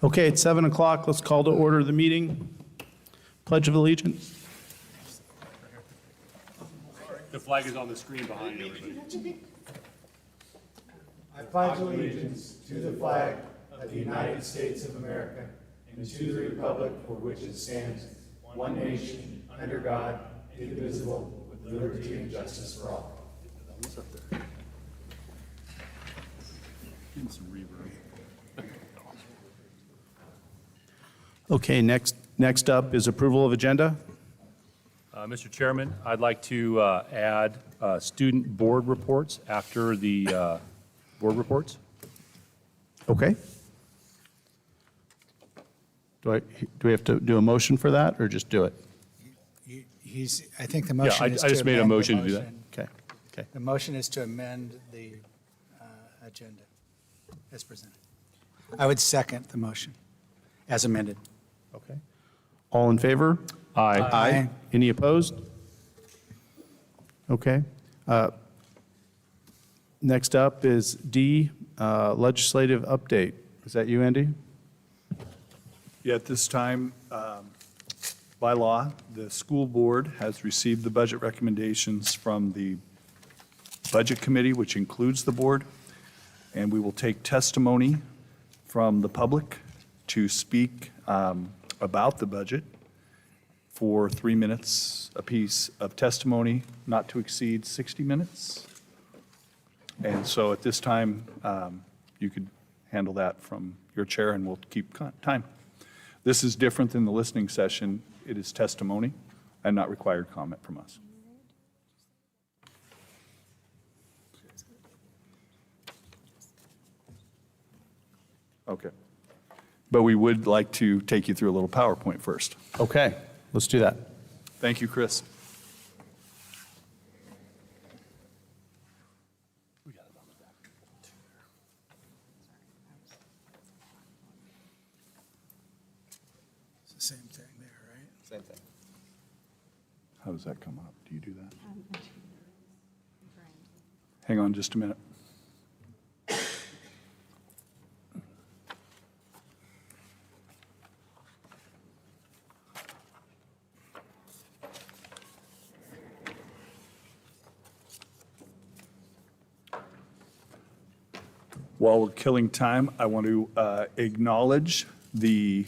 Okay, it's 7 o'clock. Let's call to order the meeting. Pledge of Allegiance. The flag is on the screen behind everybody. I pledge allegiance to the flag of the United States of America and to the republic for which it stands, one nation, under God, indivisible, with liberty and justice for all. Okay, next up is approval of agenda. Mr. Chairman, I'd like to add student board reports after the board reports. Okay. Do we have to do a motion for that or just do it? I think the motion is to I just made a amend the motion to do that. Okay. The motion is to amend the agenda as presented. I would second the motion as amended. Okay. All in favor? Aye. Aye. Any opposed? Okay. Next up is D, legislative update. Is that you, Andy? Yeah, at this time, by law, the school board has received the budget recommendations from the Budget Committee, which includes the board, and we will take testimony from the public to speak about the budget for 3 minutes apiece of testimony, not to exceed 60 minutes. And so at this time, you could handle that from your chair, and we'll keep time. This is different than the listening session. It is testimony and not required comment from us. Okay. But we would like to take you through a little PowerPoint first. Okay, let's do that. Thank you, Chris. It's the same thing there, right? Same thing. How does that come up? Do you do that? Hang on just a minute. While we're killing time, I want to acknowledge it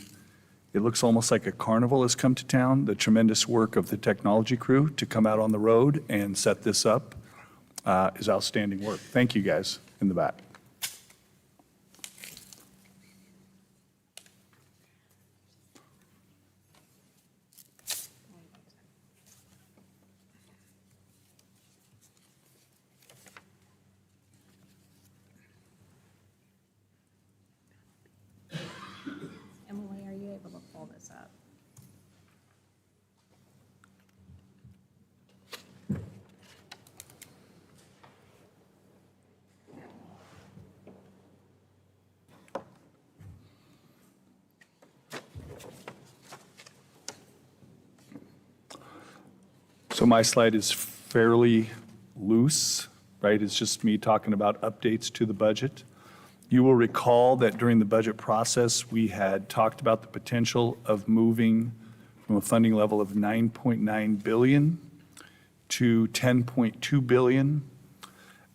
looks almost like a carnival has come to town, the tremendous work of the technology crew to come out on the road and set this up is outstanding work. Thank you guys in the back. Emily, are you able to pull this up? So my slide is fairly loose, right? It's just me talking about updates to the budget. You will recall that during the budget process, we had talked about the potential of moving from a funding level of 9.9 billion to 10.2 billion.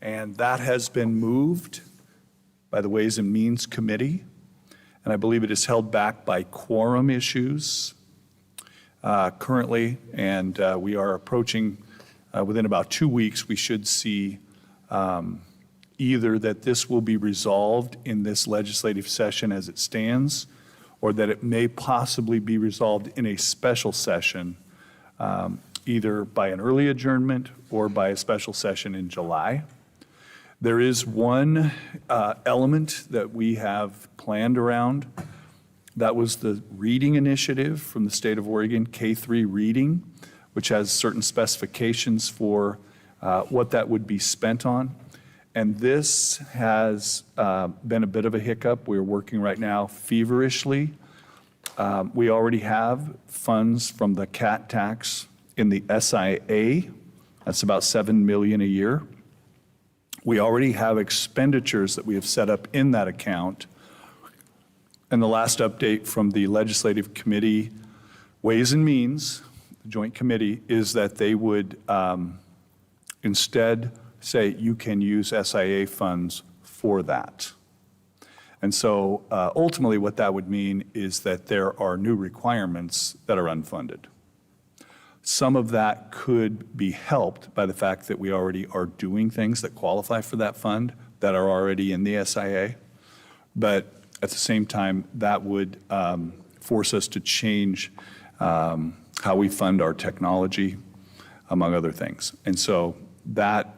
And that has been moved by the Ways and Means Committee. And I believe it is held back by quorum issues currently. And we are approaching, within about 2 weeks, we should see either that this will be resolved in this legislative session as it stands, or that it may possibly be resolved in a special session, either by an early adjournment or by a special session in July. There is one element that we have planned around. That was the reading initiative from the state of Oregon, K-3 reading, which has certain specifications for what that would be spent on. And this has been a bit of a hiccup. We're working right now feverishly. We already have funds from the CAT tax in the SIA. That's about $7 million a year. We already have expenditures that we have set up in that account And the last update from the Legislative Committee, Ways and Means, the Joint Committee, is that they would instead say you can use SIA funds for that. And so ultimately what that would mean is that there are new requirements that are unfunded. Some of that could be helped by the fact that we already are doing things that qualify for that fund that are already in the SIA. But at the same time, that would force us to change how we fund our technology, among other things. And so that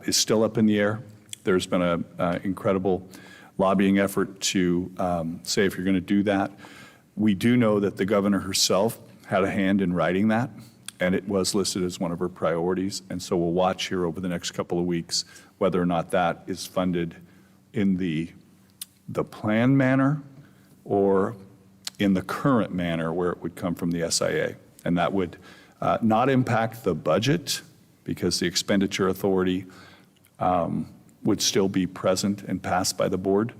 is still up in the air. There's been an incredible lobbying effort to say if you're going to do that. We do know that the governor herself had a hand in writing that, and it was listed as one of her priorities. And so we'll watch here over the next couple of weeks whether or not that is funded in the planned manner or in the current manner where it would come from the SIA. And that would not impact the budget because the expenditure authority would still be present and passed by the board.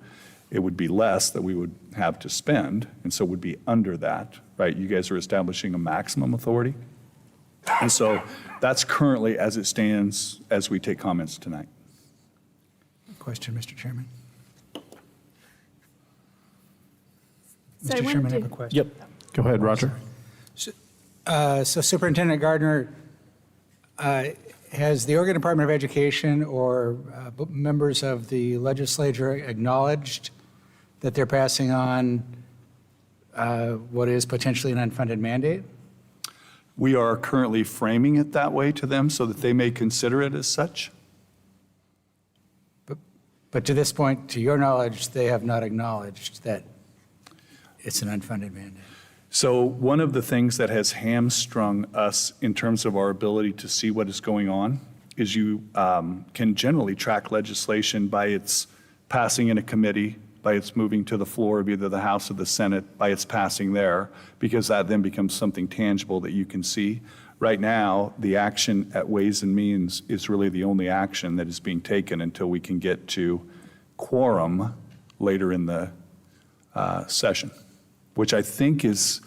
It would be less that we would have to spend, and so would be under that, right? You guys are establishing a maximum authority. And so that's currently as it stands as we take comments tonight. Question, Mr. Chairman. So I Mr. wanted Chairman, I to- have a question. Yep. Go ahead, Roger. So Superintendent Gardner, has the Oregon Department of Education or members of the legislature acknowledged that they're passing on what is potentially an unfunded mandate? We are currently framing it that way to them so that they may consider it as such. But to this point, to your knowledge, they have not acknowledged that it's an unfunded mandate. So one of the things that has hamstrung us in terms of our ability to see what is going on is you can generally track legislation by its passing in a committee, by its moving to the floor of either the House or the Senate, by its passing there, because that then becomes something tangible that you can see. Right now, the action at Ways and Means is really the only action that is being taken until we can get to quorum later in the session, which I think has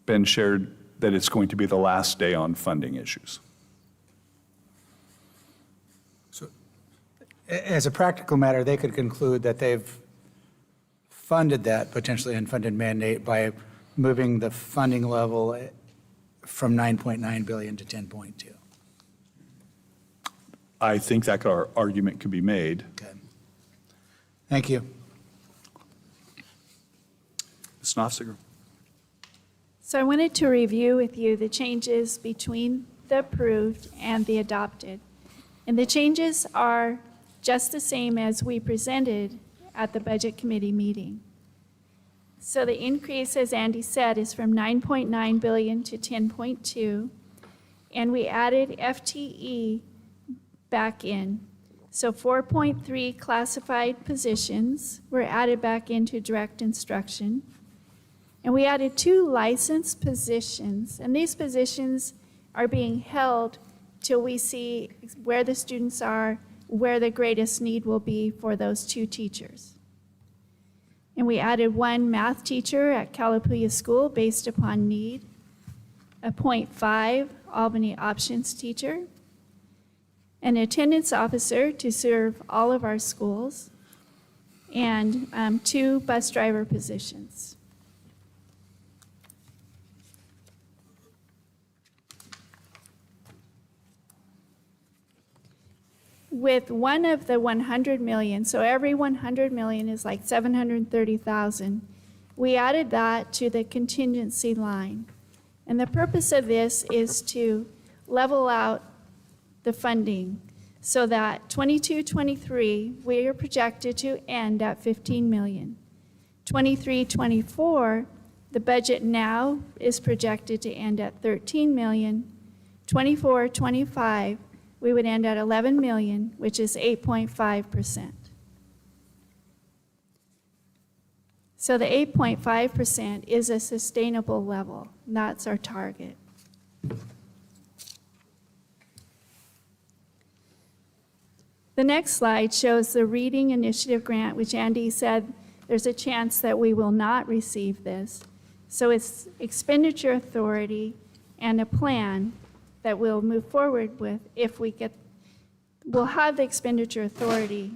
been shared that it's going to be the last day on funding issues. So as a practical matter, they could conclude that they've funded that potentially unfunded mandate by moving the funding level from 9.9 billion to 10.2. I think that argument could be made. Okay. Thank you. Ms. Knopfsiger. So I wanted to review with you the changes between the approved and the adopted. And the changes are just the same as we presented at the Budget Committee meeting. So the increase, as Andy said, is from 9.9 billion to 10.2, and we added FTE back in. So 4.3 classified positions were added back into direct instruction. And we added 2 licensed positions, and these positions are being held till we see where the students are, where the greatest need will be for those 2 teachers. And we added 1 math teacher at Calapooya School based upon need, a .5 Albany options teacher, an attendance officer to serve all of our schools, and 2 bus driver positions. With one of the 100 million, so every 100 million is like 730,000, we added that to the contingency line. And the purpose of this is to level out the funding so that 22-23, we are projected to end at 15 million. 23-24, the budget now is projected to end at 13 million. 24-25, we would end at 11 million, which is 8.5%. So the 8.5% is a sustainable level. That's our target. The next slide shows the reading initiative grant, which Andy said there's a chance that we will not receive this. So it's expenditure authority and a plan that we'll move forward with if we get, we'll have the expenditure authority,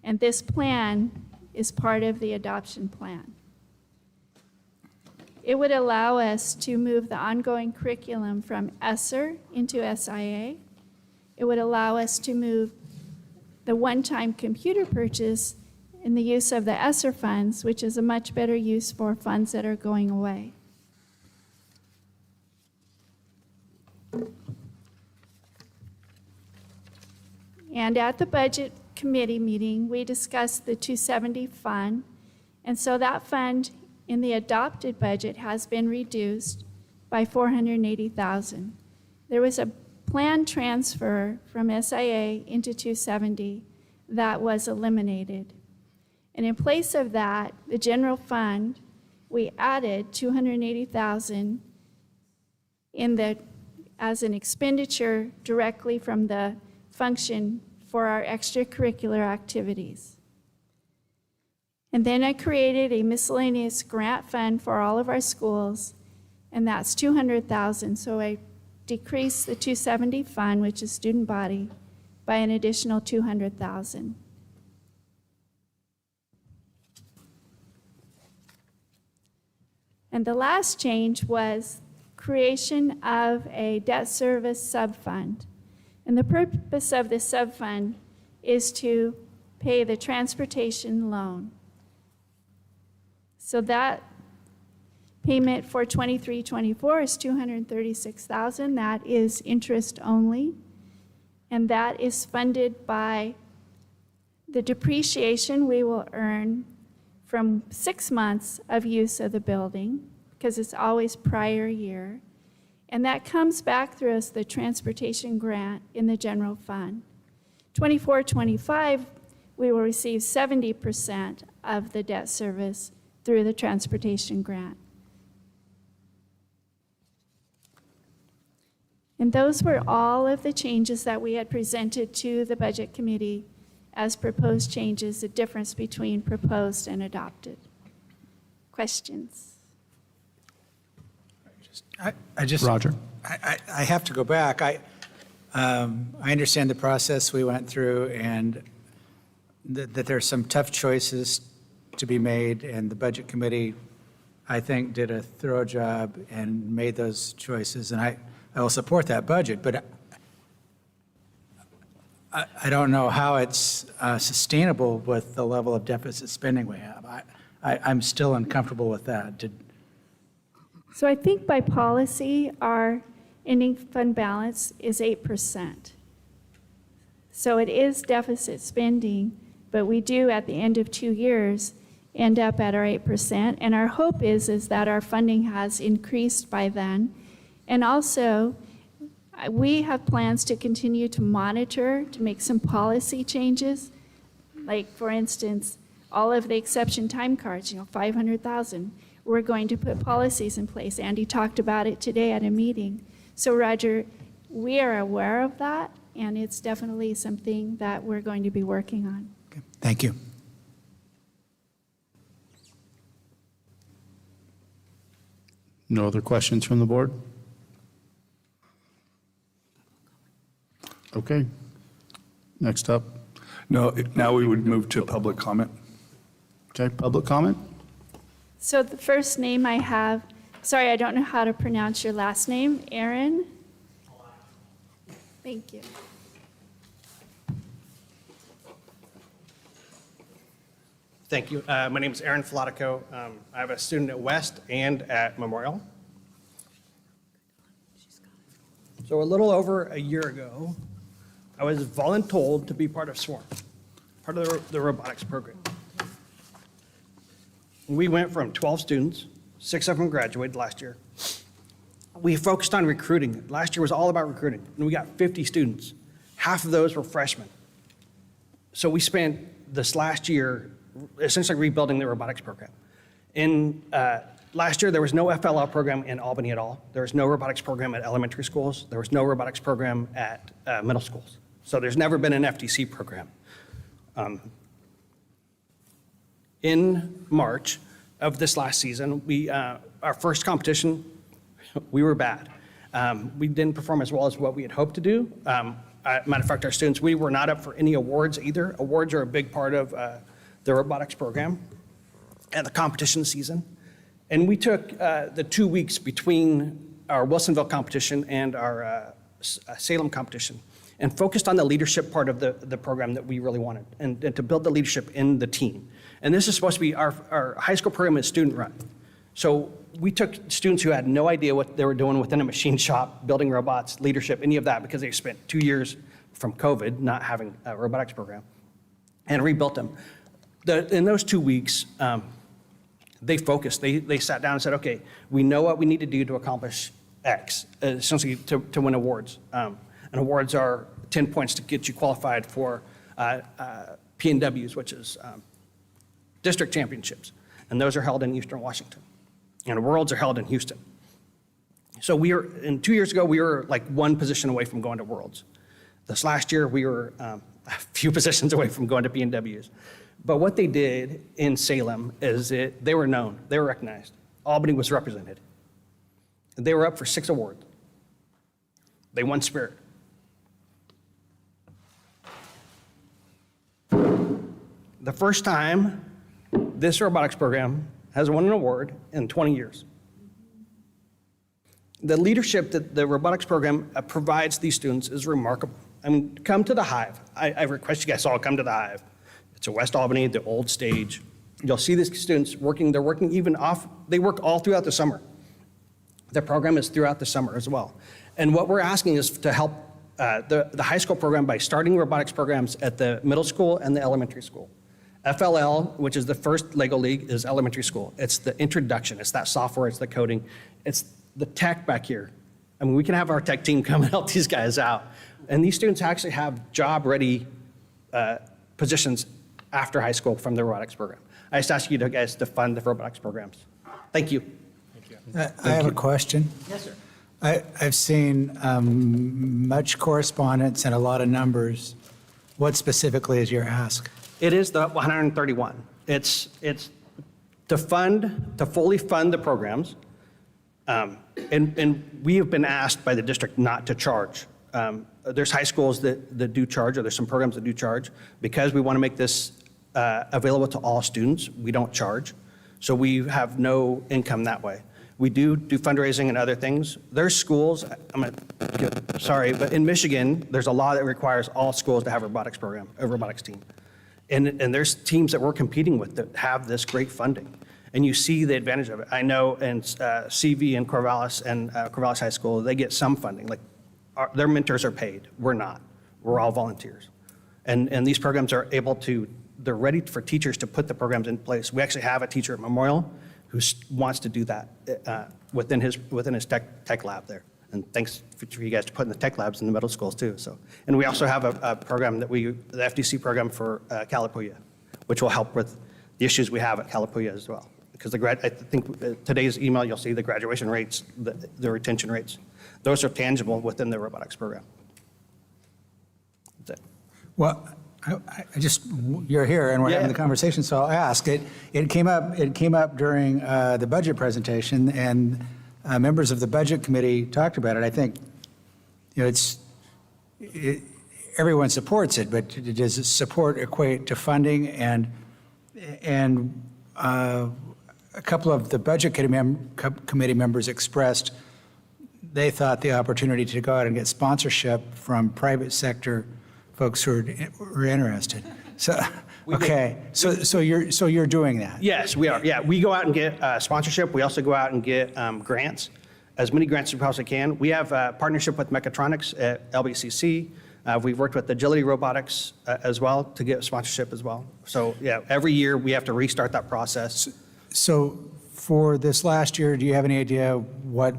and this plan is part of the adoption plan. It would allow us to move the ongoing curriculum from ESSER into SIA. It would allow us to move the one-time computer purchase in the use of the ESSER funds, which is a much better use for funds that are going away. And at the budget committee meeting, we discussed the 270 fund. And so that fund in the adopted budget has been reduced by $480,000. There was a planned transfer from SIA into 270 that was eliminated. And in place of that, the general fund, we added $280,000 in the, as an expenditure directly from the function for our extracurricular activities. And then I created a miscellaneous grant fund for all of our schools, and that's $200,000. So I decreased the 270 fund, which is student body, by an additional $200,000. And the last change was creation of a debt service subfund. And the purpose of this subfund is to pay the transportation loan. So that payment for 23-24 is $236,000. That is interest only. And that is funded by the depreciation we will earn from 6 months of use of the building, because it's always prior year. And that comes back through us, the transportation grant in the general fund. 24-25, we will receive 70% of the debt service through the transportation grant. And those were all of the changes that we had presented to the Budget Committee as proposed changes, the difference between proposed and adopted. Questions? Roger. I have to go back. I understand the process we went through, and that there's some tough choices to be made, and the Budget Committee, I think, did a thorough job and made those choices, and I will support that budget, but I don't know how it's sustainable with the level of deficit spending we have. I'm still uncomfortable with that. So I think by policy, our ending fund balance is 8%. So it is deficit spending, but we do, at the end of 2 years, end up at our 8%. And our hope is that our funding has increased by then. And also, we have plans to continue to monitor, to make some policy changes. Like, for instance, all of the exception time cards, 500,000. We're going to put policies in place. Andy talked about it today at a meeting. So Roger, we are aware of that, and it's definitely something that we're going to be working on. Okay, thank you. No other questions from the board? Okay. Next up. No, now we would move to public comment. Okay, public comment? So the first name I have, sorry, I don't know how to pronounce your last name, Aaron? Thank you. Thank you. My name is Aaron Flatico. I have a student at West and at Memorial. So a little over a year ago, I was voluntold to be part of SWARM, part of the robotics program. We went from 12 students, 6 of them graduated last year. We focused on recruiting. Last year was all about recruiting, and we got 50 students. Half of those were freshmen. So we spent this last year essentially rebuilding the robotics program. Last year, there was no FLL program in Albany at all. There was no robotics program at elementary schools. There was no robotics program at middle schools. So there's never been an FTC program. in March of this last season, our first competition, we were bad. We didn't perform as well as what we had hoped to do. Matter of fact, our students, we were not up for any awards either. Awards are a big part of the robotics program and the competition season. And we took the 2 weeks between our Wilsonville competition and our Salem competition and focused on the leadership part of the program that we really wanted and to build the leadership in the team. And this is supposed to be our high school program is student run. So we took students who had no idea what they were doing within a machine shop, building robots, leadership, any of that, because they spent 2 years from COVID not having a robotics program, and rebuilt them. In those 2 weeks, they focused. They sat down and said, okay, we know what we need to do to accomplish X, essentially to win awards. And awards are 10 points to get you qualified for P&Ws, which is district championships. And those are held in Eastern Washington. And Worlds are held in Houston. So 2 years ago, we were like one position away from going to Worlds. This last year, we were a few positions away from going to P&Ws. But what they did in Salem is they were known, they were recognized. Albany was represented. They were up for 6 awards. They won Spirit. The first time this robotics program has won an award in 20 years. The leadership that the robotics program provides these students is remarkable. I mean, come to the Hive. I request you guys all come to the Hive. It's in West Albany, the old stage. You'll see these students working, they're working even off, they work all throughout the summer. The program is throughout the summer as well. And what we're asking is to help the high school program by starting robotics programs at the middle school and the elementary school. FLL, which is the first LEGO League, is elementary school. It's the introduction, it's that software, it's the coding, it's the tech back here. I mean, we can have our tech team come and help these guys out. And these students actually have job-ready positions after high school from the robotics program. I just ask you guys to fund the robotics programs. Thank you. I have a question. Yes, sir. I've seen much correspondence and a lot of numbers. What specifically is your ask? It is the 131. It's to fully fund the programs. And we have been asked by the district not to charge. There's high schools that do charge, or there's some programs that do charge. Because we want to make this available to all students, we don't charge. So we have no income that way. We do fundraising and other things. There's schools, sorry, but in Michigan, there's a law that requires all schools to have a robotics program, a robotics team. And there's teams that we're competing with that have this great funding. And you see the advantage of it. I know in CV and Corvallis High School, they get some funding. Like their mentors are paid. We're not. We're all volunteers. And these programs are able to, they're ready for teachers to put the programs in place. We actually have a teacher at Memorial who wants to do that within his tech lab there. And thanks for you guys to putting the tech labs in the middle schools too. So, and we also have a program the FDC program for Calapooya, which will help with the issues we have at Calapooya as well. Because I think today's email, you'll see the graduation rates, the retention rates. Those are tangible within the robotics program. That's it. Well, you're here and we're having Yeah. the conversation, so I'll ask. It came up during the budget presentation, and members of the budget committee talked about it. I think, everyone supports it, but does support equate to funding? And a couple of the budget committee members expressed they thought the opportunity to go out and get sponsorship from private sector folks who were interested. So, okay, so you're doing that? Yes, we are. Yeah, we go out and get sponsorship. We also go out and get grants, as many grants as we possibly can. We have a partnership with Mechatronics at LBCC. We've worked with Agility Robotics as well to get sponsorship as well. So yeah, every year we have to restart that process. So for this last year, do you have any idea what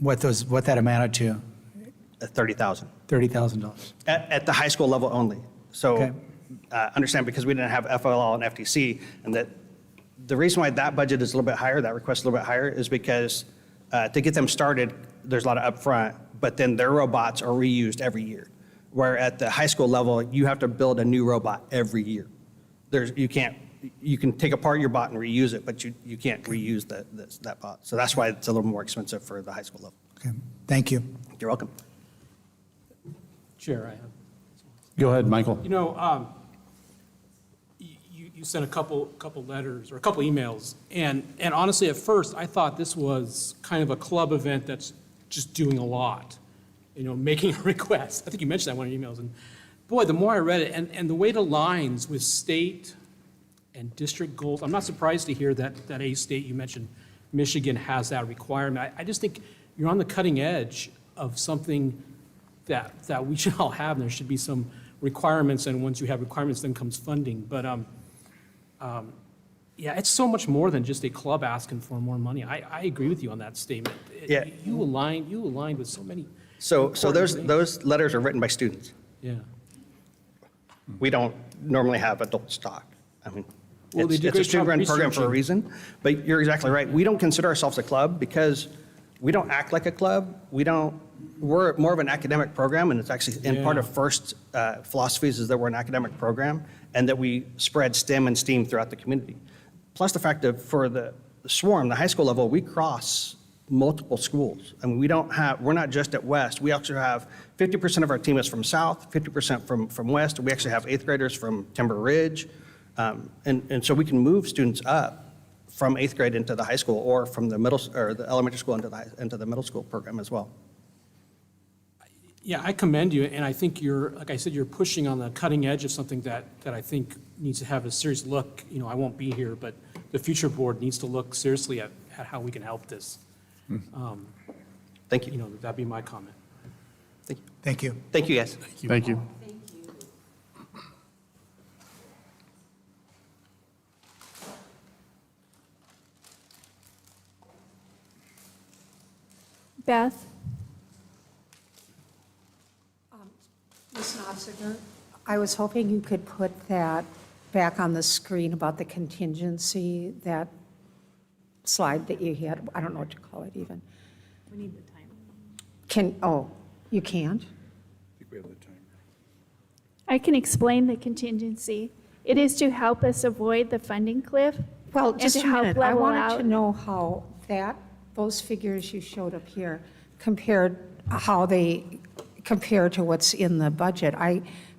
that amounted to? $30,000 $30,000. at the high school level only. So Okay. understand, because we didn't have FLL and FTC, and that the reason why that budget is a little bit higher, that request is a little bit higher, is because to get them started, there's a lot of upfront, but then their robots are reused every year. Where at the high school level, you have to build a new robot every year. You can't you can take apart your bot and reuse it, but you can't reuse that bot. So that's why it's a little more expensive for the high school level. Okay, thank you. You're welcome. Chair, I have. Go ahead, Michael. You know, you sent a couple letters or a couple emails, and honestly, at first, I thought this was kind of a club event that's just doing a lot, you know, making a request. I think you mentioned that in one of your emails, and boy, the more I read it, and the way it aligns with state and district goals, I'm not surprised to hear that a state you mentioned, Michigan, has that requirement. I just think you're on the cutting edge of something that we should all have, and there should be some requirements, and once you have requirements, then comes funding. But yeah, it's so much more than just a club asking for more money. I agree with you on that statement. Yeah. You aligned with so many. So important things. those letters are written by students. Yeah. We don't normally have adult stock. I mean, Well, they it's do a a great job student-run program for a researching. reason, but you're exactly right. We don't consider ourselves a club because we don't act like a club. We're more of an academic program, and it's actually, and part Yeah. of FIRST philosophies is that we're an academic program and that we spread STEM and STEAM throughout the community. Plus the fact that for the swarm, the high school level, we cross multiple schools. I mean, we're not just at West. We actually have 50% of our team is from South, 50% from West. We actually have 8th graders from Timber Ridge. And so we can move students up from 8th grade into the high school or from the the elementary school into the middle school program as well. Yeah, I commend you, and I think like I said, you're pushing on the cutting edge of something that I think needs to have a serious look. You know, I won't be here, but the future board needs to look seriously at how we can help this. Thank you. You know, that'd be my comment. Thank you. Thank you. Thank you, guys. Thank you. Beth? Ms. Nofziger, I was hoping you could put that back on the screen about the contingency, that slide that you had. I don't know what to call it even. We need the time. You can't? I can explain the contingency. It is to help us avoid the funding cliff. Well, and just to a help minute. I level wanted out. to know how those figures you showed up here how they compare to what's in the budget.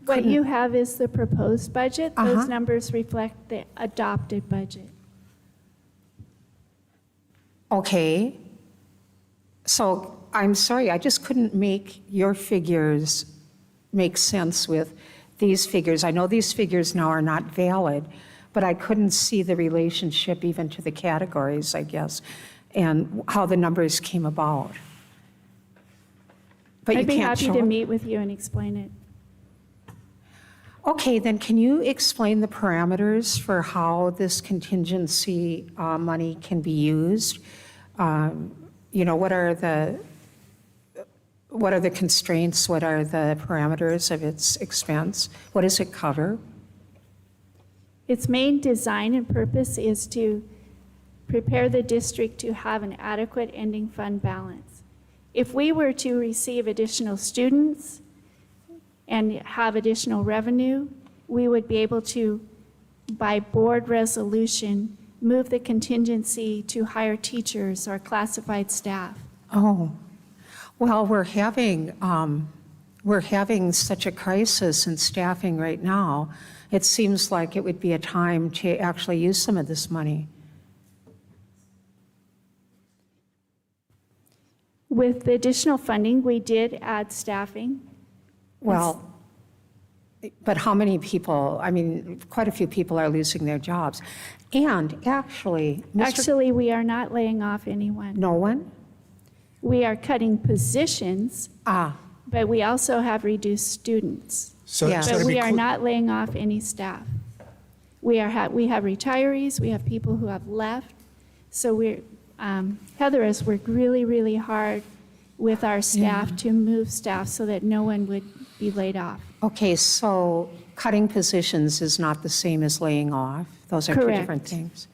What you have is the proposed budget. Uh-huh. Those numbers reflect the adopted budget. Okay. So I'm sorry, I just couldn't make your figures make sense with these figures. I know these figures now are not valid, but I couldn't see the relationship even to the categories, I guess, and how the numbers came about. But you I'd be can't happy show to it? meet with you and explain it. Okay, then can you explain the parameters for how this contingency money can be used? You know, what are the constraints? What are the parameters of its expense? What does it cover? Its main design and purpose is to prepare the district to have an adequate ending fund balance. If we were to receive additional students and have additional revenue, we would be able to, by board resolution, move the contingency to hire teachers or classified staff. Oh, well, we're having such a crisis in staffing right now. It seems like it would be a time to actually use some of this money. With the additional funding, we did add staffing. Well, but how many people, I mean, quite a few people are losing their jobs. And actually, Actually, we are not laying off anyone. no one? We are cutting positions, Ah, but we also have reduced students. So, Yeah. so But to be we are clear- not laying off any staff. We have retirees, we have people who have left. So Heather has worked really, really hard with our staff to move staff so that no one would be laid off. okay, so cutting positions is not the same as laying off. Those are two different Correct. things.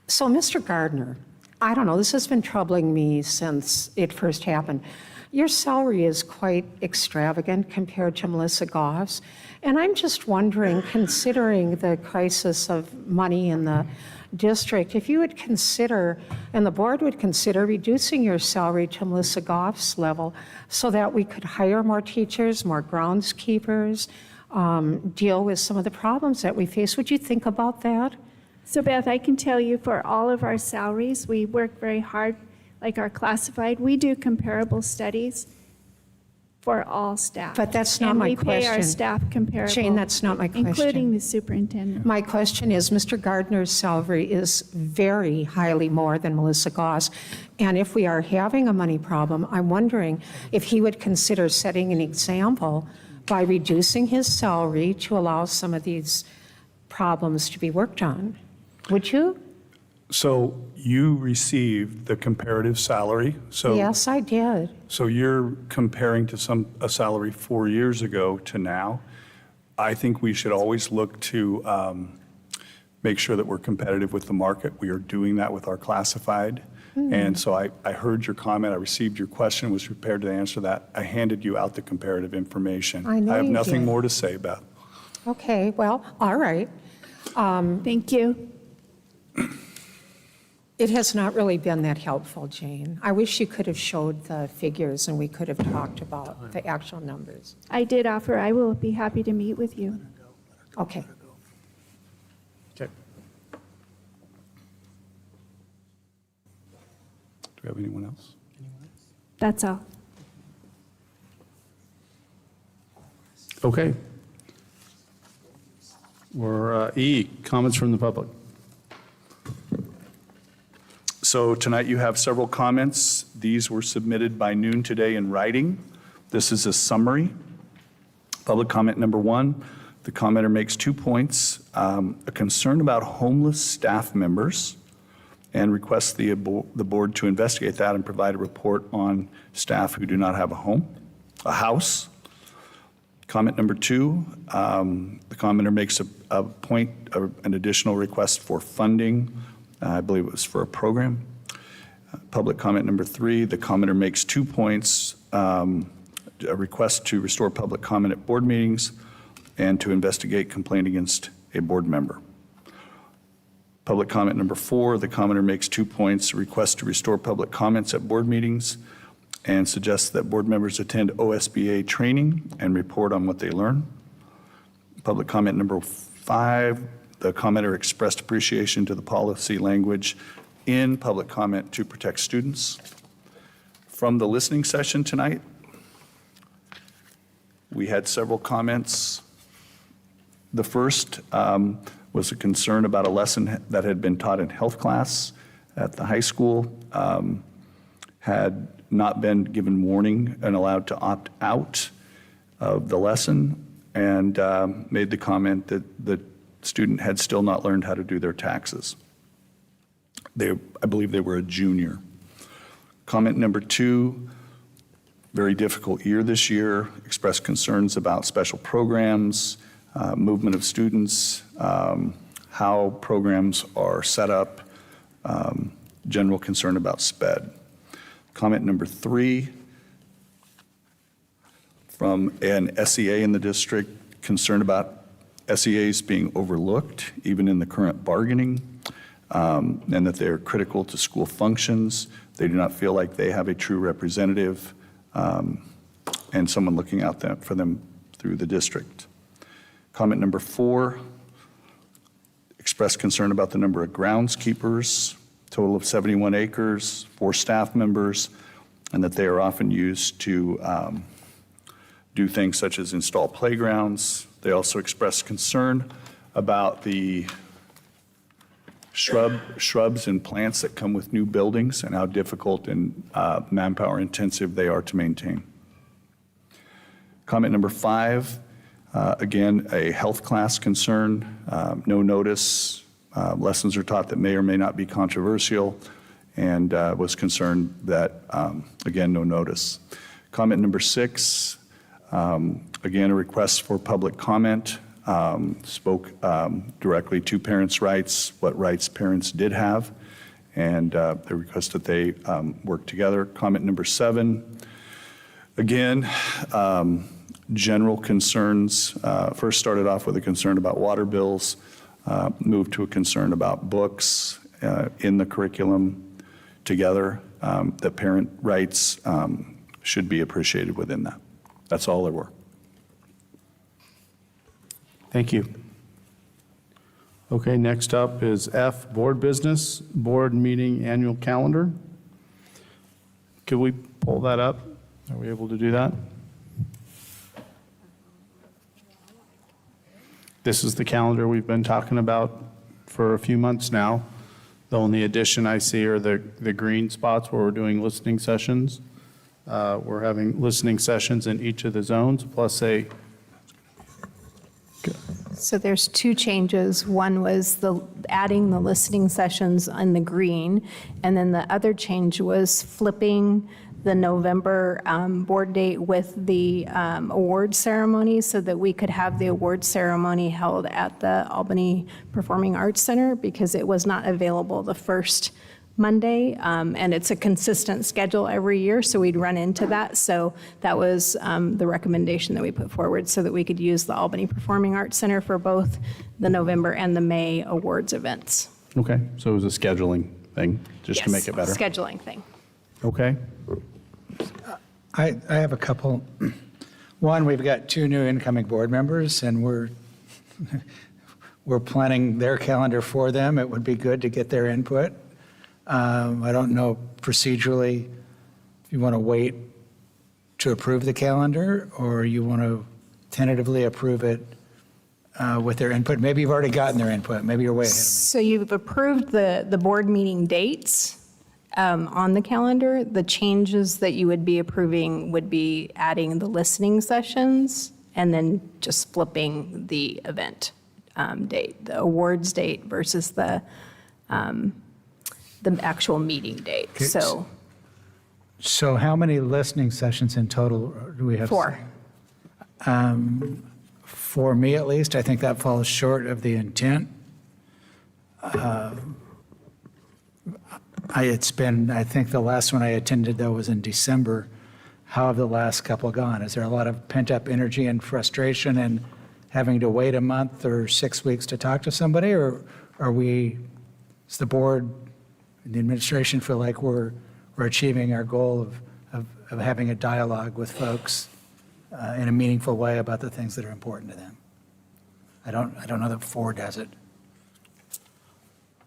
So, Mr. Gardner, I don't know, this has been troubling me since it first happened. Your salary is quite extravagant compared to Melissa Goff's. And I'm just wondering, considering the crisis of money in the district, if you would consider, and the board would consider, reducing your salary to Melissa Goff's level so that we could hire more teachers, more groundskeepers, deal with some of the problems that we face. Would you think about that? So Beth, I can tell you for all of our salaries, we work very hard, like our classified. We do comparable studies for all staff. But that's not my And we pay our question. staff comparable. Jane, that's not my question. Including the superintendent. My question is, Mr. Gardner's salary is very highly more than Melissa Goss. And if we are having a money problem, I'm wondering if he would consider setting an example by reducing his salary to allow some of these problems to be worked on. Would you? So you received the comparative salary. So Yes, I did. So you're comparing to a salary 4 years ago to now. I think we should always look to make sure that we're competitive with the market. We are doing that with our classified. And so I heard your comment, I received your question, was prepared to answer that. I handed you out the comparative information. I know I have you nothing did. more to say, Beth. Okay, well, all right. Thank you. It has not really been that helpful, Jane. I wish you could have showed the figures and we could have talked about the actual numbers. I did offer, I will be happy to meet with you. Okay. Okay. Do we have anyone else? That's all. Okay. We're E, comments from the public. So tonight you have several comments. These were submitted by noon today in writing. This is a summary. Public comment number 1, the commenter makes 2 points. A concern about homeless staff members and requests the board to investigate that and provide a report on staff who do not have a house. Comment number 2, the commenter makes a point, an additional request for funding. I believe it was for a program. Public comment number 3, the commenter makes 2 points, a request to restore public comment at board meetings and to investigate complaint against a board member. Public comment number 4, the commenter makes 2 points, a request to restore public comments at board meetings and suggests that board members attend OSBA training and report on what they learn. Public comment number 5, the commenter expressed appreciation to the policy language in public comment to protect students. From the listening session tonight, we had several comments. The first was a concern about a lesson that had been taught in health class at the high school, had not been given warning and allowed to opt out of the lesson, and made the comment that the student had still not learned how to do their taxes. I believe they were a junior. Comment number 2, very difficult year this year, expressed concerns about special programs, movement of students, how programs are set up, general concern about SPED. Comment number 3, from an SEA in the district, concerned about SEAs being overlooked, even in the current bargaining, and that they're critical to school functions. They do not feel like they have a true representative and someone looking out for them through the district. Comment number 4, expressed concern about the number of groundskeepers, total of 71 acres, 4 staff members, and that they are often used to do things such as install playgrounds. They also expressed concern about the shrubs and plants that come with new buildings and how difficult and manpower intensive they are to maintain. Comment number 5, again, a health class concern, no notice, lessons are taught that may or may not be controversial, and was concerned that, again, no notice. Comment number 6, again, a request for public comment, spoke directly to parents' rights, what rights parents did have, and they request that they work together. Comment number 7, again, general concerns. First started off with a concern about water bills, moved to a concern about books in the curriculum together, that parent rights should be appreciated within that. That's all there were. Thank you. Okay, next up is F, board business, board meeting annual calendar. Could we pull that up? Are we able to do that? This is the calendar we've been talking about for a few months now. The only addition I see are the green spots where we're doing listening sessions. We're having listening sessions in each of the zones, plus a, So there's 2 changes. One was adding the listening sessions in the green, and then the other change was flipping the November board date with the award ceremony so that we could have the award ceremony held at the Albany Performing Arts Center because it was not available the first Monday, and it's a consistent schedule every year, so we'd run into that. So that was the recommendation that we put forward so that we could use the Albany Performing Arts Center for both the November and the May awards events. okay, so it was a scheduling thing, just to make it better. Yes, scheduling thing. Okay, I have a couple. One, we've got 2 new incoming board members, and we're planning their calendar for them. It would be good to get their input. I don't know procedurally if you want to wait to approve the calendar or you want to tentatively approve it with their input. Maybe you've already gotten their input. Maybe you're way ahead of me. So you've approved the board meeting dates on the calendar. The changes that you would be approving would be adding the listening sessions and then just flipping the event date, the awards date versus the actual meeting date. Okay, So So how many listening sessions in total do we have? 4. For me, at least, I think that falls short of the intent. I think the last one I attended, though, was in December. How have the last couple gone? Is there a lot of pent-up energy and frustration and having to wait a month or 6 weeks to talk to somebody? Or does the board and the administration feel like we're achieving our goal of having a dialogue with folks in a meaningful way about the things that are important to them? I don't know that 4 does it.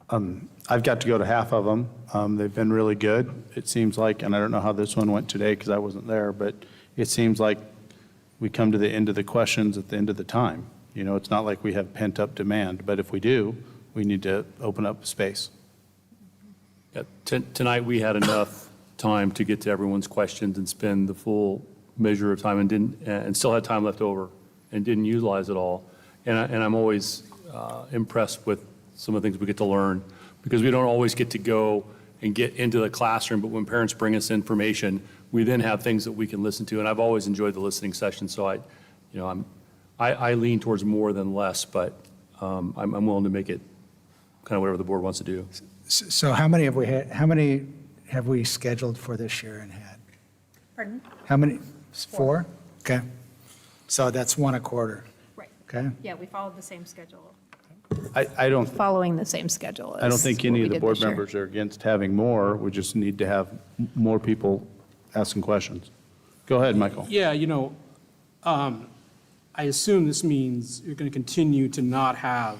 I've got to go to half of them. They've been really good, it seems like, and I don't know how this one went today because I wasn't there, but it seems like we come to the end of the questions at the end of the time. You know, it's not like we have pent-up demand, but if we do, we need to open up space. Yeah, Tonight, we had enough time to get to everyone's questions and spend the full measure of time and still had time left over and didn't utilize it all. And I'm always impressed with some of the things we get to learn because we don't always get to go and get into the classroom, but when parents bring us information, we then have things that we can listen to. And I've always enjoyed the listening session, so I lean towards more than less, but I'm willing to make it kind of whatever the board wants to do. So how many have we had? How many have we scheduled for this year and had? Pardon? How many? 4? Okay. So that's 1 a quarter. Right. Okay. Yeah, we followed the same schedule. I don't Following the same schedule I don't as think what any we of the did board this year. members are against having more. We just need to have more people asking questions. Go ahead, Michael. Yeah, I assume this means you're going to continue to not have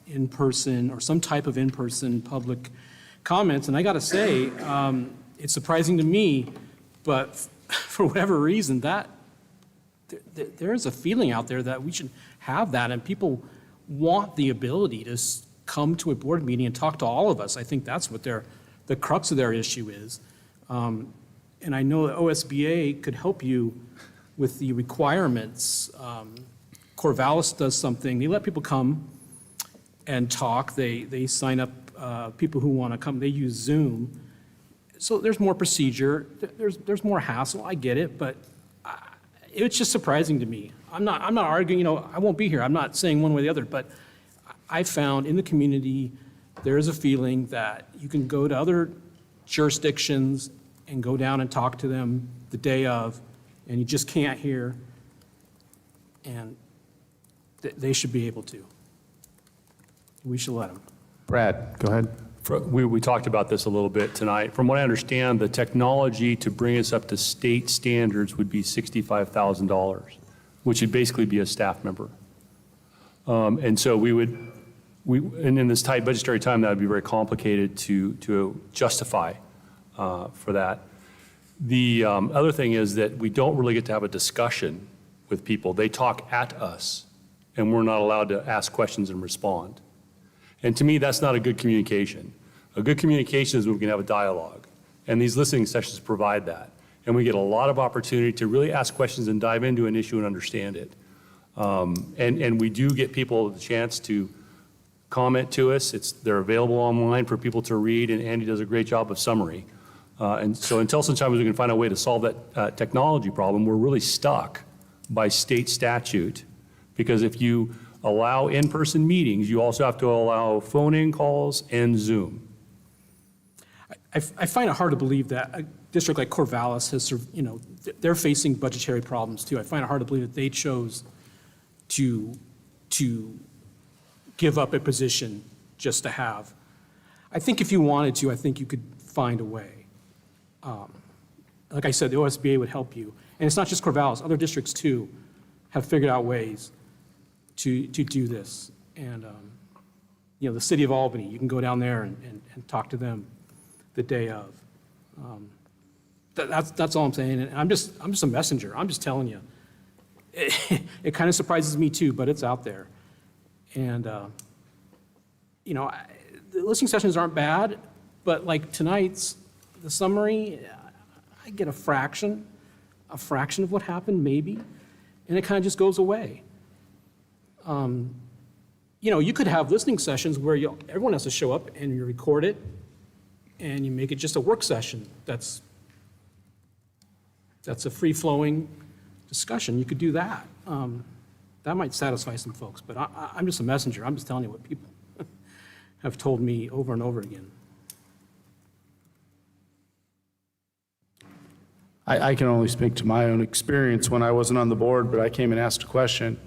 in-person or some type of in-person public comments. And I got to say, it's surprising to me, but for whatever reason, that there is a feeling out there that we should have that, and people want the ability to come to a board meeting and talk to all of us. I think that's what the crux of their issue is. And I know that OSBA could help you with the requirements. Corvallis does something, they let people come and talk. They sign up people who want to come, they use Zoom. So there's more procedure, there's more hassle, I get it, but it's just surprising to me. I'm not arguing, I won't be here, I'm not saying one way or the other, but I found in the community there is a feeling that you can go to other jurisdictions and go down and talk to them the day of, and you just can't here, and they should be able to. We should let them. Brad, go ahead. We talked about this a little bit tonight. From what I understand, the technology to bring us up to state standards would be $65,000, which would basically be a staff member. And so and in this tight budgetary time, that would be very complicated to justify for that. The other thing is that we don't really get to have a discussion with people. They talk at us, and we're not allowed to ask questions and respond. And to me, that's not a good communication. A good communication is when we can have a dialogue, and these listening sessions provide that. And we get a lot of opportunity to really ask questions and dive into an issue and understand it. And we do get people the chance to comment to us. They're available online for people to read, and Andy does a great job of summary. And so until such time as we can find a way to solve that technology problem, we're really stuck by state statute. Because if you allow in-person meetings, you also have to allow phone-in calls and Zoom. I find it hard to believe that a district like Corvallis has, they're facing budgetary problems too. I find it hard to believe that they chose to give up a position just to have. I think if you wanted to, I think you could find a way. Like I said, the OSBA would help you. And it's not just Corvallis, other districts too have figured out ways to do this. And, the city of Albany, you can go down there and talk to them the day of. That's all I'm saying. And I'm just a messenger. I'm just telling you. It kind of surprises me too, but it's out there. And, the listening sessions aren't bad, but like tonight's, the summary, I get a fraction of what happened maybe, and it kind of just goes away. You could have listening sessions where everyone has to show up and you record it and you make it just a work session. That's a free-flowing discussion. You could do that. That might satisfy some folks, but I'm just a messenger. I'm just telling you what people have told me over and over again. I can only speak to my own experience when I wasn't on the board, but I came and asked a question.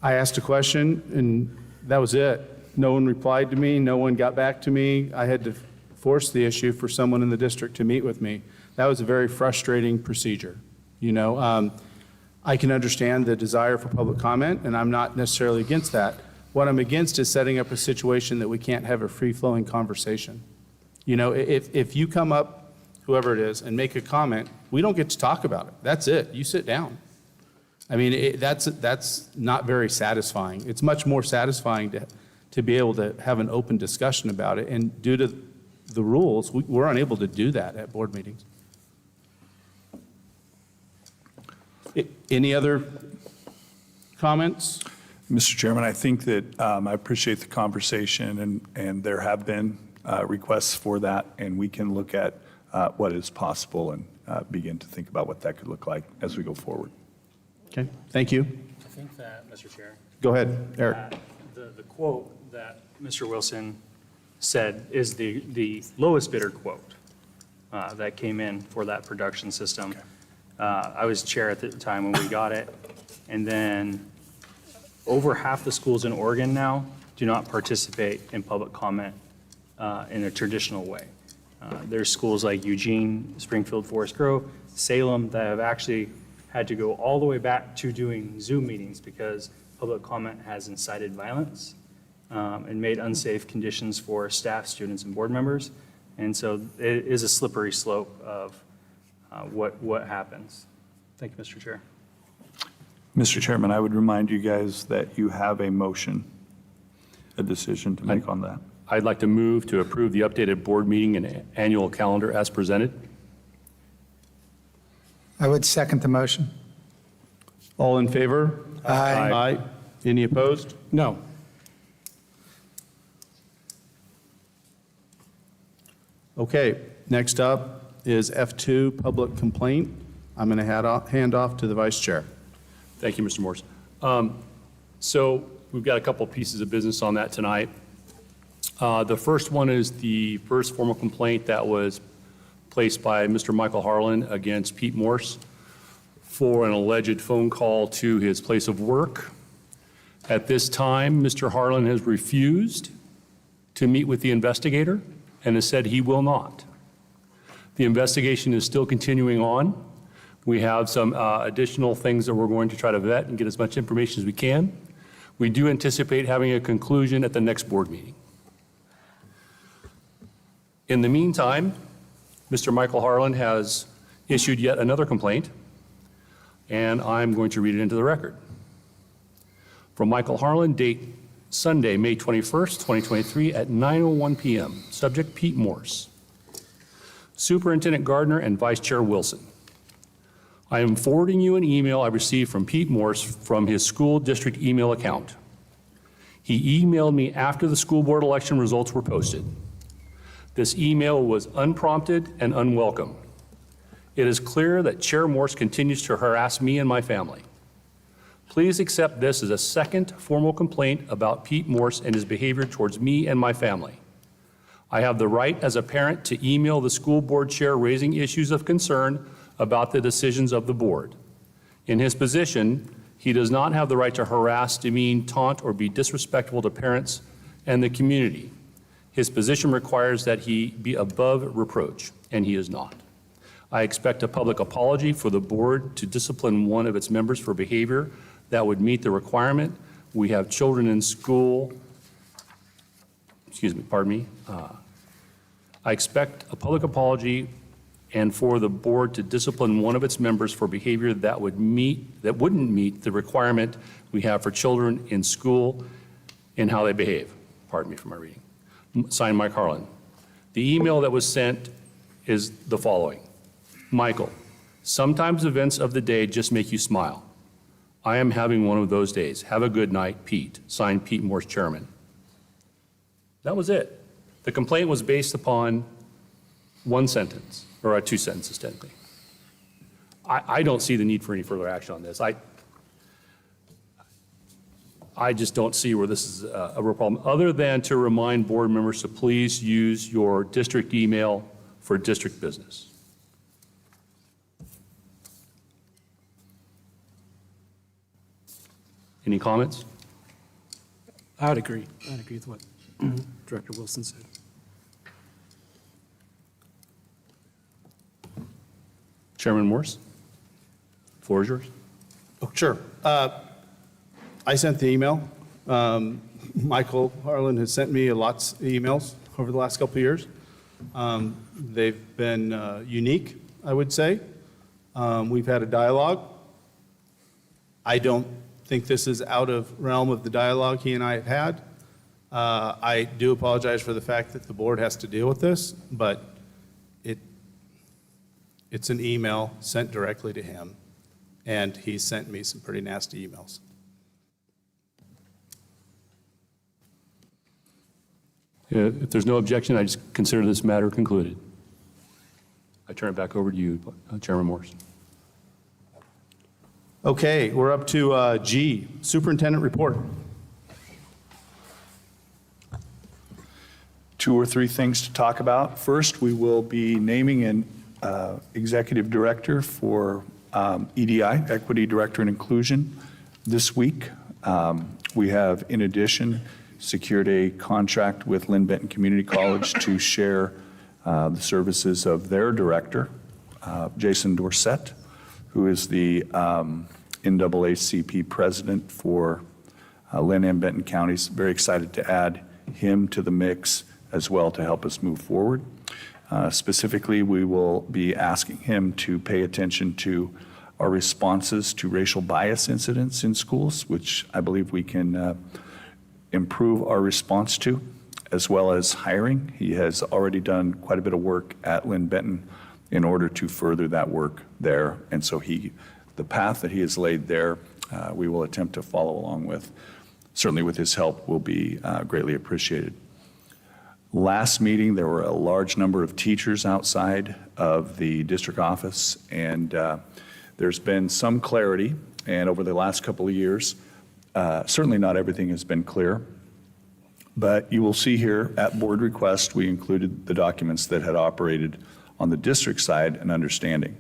I asked a question, and that was it. No one replied to me. No one got back to me. I had to force the issue for someone in the district to meet with me. That was a very frustrating procedure. I can understand the desire for public comment, and I'm not necessarily against that. What I'm against is setting up a situation that we can't have a free-flowing conversation. If you come up, whoever it is, and make a comment, we don't get to talk about it. That's it. You sit down. I mean, that's not very satisfying. It's much more satisfying to be able to have an open discussion about it. And due to the rules, we're unable to do that at board meetings. Any other comments? Mr. Chairman, I think that I appreciate the conversation, and there have been requests for that, and we can look at what is possible and begin to think about what that could look like as we go forward. Okay, thank you. I think that, Mr. Chair, Go ahead, Eric. the quote that Mr. Wilson said is the lowest bidder quote that came in for that production system. Okay. I was chair at the time when we got it, and then over half the schools in Oregon now do not participate in public comment in a traditional way. There's schools like Eugene, Springfield, Forest Grove, Salem that have actually had to go all the way back to doing Zoom meetings because public comment has incited violence and made unsafe conditions for staff, students, and board members. And so it is a slippery slope of what happens. Thank you, Mr. Chair. Mr. Chairman, I would remind you guys that you have a motion, a decision to make on that. I'd like to move to approve the updated board meeting and annual calendar as presented. I would second the motion. All in favor? Aye. Aye. Any opposed? No. Okay, next up is F2, public complaint. I'm going to hand off to the vice chair. Thank you, Mr. Morse. So we've got a couple pieces of business on that tonight. The first one is the first formal complaint that was placed by Mr. Michael Harlan against Pete Morse for an alleged phone call to his place of work. At this time, Mr. Harlan has refused to meet with the investigator and has said he will not. The investigation is still continuing on. We have some additional things that we're going to try to vet and get as much information as we can. We do anticipate having a conclusion at the next board meeting. In the meantime, Mr. Michael Harlan has issued yet another complaint, and I'm going to read it into the record. From Michael Harlan, date Sunday, May 21st, 2023 at 9:01 p.m. Subject, Pete Morse. Superintendent Gardner and Vice Chair Wilson. I am forwarding you an email I received from Pete Morse from his school district email account. He emailed me after the school board election results were posted. This email was unprompted and unwelcome. It is clear that Chair Morse continues to harass me and my family. Please accept this as a second formal complaint about Pete Morse and his behavior towards me and my family. I have the right as a parent to email the school board chair raising issues of concern about the decisions of the board. In his position, he does not have the right to harass, demean, taunt, or be disrespectful to parents and the community. His position requires that he be above reproach, and he is not. I expect a public apology for the board to discipline one of its members for behavior that would meet the requirement. We have children in school, I expect a public apology and for the board to discipline one of its members for behavior that wouldn't meet the requirement we have for children in school in how they behave. Pardon me for my reading. Signed, Mike Harlan. The email that was sent is the following. Michael, sometimes events of the day just make you smile. I am having one of those days. Have a good night, Pete. Signed, Pete Morse, Chairman. That was it. The complaint was based upon one sentence, or two sentences technically. I don't see the need for any further action on this. I just don't see where this is a real problem, other than to remind board members to please use your district email for district business. Any comments? I would agree. I'd agree with what Director Wilson said. Chairman Morse, floor is yours. Oh, sure. I sent the email. Michael Harlan has sent me lots of emails over the last couple of years. They've been unique, I would say. We've had a dialogue. I don't think this is out of realm of the dialogue he and I have had. I do apologize for the fact that the board has to deal with this, but it's an email sent directly to him, and he sent me some pretty nasty emails. If there's no objection, I just consider this matter concluded. I turn it back over to you, Chairman Morse. Okay, we're up to G, Superintendent Report. 2 or 3 things to talk about. First, we will be naming an executive director for EDI, Equity, Director, and Inclusion, this week. We have, in addition, secured a contract with Lynn Benton Community College to share the services of their director, Jason Dorsett, who is the NAACP president for Lynn and Benton counties. Very excited to add him to the mix as well to help us move forward. Specifically, we will be asking him to pay attention to our responses to racial bias incidents in schools, which I believe we can improve our response to, as well as hiring. He has already done quite a bit of work at Lynn Benton in order to further that work there. And so the path that he has laid there, we will attempt to follow along with. Certainly with his help will be greatly appreciated. Last meeting, there were a large number of teachers outside of the district office, and there's been some clarity, and over the last couple of years, certainly not everything has been clear, But you will see here at board request, we included the documents that had operated on the district side and understanding.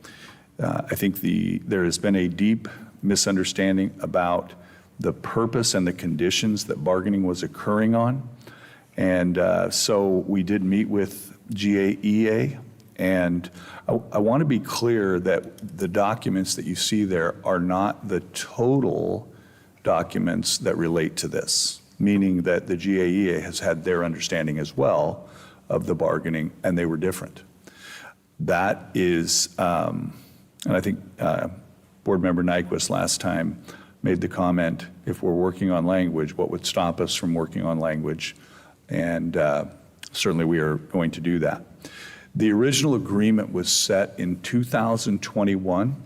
I think there has been a deep misunderstanding about the purpose and the conditions that bargaining was occurring on. And so we did meet with GAEA, and I want to be clear that the documents that you see there are not the total documents that relate to this, meaning that the GAEA has had their understanding as well of the bargaining, and they were different. That is, and I think Board Member Nyquist last time made the comment, if we're working on language, what would stop us from working on language? And certainly we are going to do that. The original agreement was set in 2021.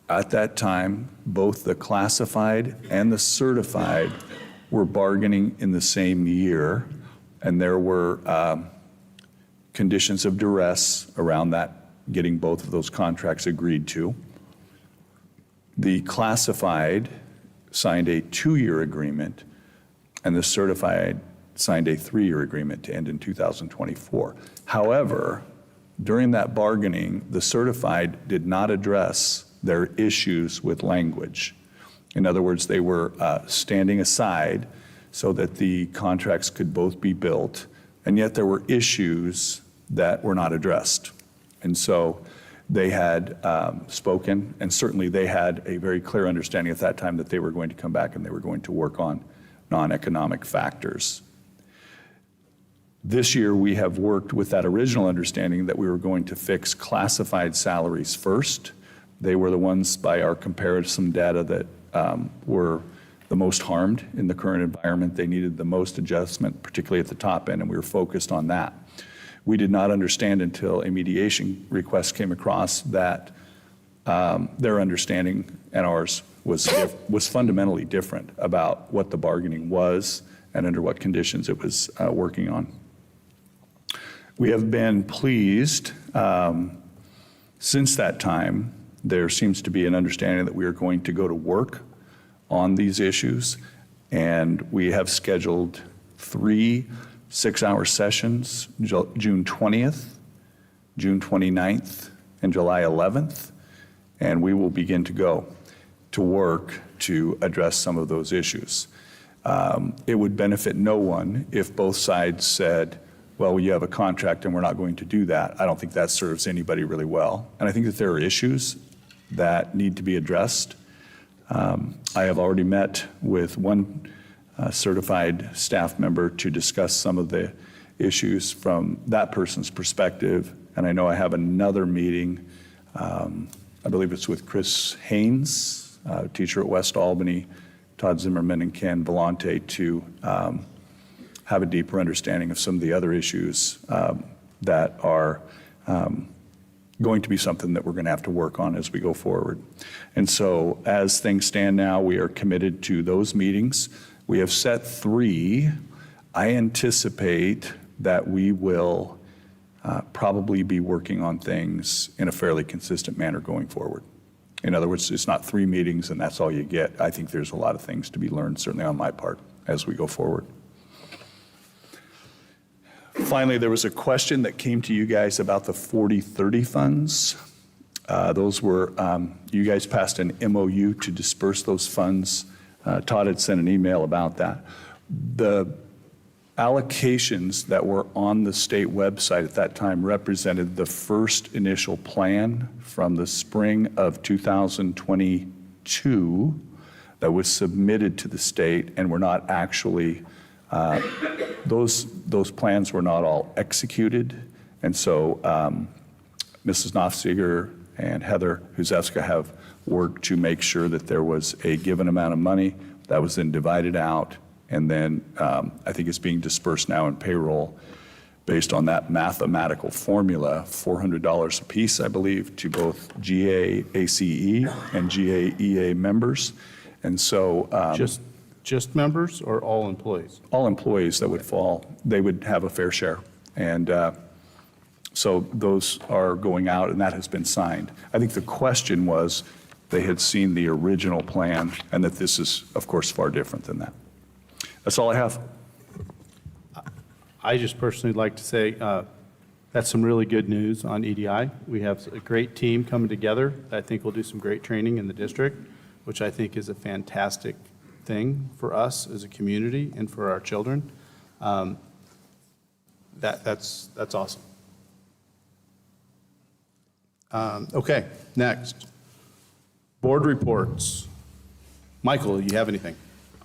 At that time, both the classified and the certified were bargaining in the same year, and there were conditions of duress around that, getting both of those contracts agreed to. The classified signed a 2-year agreement, and the certified signed a 3-year agreement to end in 2024. However, during that bargaining, the certified did not address their issues with language. In other words, they were standing aside so that the contracts could both be built, and yet there were issues that were not addressed. And so they had spoken, and certainly they had a very clear understanding at that time that they were going to come back and they were going to work on non-economic factors. This year, we have worked with that original understanding that we were going to fix classified salaries first. They were the ones, by our comparison data, that were the most harmed in the current environment. They needed the most adjustment, particularly at the top end, and we were focused on that. We did not understand until a mediation request came across that their understanding and ours was fundamentally different about what the bargaining was and under what conditions it was working on. We have been pleased since that time. There seems to be an understanding that we are going to go to work on these issues, and we have scheduled 3 6-hour sessions, June 20th, June 29th, and July 11th, and we will begin to go to work to address some of those issues. It would benefit no one if both sides said, well, you have a contract and we're not going to do that. I don't think that serves anybody really well. And I think that there are issues that need to be addressed. I have already met with one certified staff member to discuss some of the issues from that person's perspective. And I know I have another meeting, I believe it's with Chris Haynes, teacher at West Albany, Todd Zimmerman, and Ken Vellante to have a deeper understanding of some of the other issues that are going to be something that we're going to have to work on as we go forward. And so as things stand now, we are committed to those meetings. We have set 3. I anticipate that we will probably be working on things in a fairly consistent manner going forward. In other words, it's not 3 meetings and that's all you get. I think there's a lot of things to be learned, certainly on my part, as we go forward. Finally, there was a question that came to you guys about the 40-30 funds. Those were, you guys passed an MOU to disperse those funds. Todd had sent an email about that. The allocations that were on the state website at that time represented the first initial plan from the spring of 2022 that was submitted to the state and were not actually, those plans were not all executed. And so Mrs. Nofziger and Heather Huzewska have worked to make sure that there was a given amount of money that was then divided out, and then I think it's being dispersed now in payroll based on that mathematical formula, $400 a piece, I believe, to both GAACE and GAEA members. And so Just members or all employees? all employees that would fall, they would have a fair share. And so those are going out, and that has been signed. I think the question was, they had seen the original plan, and that this is, of course, far different than that. That's all I have. I just personally like to say that's some really good news on EDI. We have a great team coming together. I think we'll do some great training in the district, which I think is a fantastic thing for us as a community and for our children. That's awesome. Okay, next. Board reports. Michael, you have anything?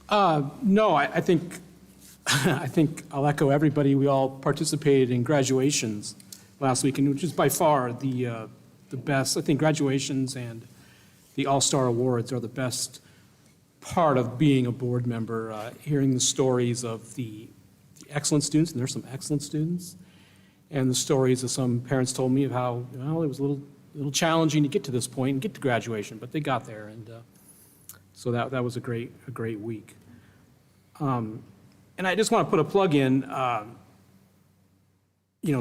No, I think, I think I'll echo everybody. We all participated in graduations last weekend, which is by far the best. I think graduations and the All-Star Awards are the best part of being a board member, hearing the stories of the excellent students, and there's some excellent students, and the stories of some parents told me of how, well, it was a little challenging to get to this point and get to graduation, but they got there, and so that was a great week. And I just want to put a plug in,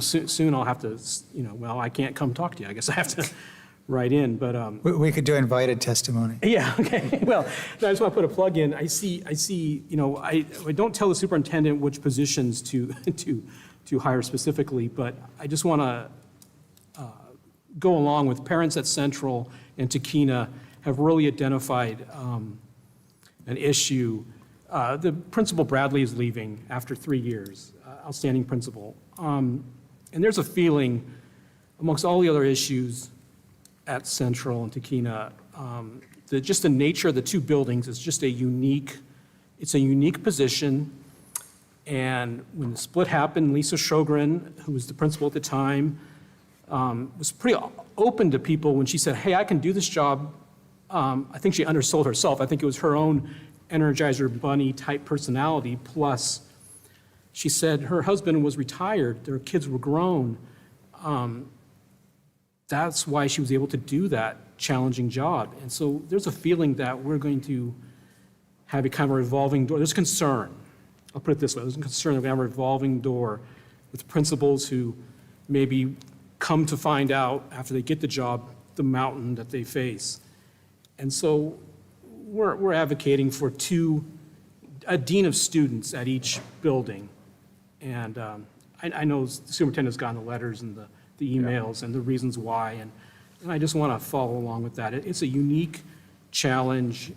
soon I'll have to, well, I can't come talk to you. I guess I have to write in, but. We could do invited testimony. Yeah, okay. Well, I just want to put a plug in. I see, I don't tell the superintendent which positions to hire specifically, but I just want to go along with parents at Central and Takina have really identified an issue. The principal Bradley is leaving after 3 years, outstanding principal. And there's a feeling amongst all the other issues at Central and Takina, that just the nature of the two buildings is just it's a unique position. And when the split happened, Lisa Sjogren, who was the principal at the time, was pretty open to people when she said, hey, I can do this job. I think she undersold herself. I think it was her own Energizer Bunny type personality. Plus, she said her husband was retired. Their kids were grown. That's why she was able to do that challenging job. And so there's a feeling that we're going to have a kind of a revolving door. There's concern. I'll put it this way. There's a concern that we have a revolving door with principals who maybe come to find out after they get the job, the mountain that they face. And so we're advocating for a dean of students at each building. And I know the superintendent's gotten the letters and the emails and the reasons why, and I just want to follow along with that. It's a unique challenge.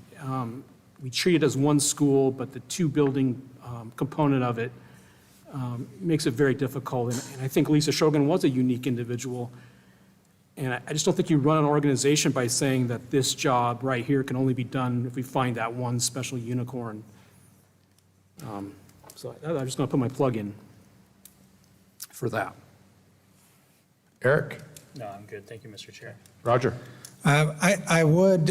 We treat it as one school, but the two building component of it makes it very difficult. And I think Lisa Sjogren was a unique individual. And I just don't think you run an organization by saying that this job right here can only be done if we find that one special unicorn. So I'm just going to put my plug in for that. Eric? No, I'm good. Thank you, Mr. Chair. Roger? I would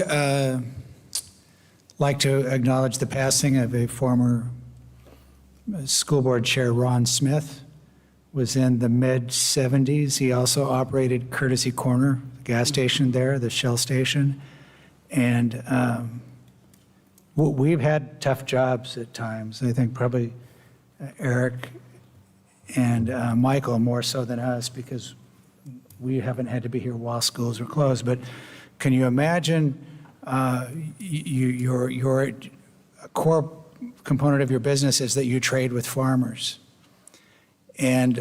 like to acknowledge the passing of a former school board chair, Ron Smith. Was in the mid-70s. He also operated Courtesy Corner, the gas station there, the Shell station. And we've had tough jobs at times. I think probably Eric and Michael more so than us, because we haven't had to be here while schools are closed. But can you imagine your core component of your business is that you trade with farmers? And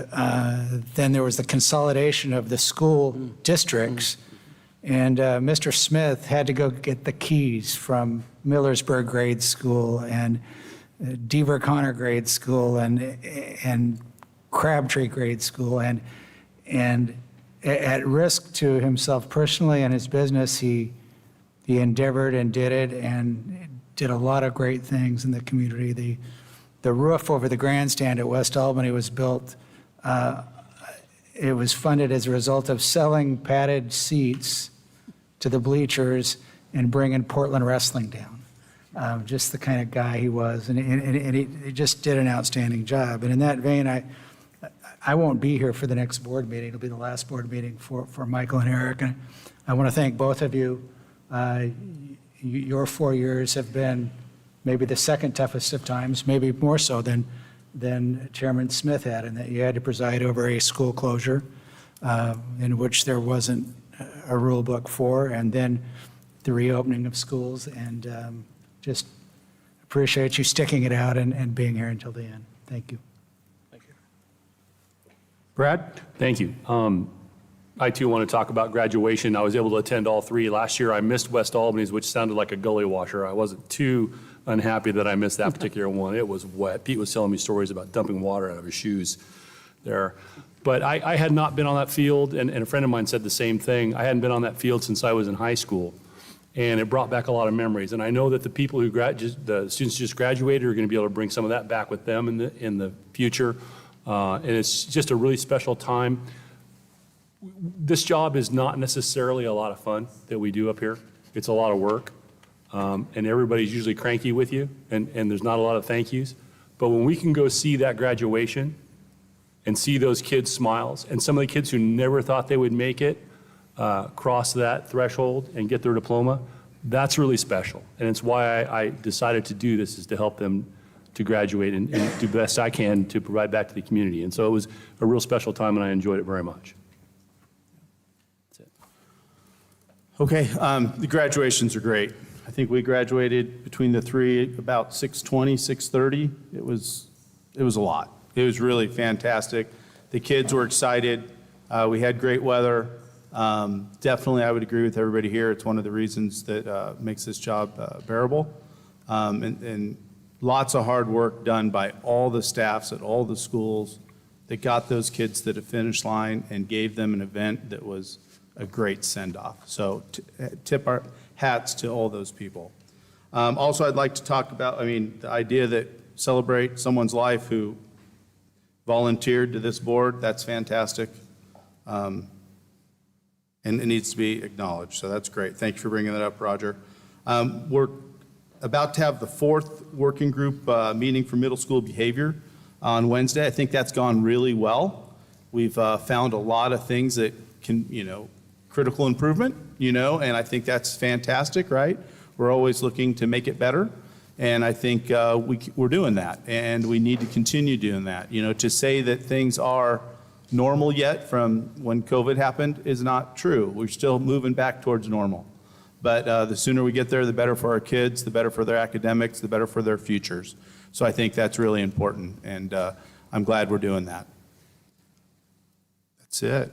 then there was the consolidation of the school districts. And Mr. Smith had to go get the keys from Millersburg Grade School and Deaver Connor Grade School and Crabtree Grade School. And at risk to himself personally and his business, he endeavored and did it and did a lot of great things in the community. The roof over the grandstand at West Albany was built, it was funded as a result of selling padded seats to the bleachers and bringing Portland wrestling down. Just the kind of guy he was, and he just did an outstanding job. And in that vein, I won't be here for the next board meeting. It'll be the last board meeting for Michael and Eric. And I want to thank both of you. Your 4 years have been maybe the second toughest of times, maybe more so than Chairman Smith had, and that you had to preside over a school closure in which there wasn't a rule book for, and then the reopening of schools. And just appreciate you sticking it out and being here until the end. Thank you. Thank you. Brad? Thank you. I too want to talk about graduation. I was able to attend all three. Last year I missed West Albany's, which sounded like a gully washer. I wasn't too unhappy that I missed that particular one. It was wet. Pete was telling me stories about dumping water out of his shoes there. But I had not been on that field, and a friend of mine said the same thing. I hadn't been on that field since I was in high school, and it brought back a lot of memories. And I know that the people who the students just graduated are going to be able to bring some of that back with them in the future. And it's just a really special time. This job is not necessarily a lot of fun that we do up here. It's a lot of work, and everybody's usually cranky with you, and there's not a lot of thank yous. But when we can go see that graduation and see those kids' smiles, and some of the kids who never thought they would make it cross that threshold and get their diploma, that's really special. And it's why I decided to do this, is to help them to graduate and do the best I can to provide back to the community. And so it was a real special time, and I enjoyed it very much. Okay, the graduations are great. I think we graduated between the three about 6:20, 6:30. It was a lot. It was really fantastic. The kids were excited. We had great weather. Definitely, I would agree with everybody here. It's one of the reasons that makes this job bearable. And lots of hard work done by all the staffs at all the schools that got those kids to the finish line and gave them an event that was a great send-off. So tip our hats to all those people. Also, I'd like to talk about, the idea that celebrate someone's life who volunteered to this board. That's fantastic. And it needs to be acknowledged. So that's great. Thank you for bringing that up, Roger. We're about to have the fourth working group meeting for middle school behavior on Wednesday. I think that's gone really well. We've found a lot of things that can, critical improvement, and I think that's fantastic, right? We're always looking to make it better, and I think we're doing that, and we need to continue doing that. To say that things are normal yet from when COVID happened is not true. We're still moving back towards normal. But the sooner we get there, the better for our kids, the better for their academics, the better for their futures. So I think that's really important, and I'm glad we're doing that. That's it.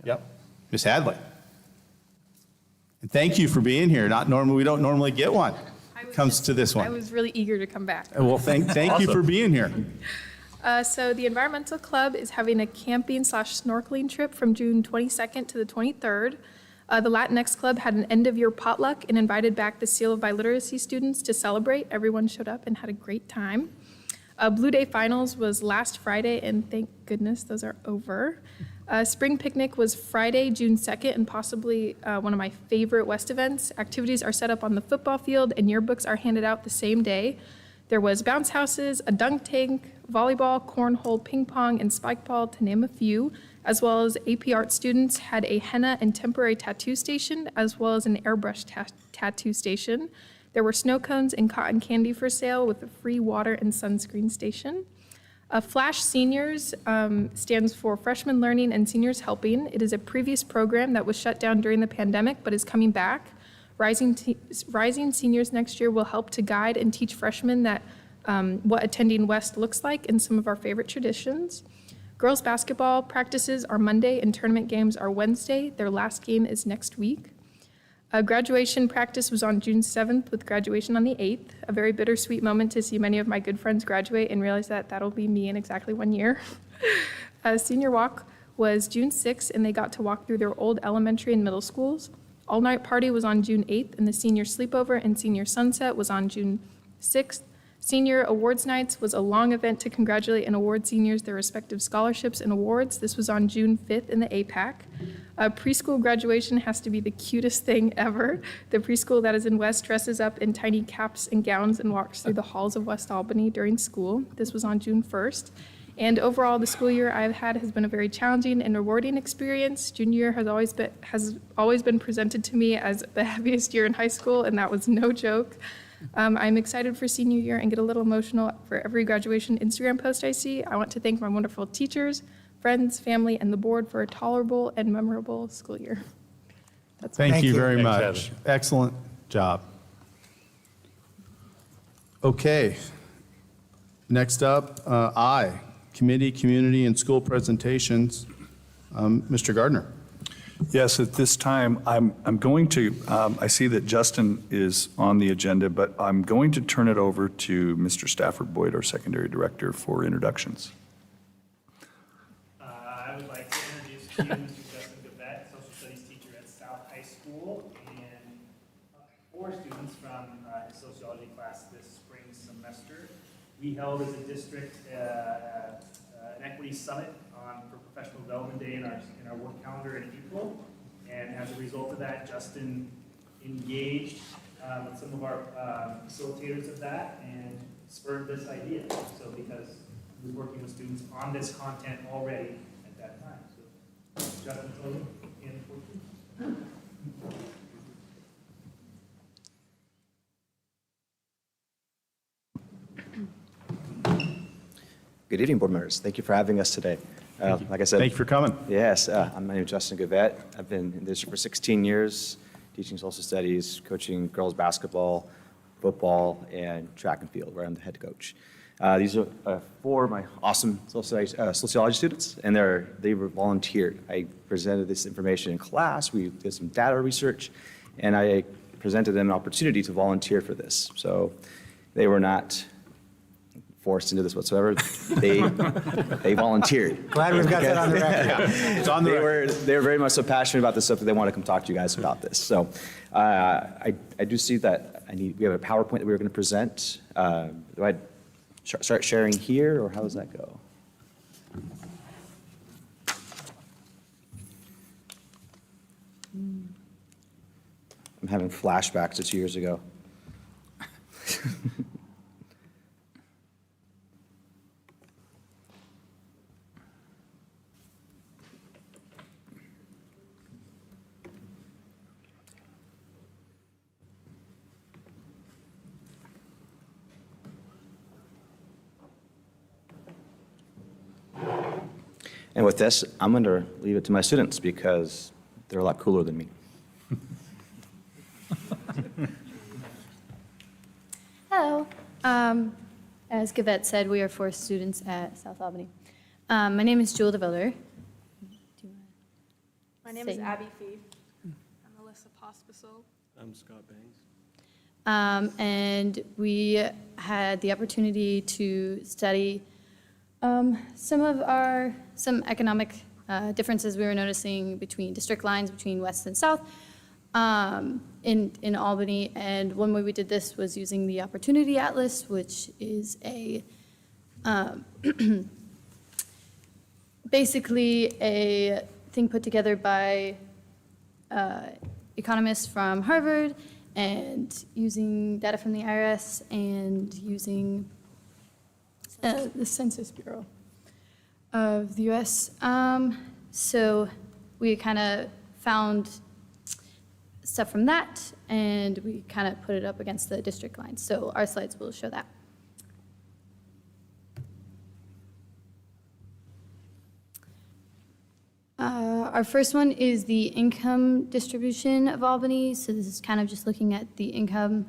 Yep. Ms. Hadley. And thank you for being here. We don't normally get one. Comes to this one. I was really eager to come back. Well, thank you for being here. So the Environmental Club is having a camping/snorkeling trip from June 22nd to the 23rd. The Latinx Club had an end-of-year potluck and invited back the Seal of Biliteracy students to celebrate. Everyone showed up and had a great time. Blue Day Finals was last Friday, and thank goodness those are over. Spring Picnic was Friday, June 2nd, and possibly one of my favorite West events. Activities are set up on the football field, and yearbooks are handed out the same day. There was bounce houses, a dunk tank, volleyball, cornhole, ping pong, and spike ball, to name a few, as well as AP Art students had a henna and temporary tattoo station, as well as an airbrush tattoo station. There were snow cones and cotton candy for sale with a free water and sunscreen station. Flash Seniors stands for Freshman Learning and Seniors Helping. It is a previous program that was shut down during the pandemic but is coming back. Rising Seniors next year will help to guide and teach freshmen that what attending West looks like and some of our favorite traditions. Girls basketball practices are Monday and tournament games are Wednesday. Their last game is next week. Graduation practice was on June 7th with graduation on the 8th. A very bittersweet moment to see many of my good friends graduate and realize that that'll be me in exactly 1 year. Senior walk was June 6th, and they got to walk through their old elementary and middle schools. All-night party was on June 8th, and the senior sleepover and senior sunset was on June 6th. Senior awards nights was a long event to congratulate and award seniors their respective scholarships and awards. This was on June 5th in the APAC. Preschool graduation has to be the cutest thing ever. The preschool that is in West dresses up in tiny caps and gowns and walks through the halls of West Albany during school. This was on June 1st. And overall, the school year I've had has been a very challenging and rewarding experience. Junior year has always been presented to me as the heaviest year in high school, and that was no joke. I'm excited for senior year and get a little emotional for every graduation Instagram post I see. I want to thank my wonderful teachers, friends, family, and the board for a tolerable and memorable school year. Thank you very Thanks, much. Heather. Excellent job. Okay. Next up, I, committee, community, and school presentations. Mr. Gardner. Yes, at this time, I'm going to, I see that Justin is on the agenda, but I'm going to turn it over to Mr. Stafford Boyd, our secondary director, for introductions. I would like to introduce to you Mr. Justin Gavette, social studies teacher at South High School, and 4 students from his sociology class this spring semester. We held as a district an equity summit for Professional Development Day in our work calendar in April, and as a result of that, Justin engaged with some of our facilitators of that and spurred this idea. So because he was working with students on this content already at that time. So Justin, tell you, and 14. Good evening, board members. Thank you for having us today. Like I said, Thank you for coming. yes, my name is Justin Gavette. I've been in this for 16 years, teaching social studies, coaching girls basketball, football, and track and field, where I'm the head coach. These are 4 of my awesome sociology students, and they were volunteered. I presented this information in class. We did some data research, and I presented them an opportunity to volunteer for this. So they were not forced into this whatsoever. They volunteered. Glad we've got that on the record. It's on the record. They were very much so passionate about this stuff that they want to come talk to you guys about this. So I do see that we have a PowerPoint that we were going to present. Do I start sharing here, or how does that go? I'm having flashbacks to 2 years ago. And with this, I'm going to leave it to my students because they're a lot cooler than me. Hello. As Gavette said, we are 4 students at South Albany. My name is Jewel DeViller. My name is Abby Fee. I'm Alyssa Pospisil. I'm Scott Banks. And we had the opportunity to study some economic differences we were noticing between district lines, between West and South in Albany. And one way we did this was using the Opportunity Atlas, which is a basically a thing put together by economists from Harvard and using data from the IRS and using the Census Bureau of the US. So we kind of found stuff from that, and we kind of put it up against the district lines. So our slides will show that. Our first one is the income distribution of Albany. So this is kind of just looking at the income.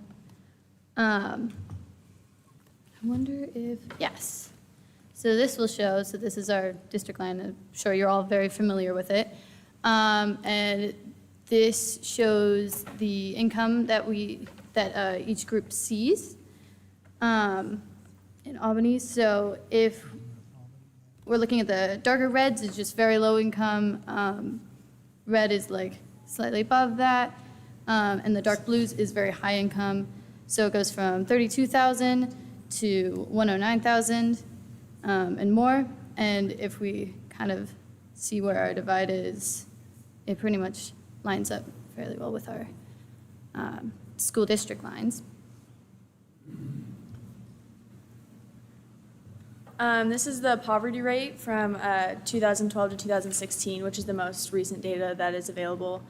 I wonder if, yes. So this will show, so this is our district line. I'm sure you're all very familiar with it. And this shows the income that each group sees in Albany. So if we're looking at the darker reds, it's just very low income. Red is like slightly above that. And the dark blues is very high income. So it goes from 32,000 to 109,000 and more. And if we kind of see where our divide is, it pretty much lines up fairly well with our school district lines. This is the poverty rate from 2012 to 2016, which is the most recent data that is available.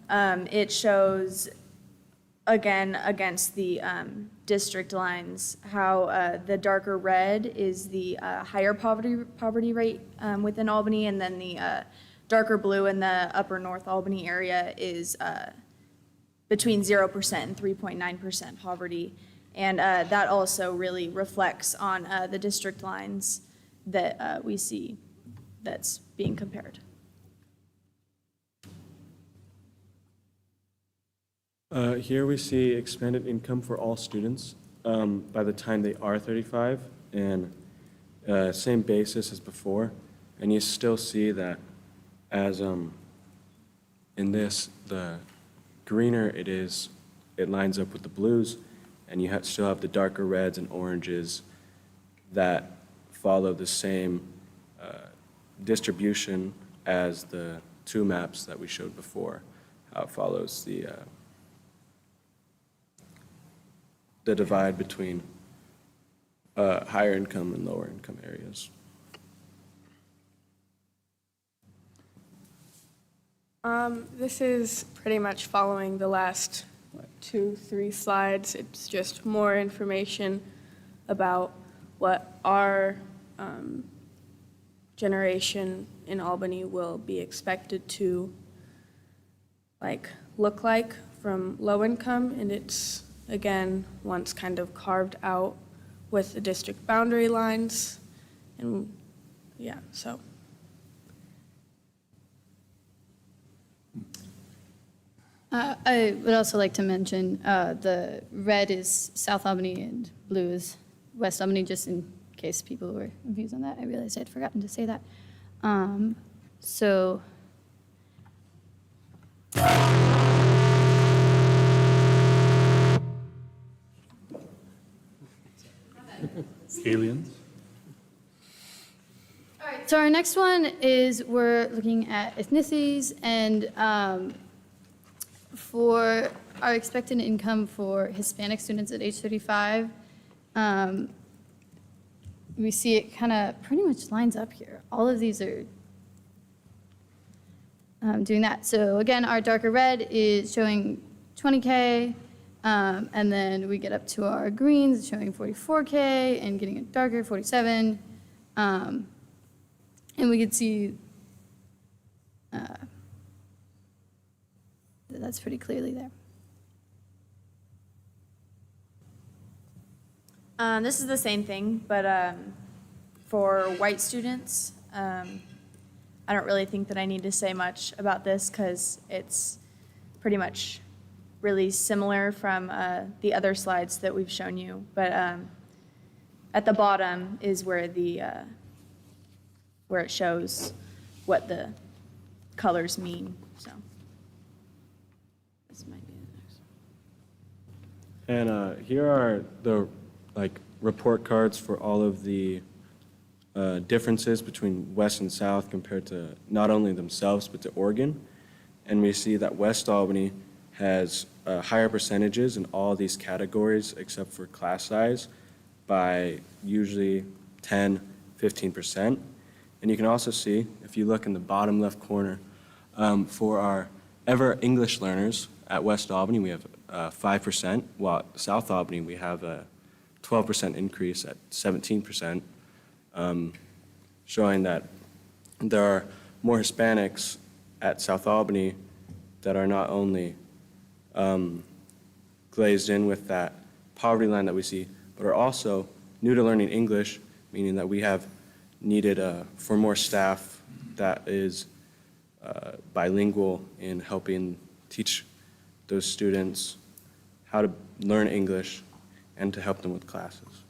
It shows, again, against the district lines, how the darker red is the higher poverty rate within Albany, and then the darker blue in the upper North Albany area is between 0% and 3.9% poverty. And that also really reflects on the district lines that we see that's being compared. Here we see expanded income for all students by the time they are 35, and same basis as before. And you still see that as in this, the greener it is, it lines up with the blues, and you still have the darker reds and oranges that follow the same distribution as the two maps that we showed before, how it follows the divide between higher income and lower income areas. This is pretty much following the last, 2-3 slides. It's just more information about what our generation in Albany will be expected to look like from low income, and it's again once kind of carved out with the district boundary lines, and yeah, so. I would also like to mention the red is South Albany and blue is West Albany, just in case people were confused on that. I realized I'd forgotten to say that. So Aliens? all right, so our next one is we're looking at ethnicities, and for our expected income for Hispanic students at age 35, we see it kind of pretty much lines up here. All of these are doing that. So again, our darker red is showing 20K, and then we get up to our greens showing 44K and getting it darker, 47. And we could see that's pretty clearly there. This is the same thing, but for white students, I don't really think that I need to say much about this because it's pretty much really similar from the other slides that we've shown you. But at the bottom is where where it shows what the colors mean. So this might be the next one. And here are the report cards for all of the differences between West and South compared to not only themselves but to Oregon. And we see that West Albany has higher percentages in all these categories except for class size by usually 10, 15%. And you can also see, if you look in the bottom left corner, for our ever English learners at West Albany, we have 5%, while at South Albany, we have a 12% increase at 17%, showing that there are more Hispanics at South Albany that are not only glazed in with that poverty line that we see, but are also new to learning English, meaning that we have needed for more staff that is bilingual in helping teach those students how to learn English and to help them with classes.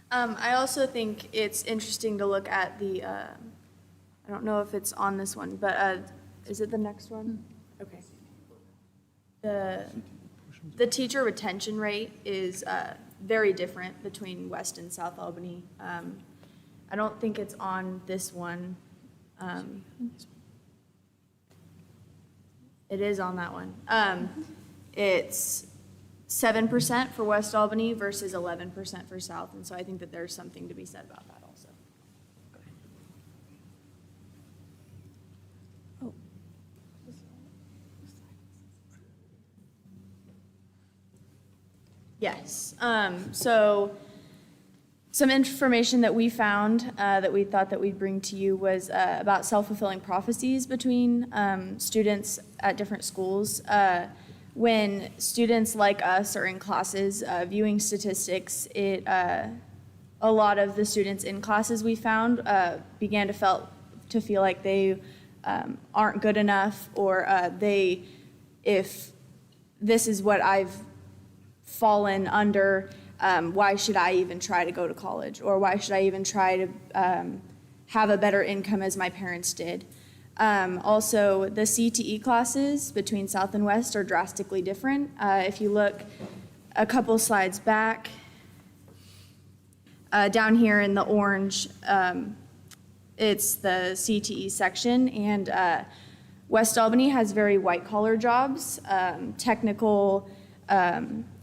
I also think it's interesting to look at the, I don't know if it's on this one, but is it the next one? Okay. The teacher retention rate is very different between West and South Albany. I don't think it's on this one. It is on that one. It's 7% for West Albany versus 11% for South, and so I think that there's something to be said about that also. Oh. Yes. So some information that we found that we thought that we'd bring to you was about self-fulfilling prophecies between students at different schools. when students like us are in classes viewing statistics, a lot of the students in classes we found began to feel like they aren't good enough, or if this is what I've fallen under, why should I even try to go to college? Or why should I even try to have a better income as my parents did? Also, the CTE classes between South and West are drastically different. If you look a couple slides back, down here in the orange, it's the CTE section, and West Albany has very white-collar jobs, technical,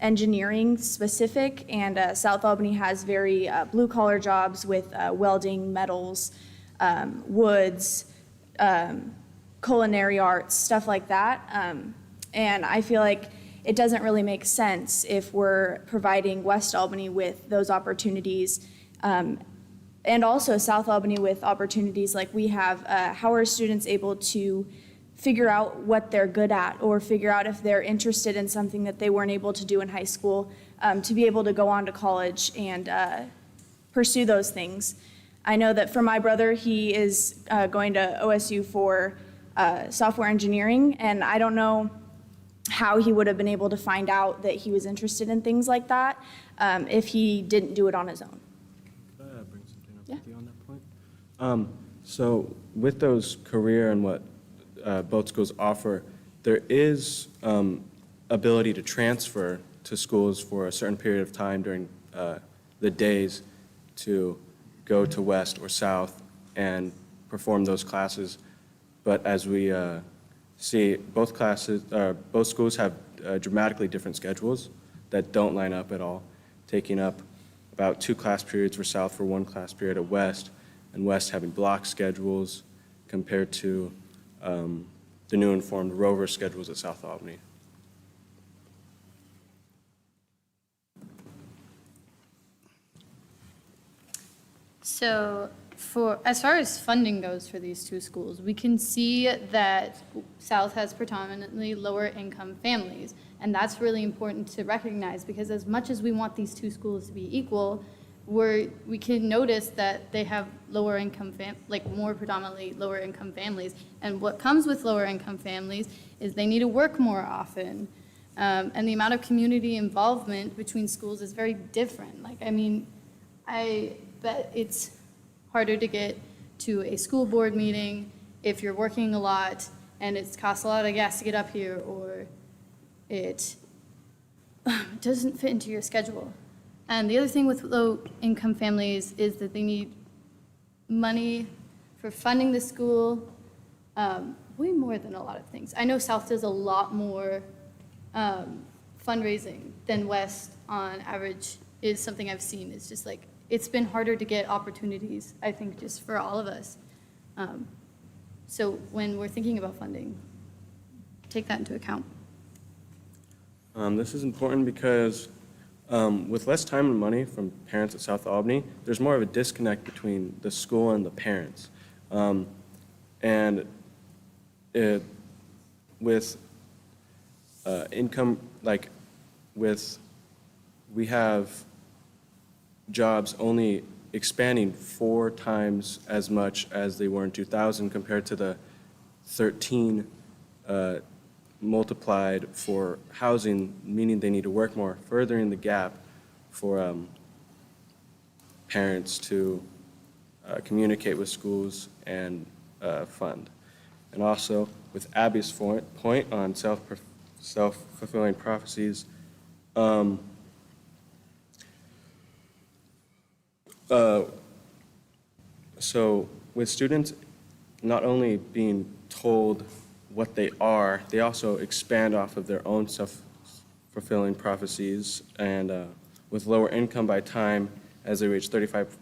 engineering specific, and South Albany has very blue-collar jobs with welding, metals, woods, culinary arts, stuff like that. And I feel like it doesn't really make sense if we're providing West Albany with those opportunities, and also South Albany with opportunities like we have. How are students able to figure out what they're good at, or figure out if they're interested in something that they weren't able to do in high school, to be able to go on to college and pursue those things? I know that for my brother, he is going to OSU for software engineering, and I don't know how he would have been able to find out that he was interested in things like that if he didn't do it on his own. Could I bring something up with you on that point? So with those career and what both schools offer, there is ability to transfer to schools for a certain period of time during the days to go to West or South and perform those classes. But as we see, both schools have dramatically different schedules that don't line up at all, taking up about 2 class periods for South for 1 class period at West, and West having block schedules compared to the new informed Rover schedules at South Albany. So as far as funding goes for these two schools, we can see that South has predominantly lower income families. And that's really important to recognize, because as much as we want these two schools to be equal, we can notice that they have lower income, more predominantly lower income families. And what comes with lower income families is they need to work more often. And the amount of community involvement between schools is very different. I bet it's harder to get to a school board meeting if you're working a lot and it costs a lot of gas to get up here, or it doesn't fit into your schedule. And the other thing with low-income families is that they need money for funding the school, way more than a lot of things. I know South does a lot more fundraising than West on average, is something I've seen. It's just it's been harder to get opportunities, I think, just for all of us. So when we're thinking about funding, take that into account. This is important because with less time and money from parents at South Albany, there's more of a disconnect between the school and the parents. With income, we have jobs only expanding 4 times as much as they were in 2000 compared to the 13 multiplied for housing, meaning they need to work more, furthering the gap for parents to communicate with schools and fund. And also, with Abby's point on self-fulfilling prophecies, so with students not only being told what they are, they also expand off of their own self-fulfilling prophecies, and with lower income by time as they reach 35,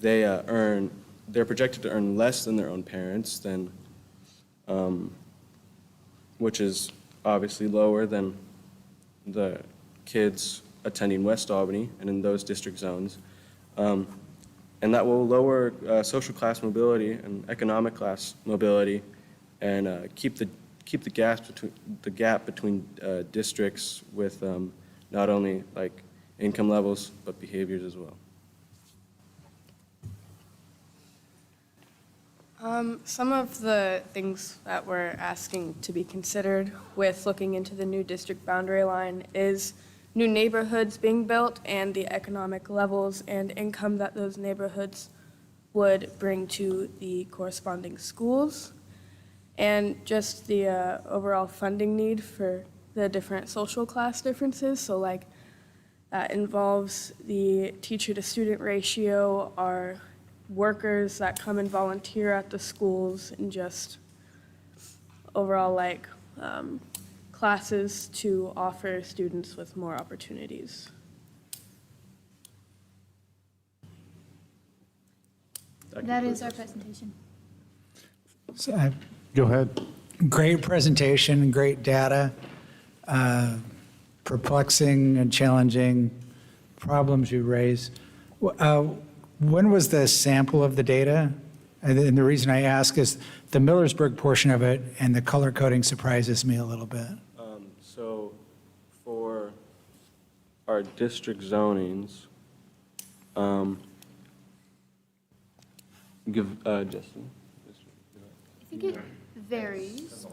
they're projected to earn less than their own parents, which is obviously lower than the kids attending West Albany and in those district zones. And that will lower social class mobility and economic class mobility, and keep the keep the gap between districts with not only like income levels, but behaviors as well. Some of the things that we're asking to be considered with looking into the new district boundary line is new neighborhoods being built and the economic levels and income that those neighborhoods would bring to the corresponding schools, and just the overall funding need for the different social class differences. So like that involves the teacher to student ratio, our workers that come and volunteer at the schools, and just overall like classes to offer students with more opportunities. That is our presentation. Go ahead. Great presentation, great data, perplexing and challenging problems you raise. When was the sample of the data? And the reason I ask is the Millersburg portion of it and the color coding surprises me a little bit. So for our district zonings, Justin. I think it varies.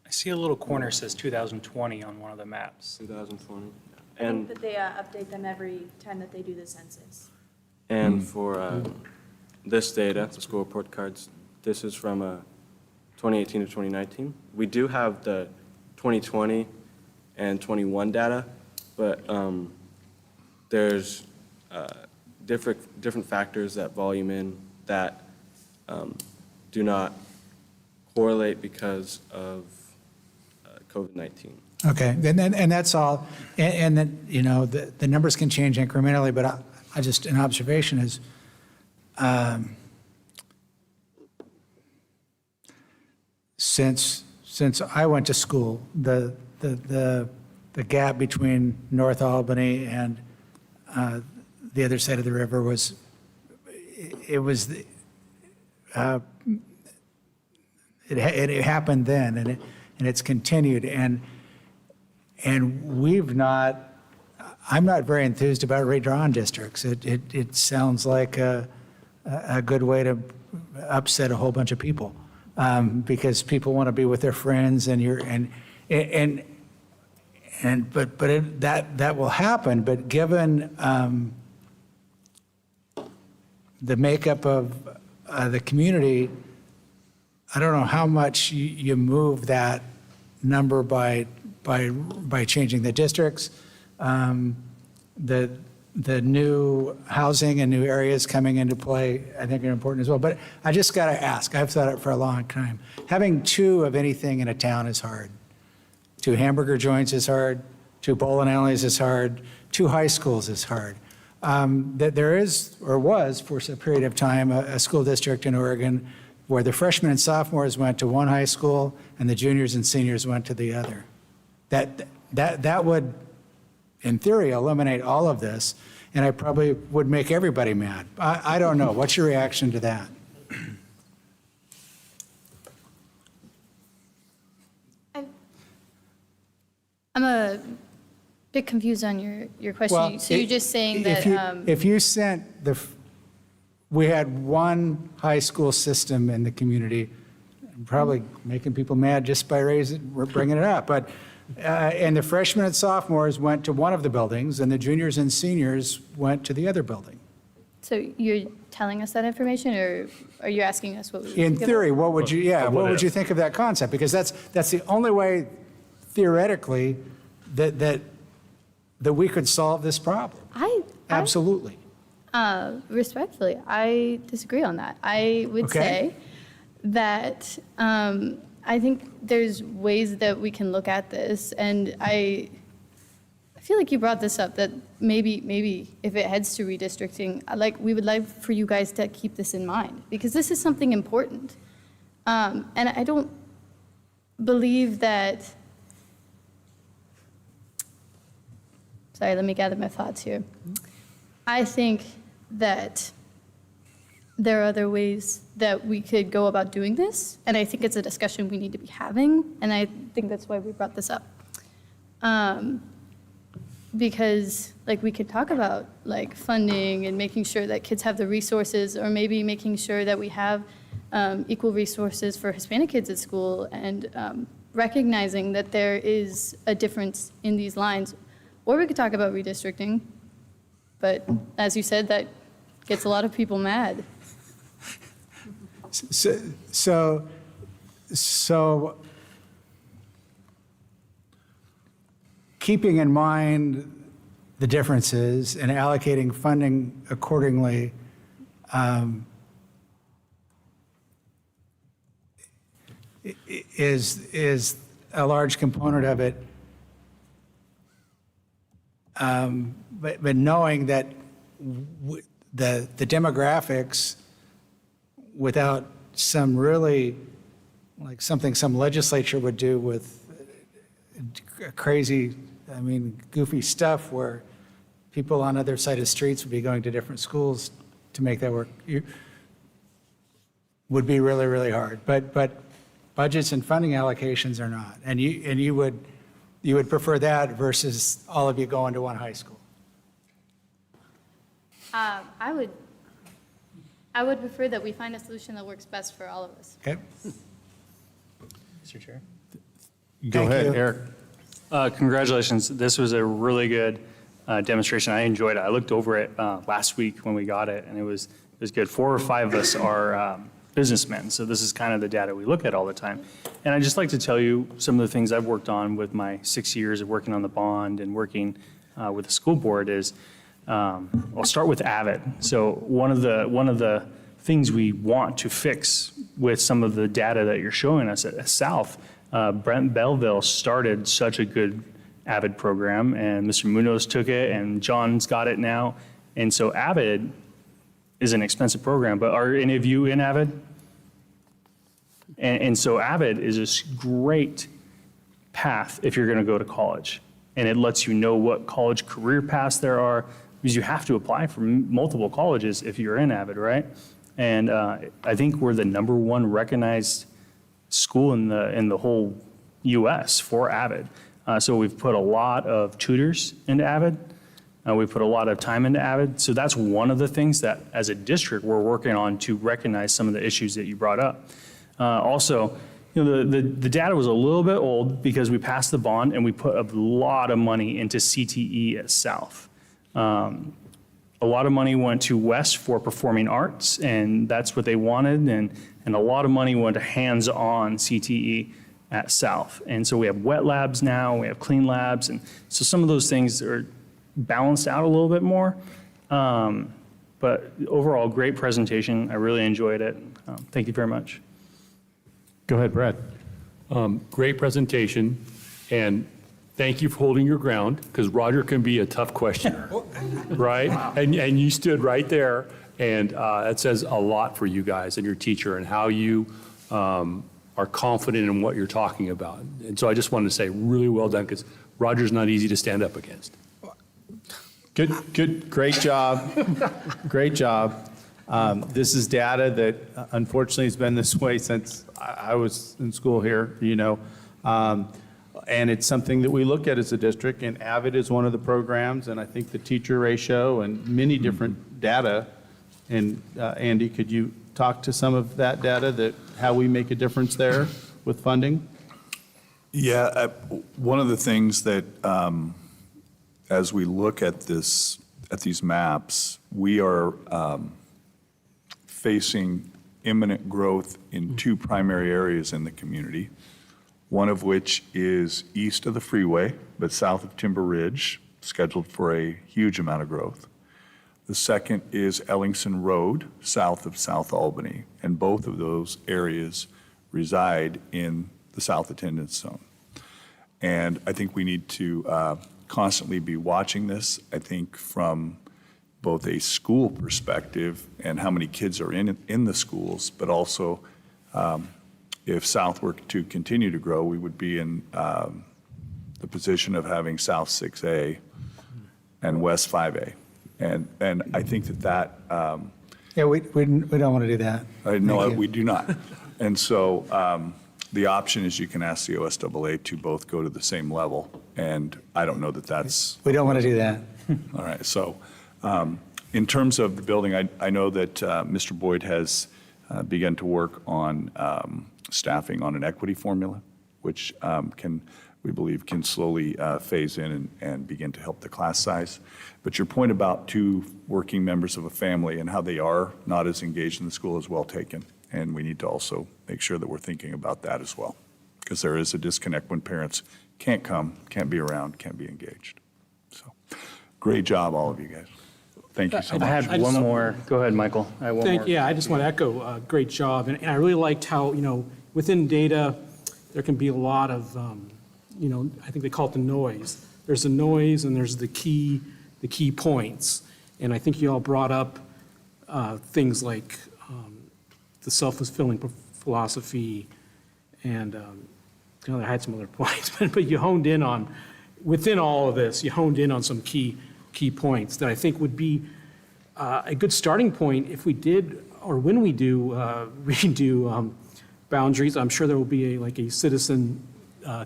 I see a little corner says 2020 on one of the maps. 2020. I think that they update them every time that they do the census. And for this data, the school report cards, this is from 2018 to 2019. We do have the 2020 and 21 data, but there's different factors that volume in that do not correlate because of COVID-19. Okay, and that's all. And then, you know, the numbers can change incrementally, but I just, an observation is, since I went to school, the gap between North Albany and the other side of the river was, it happened then, and it's continued, and we've not. I'm not very enthused about redrawn districts. It sounds like a good way to upset a whole bunch of people, because people want to be with their friends, and that will happen. But given the makeup of the community, I don't know how much you move that number by changing the districts. The new housing and new areas coming into play, I think, are important as well. But I just got to ask, I've thought it for a long time. Having two of anything in a town is hard. 2 hamburger joints is hard. 2 bowling alleys is hard. 2 high schools is hard. That there is, or was for a period of time, a school district in Oregon where the freshmen and sophomores went to one high school and the juniors and seniors went to the other. That would, in theory, eliminate all of this, and I probably would make everybody mad. I don't know. What's your reaction to that? I'm a bit confused on your question. Well, So you're just saying that, If you sent we had one high school system in the community, probably making people mad just by bringing it up, but, and the freshmen and sophomores went to one of the buildings, and the juniors and seniors went to the other building. so you're telling us that information, or are you asking us what we? In theory, what would you, What what would you if? think of that concept? Because that's the only way theoretically that we could solve this problem. Absolutely. Respectfully, I disagree on that. I would Okay. say that I think there's ways that we can look at this, and I feel like you brought this up, that maybe if it heads to redistricting, we would like for you guys to keep this in mind, because this is something important. And I don't believe that, sorry, let me gather my thoughts here. I think that there are other ways that we could go about doing this. And I think it's a discussion we need to be having. And I think that's why we brought this up. Because like we could talk about like funding and making sure that kids have the resources, or maybe making sure that we have equal resources for Hispanic kids at school, and recognizing that there is a difference in these lines. Or we could talk about redistricting, but as you said, that gets a lot of people mad. So keeping in mind the differences and allocating funding accordingly, is a large component of it. But knowing that the demographics, without some really, like something some legislature would do with crazy, I mean, goofy stuff where people on other side of streets would be going to different schools to make that work, would be really, really hard. But budgets and funding allocations are not. And you would prefer that versus all of you going to one high school. I would prefer that we find a solution that works best for all of us. Okay? Mr. Chair. Go Thank ahead, you. Eric. Congratulations. This was a really good demonstration. I enjoyed it. I looked over it last week when we got it, and it was good. 4 or 5 of us are businessmen, so this is kind of the data we look at all the time. And I'd just like to tell you some of the things I've worked on with my 6 years of working on the bond and working with the school board is, I'll start with Avid. So one of the things we want to fix with some of the data that you're showing us at South, Brent Belleville started such a good Avid program, and Mr. Munoz took it, and John's got it now. And so Avid is an expensive program, but are any of you in Avid? And so Avid is a great path if you're going to go to college. And it lets you know what college career paths there are, because you have to apply for multiple colleges if you're in Avid, right? And I think we're the #1 recognized school in the whole US for Avid. So we've put a lot of tutors into Avid. We've put a lot of time into Avid. So that's one of the things that as a district we're working on to recognize some of the issues that you brought up. Also, the data was a little bit old because we passed the bond and we put a lot of money into CTE at South. A lot of money went to West for performing arts, and that's what they wanted, and a lot of money went to hands-on CTE at South. And so we have wet labs now, we have clean labs, and so some of those things are balanced out a little bit more. But overall, great presentation. I really enjoyed it. Thank you very much. Go ahead, Brad. Great presentation, and thank you for holding your ground, because Roger can be a tough questioner, right? And you stood right there, and it says a lot for you guys and your teacher and how you are confident in what you're talking about. And so I just wanted to say really well done, because Roger's not easy to stand up against. Good, great job. Great job. This is data that unfortunately has been this way since I was in school here, and it's something that we look at as a district, and Avid is one of the programs, and I think the teacher ratio and many different data. And Andy, could you talk to some of that data, that how we make a difference there with funding? Yeah, one of the things that, as we look at these maps, we are facing imminent growth in 2 primary areas in the community, one of which is east of the freeway, but south of Timber Ridge, scheduled for a huge amount of growth. The second is Ellingson Road, south of South Albany, and both of those areas reside in the South Attendance Zone. And I think we need to constantly be watching this, I think, from both a school perspective and how many kids are in the schools, but also if South were to continue to grow, we would be in the position of having South 6A and West 5A. And I think that Yeah, we don't want to do that. No, Thank you. we do not. And so the option is you can ask the OSAA to both go to the same level, and I don't know that that's. We don't want to do that. All right, so in terms of the building, I know that Mr. Boyd has begun to work on staffing on an equity formula, which we believe can slowly phase in and begin to help the class size. But your point about two working members of a family and how they are not as engaged in the school is well taken. And we need to also make sure that we're thinking about that as well, because there is a disconnect when parents can't come, can't be around, can't be engaged. So great job, all of you guys. Thank you so much. I had one more. Go ahead, Michael. I have one more. Yeah, I just want to echo, great job. And I really liked how, within data, there can be a lot of, I think they call it the noise. There's the noise and there's the key points. And I think you all brought up things like the self-fulfilling philosophy, and I had some other points, but you honed in on, within all of this, you honed in on some key points that I think would be a good starting point if we did, or when we do redo boundaries. I'm sure there will be a citizen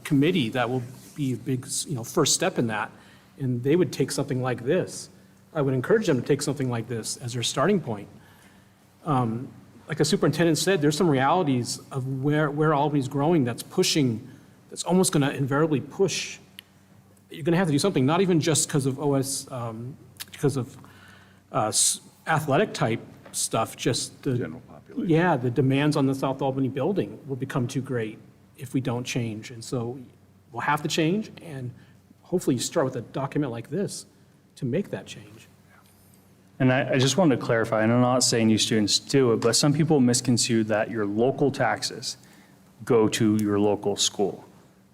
committee that will be a big, first step in that, and they would take something like this. I would encourage them to take something like this as their starting point. Like the superintendent said, there's some realities of where Albany's growing that's almost going to invariably push. You're going to have to do something, not even just because of because of athletic type stuff, just the General population. Yeah, the demands on the South Albany building will become too great if we don't change. And so we'll have to change, and hopefully you start with a document like this to make that change. And I just wanted to clarify, and I'm not saying you students do it, but some people misconstrue that your local taxes go to your local school.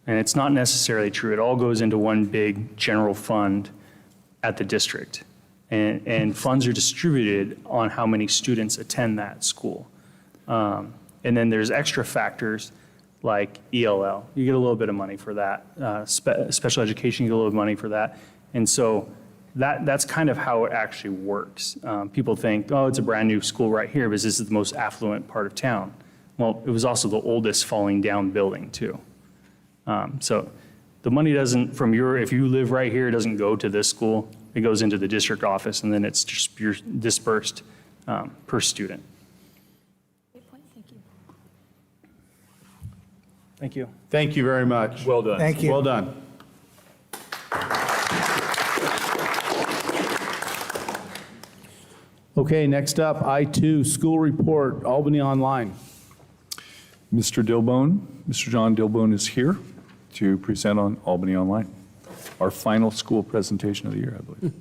And it's not necessarily true. It all goes into one big general fund at the district. And funds are distributed on how many students attend that school. And then there's extra factors like ELL. You get a little bit of money for that. Special education, you get a little bit of money for that. And so that's kind of how it actually works. People think, oh, it's a brand new school right here because this is the most affluent part of town. Well, it was also the oldest falling down building too. So the money doesn't, if you live right here, it doesn't go to this school. It goes into the district office, and then it's dispersed per student. Great point, thank you. Thank you. Thank you very much. Well done. Thank you. Well done. Okay, next up, I-2, school report, Albany Online. Mr. John Dilbone is here to present on Albany Online, our final school presentation of the year, I believe.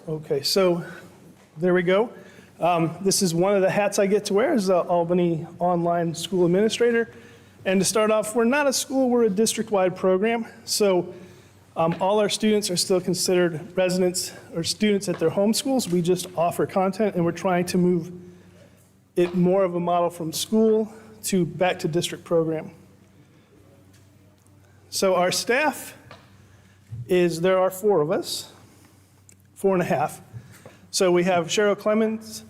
Okay, so there we go. This is one of the hats I get to wear as the Albany Online School Administrator. And to start off, we're not a school, we're a district-wide program. So all our students are still considered residents or students at their home schools. We just offer content, and we're trying to move it more of a model from school to back to district program. So our staff there are 4 of us. 4.5. So we have Cheryl Clemenson,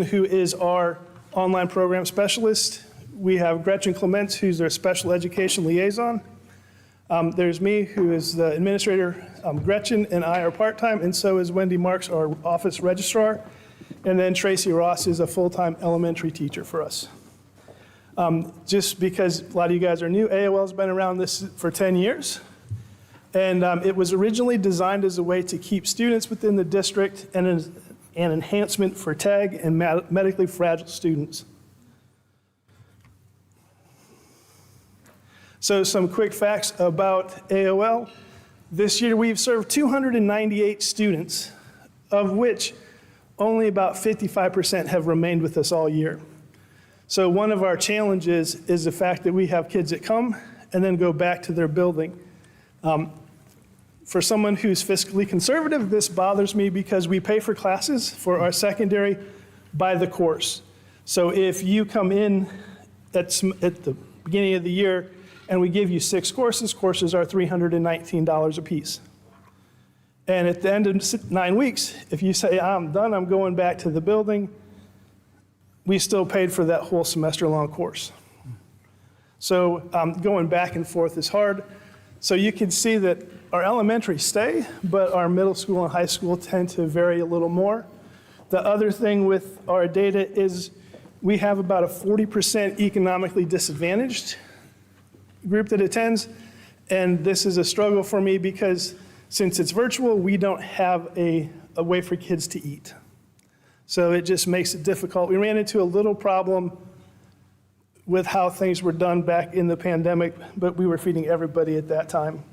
who is our online program specialist. We have Gretchen Clements, who's our special education liaison. There's me, who is the administrator. Gretchen and I are part-time, and so is Wendy Marks, our office registrar. And then Tracy Ross is a full-time elementary teacher for us. Just because a lot of you guys are new, AOL's been around this for 10 years. And it was originally designed as a way to keep students within the district and an enhancement for TAG and medically fragile students. So some quick facts about AOL. This year we've served 298 students, of which only about 55% have remained with us all year. So one of our challenges is the fact that we have kids that come and then go back to their building. For someone who's fiscally conservative, this bothers me because we pay for classes for our secondary by the course. So if you come in at the beginning of the year and we give you 6 courses, courses are $319 a piece. And at the end of 9 weeks, if you say, I'm done, I'm going back to the building, we still paid for that whole semester-long course. So going back and forth is hard. So you can see that our elementary stay, but our middle school and high school tend to vary a little more. The other thing with our data is we have about a 40% economically disadvantaged group that attends. And this is a struggle for me because since it's virtual, we don't have a way for kids to eat. So it just makes it difficult. We ran into a little problem with how things were done back in the pandemic, but we were feeding everybody at that time.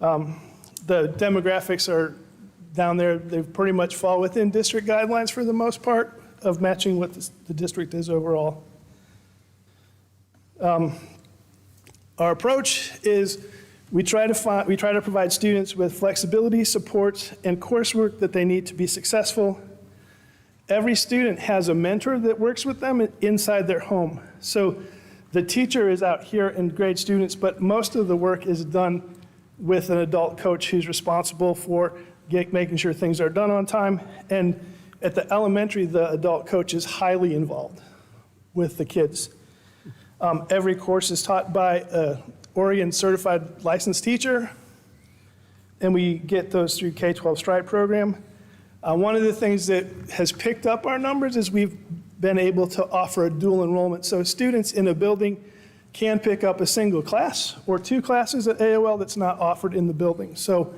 The demographics are down there. They pretty much fall within district guidelines for the most part of matching what the district is overall. Our approach is we try to provide students with flexibility, support, and coursework that they need to be successful. Every student has a mentor that works with them inside their home. So the teacher is out here and grades students, but most of the work is done with an adult coach who's responsible for making sure things are done on time. And at the elementary, the adult coach is highly involved with the kids. Every course is taught by an Oregon certified licensed teacher, and we get those through K-12 Stride program. One of the things that has picked up our numbers is we've been able to offer a dual enrollment. So students in a building can pick up a single class or 2 classes at AOL that's not offered in the building. So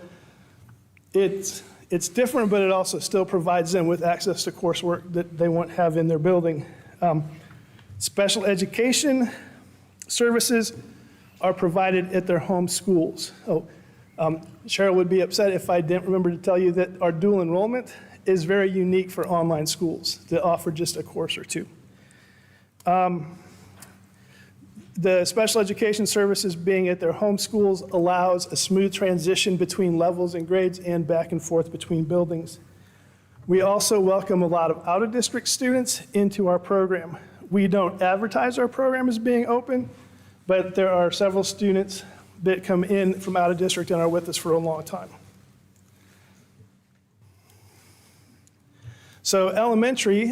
it's different, but it also still provides them with access to coursework that they won't have in their building. Special education services are provided at their home schools. Cheryl would be upset if I didn't remember to tell you that our dual enrollment is very unique for online schools that offer just a course or 2. The special education services being at their home schools allows a smooth transition between levels and grades and back and forth between buildings. We also welcome a lot of out-of-district students into our program. We don't advertise our program as being open, but there are several students that come in from out of district and are with us for a long time. So elementary,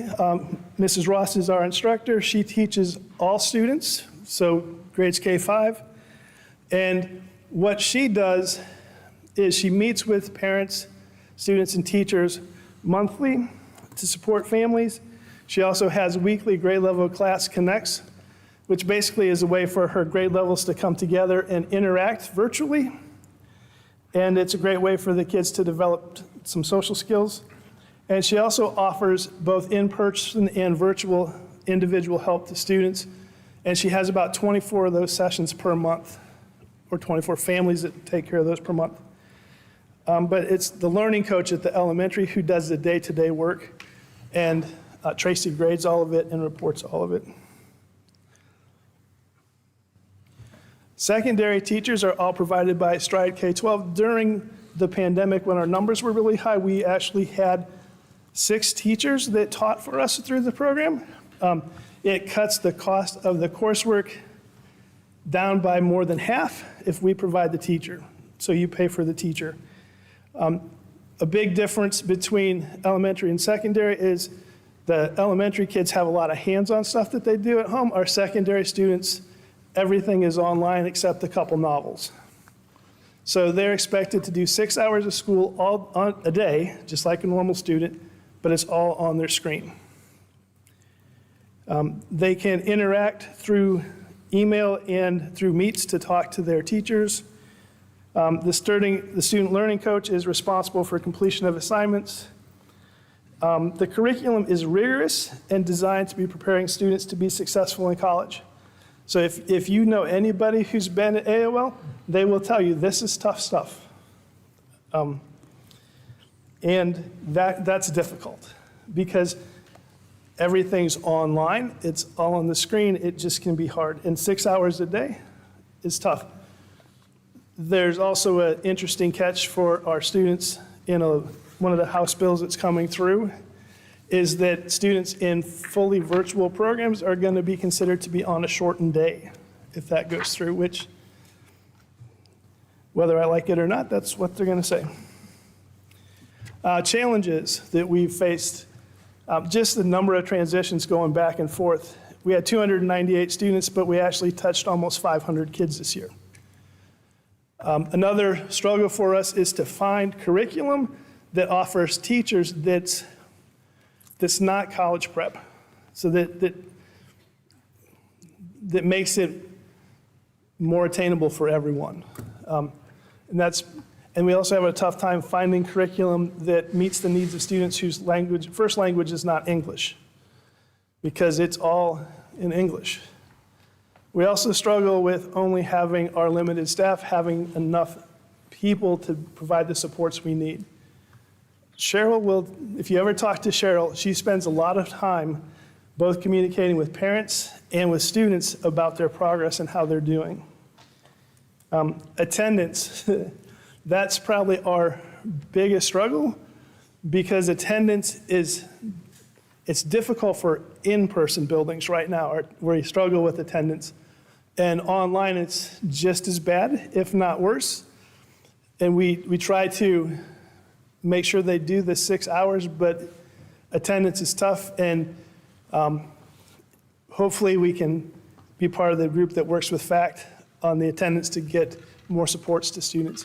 Mrs. Ross is our instructor. She teaches all students, so grades K-5. And what she does is she meets with parents, students, and teachers monthly to support families. She also has weekly grade level class connects, which basically is a way for her grade levels to come together and interact virtually. And it's a great way for the kids to develop some social skills. And she also offers both in-person and virtual individual help to students. And she has about 24 of those sessions per month, or 24 families that take care of those per month. But it's the learning coach at the elementary who does the day-to-day work. And Tracy grades all of it and reports all of it. Secondary teachers are all provided by Stride K-12. During the pandemic, when our numbers were really high, we actually had 6 teachers that taught for us through the program. It cuts the cost of the coursework down by more than half if we provide the teacher. So you pay for the teacher. A big difference between elementary and secondary is the elementary kids have a lot of hands-on stuff that they do at home. Our secondary students, everything is online except a couple novels. So they're expected to do 6 hours of school a day, just like a normal student, but it's all on their screen. They can interact through email and through Meets to talk to their teachers. The student learning coach is responsible for completion of assignments. The curriculum is rigorous and designed to be preparing students to be successful in college. So if you know anybody who's been at AOL, they will tell you this is tough stuff. And that's difficult because everything's online, it's all on the screen, it just can be hard. And 6 hours a day is tough. There's also an interesting catch for our students in one of the House bills that's coming through, is that students in fully virtual programs are going to be considered to be on a shortened day if that goes through, which, whether I like it or not, that's what they're going to say. Challenges that we've faced, just the number of transitions going back and forth. We had 298 students, but we actually touched almost 500 kids this year. Another struggle for us is to find curriculum that offers teachers that's not college prep, so that makes it more attainable for everyone. And we also have a tough time finding curriculum that meets the needs of students whose first language is not English, because it's all in English. We also struggle with only having our limited staff, having enough people to provide the supports we need. Cheryl will, if you ever talk to Cheryl, she spends a lot of time both communicating with parents and with students about their progress and how they're doing. Attendance, that's probably our biggest struggle, because attendance it's difficult for in-person buildings right now where you struggle with attendance. And online it's just as bad, if not worse. And we try to make sure they do the 6 hours, but attendance is tough, and hopefully we can be part of the group that works with FACT on the attendance to get more supports to students.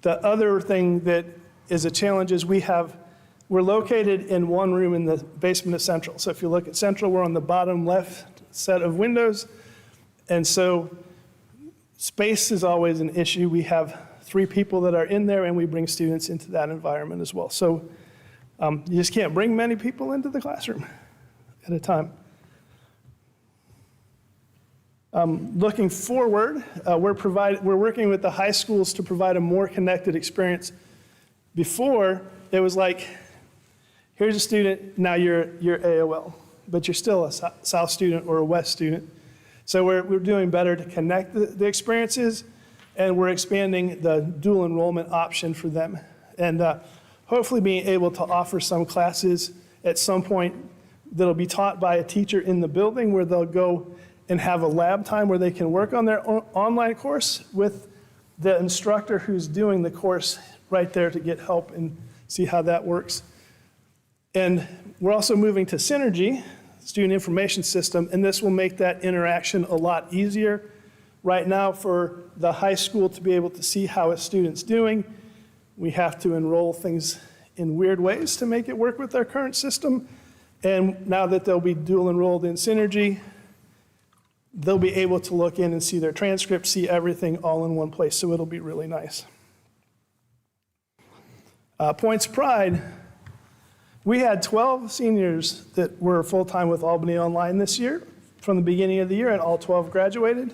The other thing that is a challenge is we're located in one room in the basement of Central. So if you look at Central, we're on the bottom left set of windows, and so space is always an issue. We have 3 people that are in there, and we bring students into that environment as well. So you just can't bring many people into the classroom at a time. Looking forward, we're working with the high schools to provide a more connected experience. Before, it was like, here's a student, now you're AOL, but you're still a South student or a West student. So we're doing better to connect the experiences, and we're expanding the dual enrollment option for them. And hopefully being able to offer some classes at some point that'll be taught by a teacher in the building, where they'll go and have a lab time where they can work on their online course with the instructor who's doing the course right there to get help and see how that works. And we're also moving to Synergy, Student Information System, and this will make that interaction a lot easier. Right now, for the high school to be able to see how a student's doing, we have to enroll things in weird ways to make it work with our current system. And now that they'll be dual enrolled in Synergy, they'll be able to look in and see their transcript, see everything all in one place, so it'll be really nice. Points of pride. We had 12 seniors that were full-time with Albany Online this year from the beginning of the year, and all 12 graduated.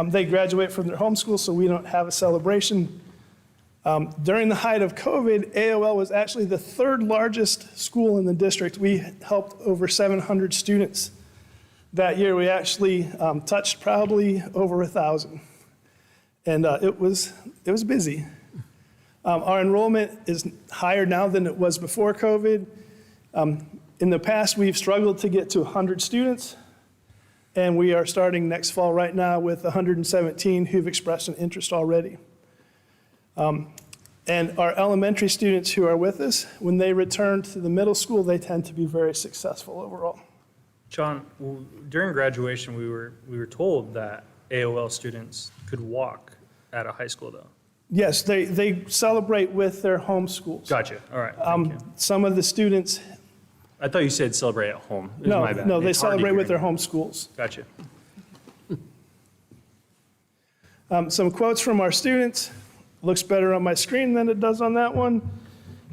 They graduate from their home school, so we don't have a celebration. During the height of COVID, AOL was actually the 3rd largest school in the district. We helped over 700 students. That year, we actually touched probably over 1,000. And it was busy. Our enrollment is higher now than it was before COVID. In the past, we've struggled to get to 100 students, and we are starting next fall right now with 117 who've expressed an interest already. And our elementary students who are with us, when they return to the middle school, they tend to be very successful overall. John, during graduation, we were told that AOL students could walk at a high school, though. Yes, they celebrate with their home schools. Gotcha. All right. Thank you. Some of the students. I thought you said celebrate at home. It was my bad. No, they It's hard to celebrate hear with their me. home schools. Gotcha. Some quotes from our students. Looks better on my screen than it does on that one.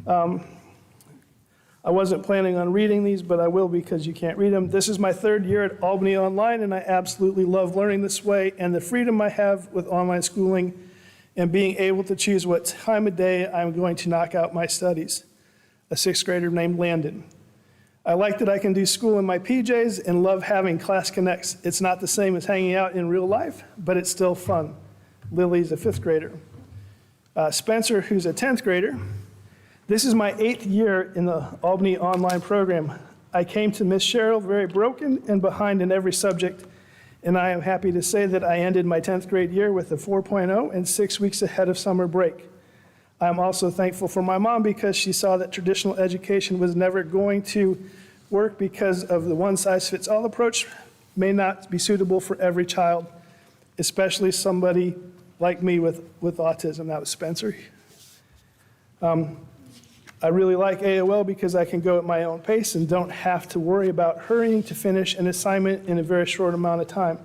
I wasn't planning on reading these, but I will because you can't read them. This is my 3rd year at Albany Online, and I absolutely love learning this way and the freedom I have with online schooling and being able to choose what time of day I'm going to knock out my studies. A 6th grader named Landon. I like that I can do school in my PJs and love having class connects. It's not the same as hanging out in real life, but it's still fun. Lily's a 5th grader. Spencer, who's a 10th grader. This is my 8th year in the Albany online program. I came to Miss Cheryl very broken and behind in every subject, and I am happy to say that I ended my 10th grade year with a 4.0 and 6 weeks ahead of summer break. I'm also thankful for my mom because she saw that traditional education was never going to work because of the one-size-fits-all approach may not be suitable for every child, especially somebody like me with autism. That was Spencer. I really like AOL because I can go at my own pace and don't have to worry about hurrying to finish an assignment in a very short amount of time.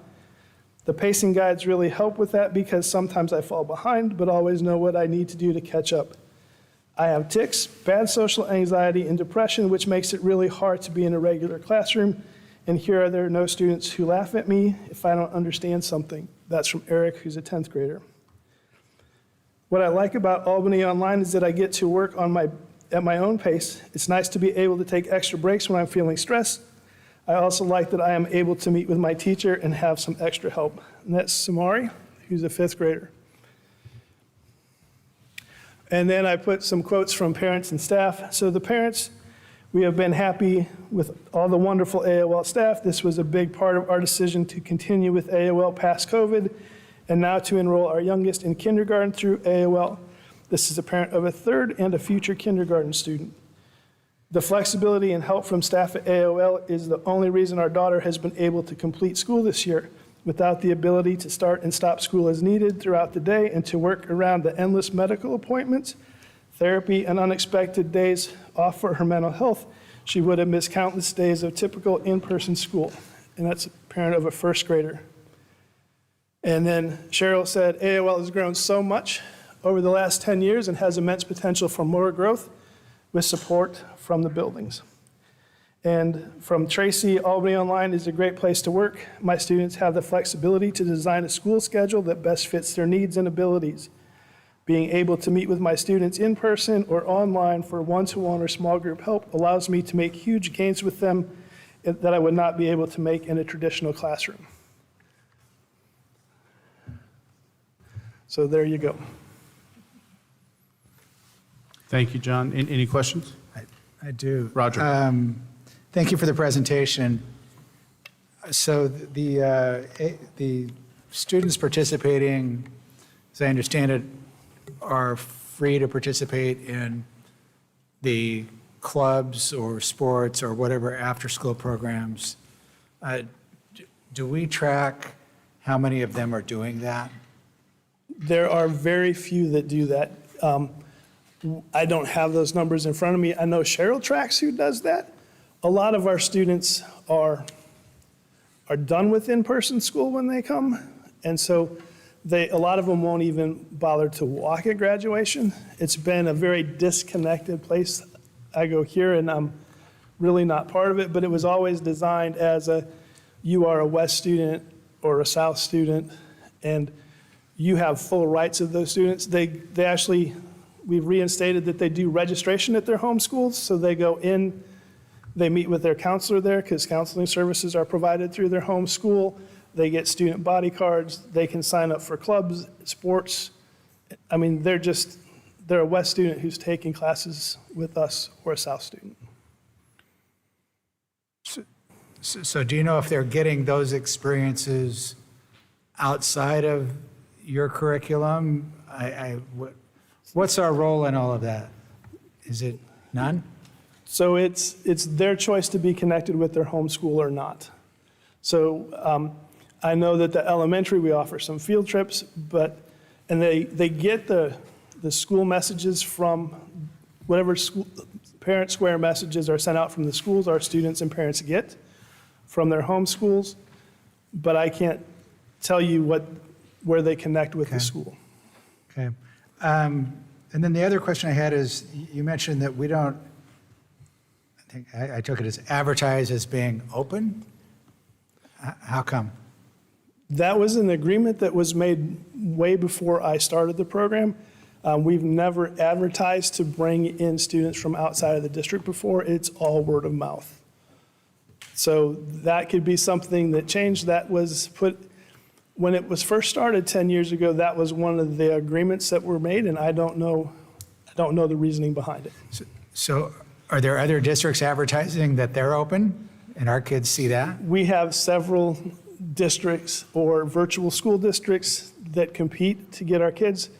The pacing guides really help with that because sometimes I fall behind, but always know what I need to do to catch up. I have tics, bad social anxiety, and depression, which makes it really hard to be in a regular classroom. And here there are no students who laugh at me if I don't understand something. That's from Eric, who's a 10th grader. What I like about Albany Online is that I get to work at my own pace. It's nice to be able to take extra breaks when I'm feeling stressed. I also like that I am able to meet with my teacher and have some extra help. And that's Samari, who's a 5th grader. And then I put some quotes from parents and staff. So the parents, we have been happy with all the wonderful AOL staff. This was a big part of our decision to continue with AOL past COVID, and now to enroll our youngest in kindergarten through AOL. This is a parent of a 3rd and a future kindergarten student. The flexibility and help from staff at AOL is the only reason our daughter has been able to complete school this year. Without the ability to start and stop school as needed throughout the day and to work around the endless medical appointments, therapy, and unexpected days off for her mental health, she would have missed countless days of typical in-person school. And that's a parent of a 1st grader. And then Cheryl said, AOL has grown so much over the last 10 years and has immense potential for more growth with support from the buildings. And from Tracy, Albany Online is a great place to work. My students have the flexibility to design a school schedule that best fits their needs and abilities. Being able to meet with my students in person or online for one-to-one or small group help allows me to make huge gains with them that I would not be able to make in a traditional classroom. So there you go. Thank you, John. Any questions? I do. Roger. Thank you for the presentation. So the students participating, as I understand it, are free to participate in the clubs or sports or whatever after-school programs. Do we track how many of them are doing that? There are very few that do that. I don't have those numbers in front of me. I know Cheryl tracks who does that. A lot of our students are done with in-person school when they come, and so a lot of them won't even bother to walk at graduation. It's been a very disconnected place. I go here and I'm really not part of it, but it was always designed as you are a West student or a South student, and you have full rights of those students. We've reinstated that they do registration at their home schools, so they go in, they meet with their counselor there because counseling services are provided through their home school. They get student body cards. They can sign up for clubs, sports. I mean, they're a West student who's taking classes with us or a South student. So do you know if they're getting those experiences outside of your curriculum? What's our role in all of that? Is it none? So it's their choice to be connected with their home school or not. So I know that the elementary, we offer some field trips, and they get the school messages from whatever parent square messages are sent out from the schools our students and parents get from their home schools, but I can't tell you where they connect with the school. Okay. And then the other question I had is, you mentioned that we don't, I took it as advertised as being open. How come? That was an agreement that was made way before I started the program. We've never advertised to bring in students from outside of the district before. It's all word of mouth. So that could be something that changed. That was put, When it was first started 10 years ago, that was one of the agreements that were made, and I don't know the reasoning behind it. So are there other districts advertising that they're open and our kids see that? We have several districts or virtual school districts that compete to get our kids,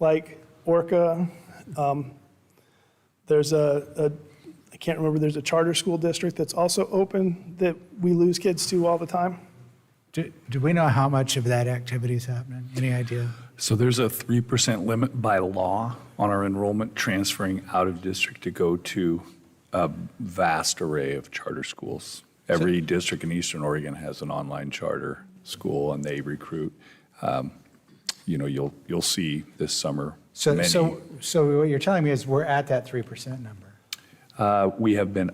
like Orca. There's I can't remember, there's a charter school district that's also open that we lose kids to all the time. Do we know how much of that activity is happening? Any idea? So there's a 3% limit by law on our enrollment transferring out of district to go to a vast array of charter schools. Every district in Eastern Oregon has an online charter school, and they recruit. You'll see this summer So many. so what you're telling me is we're at that 3% number. We have been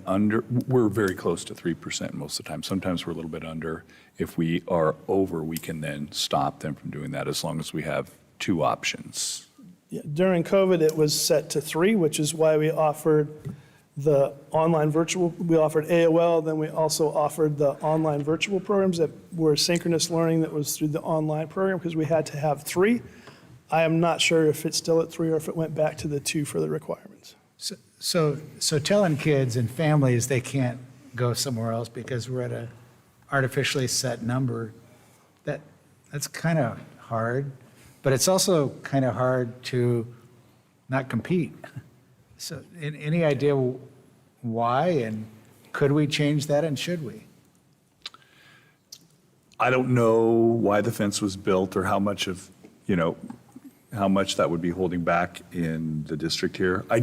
we're very close to 3% most of the time. Sometimes we're a little bit under. If we are over, we can then stop them from doing that as long as we have two options. Yeah, during COVID, it was set to 3, which is why we offered the online virtual. We offered AOL, then we also offered the online virtual programs that were synchronous learning that was through the online program because we had to have 3. I am not sure if it's still at 3 or if it went back to the 2 for the requirements. So telling kids and families they can't go somewhere else because we're at a artificially set number, that's kind of hard, but it's also kind of hard to not compete. So any idea why, and could we change that, and should we? I don't know why the fence was built or how much that would be holding back in the district here. I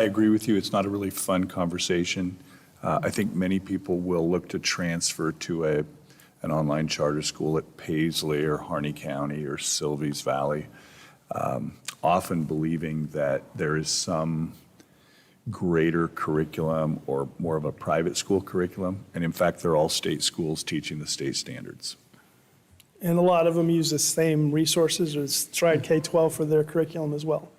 agree with you. It's not a really fun conversation. I think many people will look to transfer to an online charter school at Paisley or Harney County or Sylvie's Valley, often believing that there is some greater curriculum or more of a private school curriculum. And in fact, they're all state schools teaching the state standards. And a lot of them use the same resources as Stride K-12 for their curriculum as well.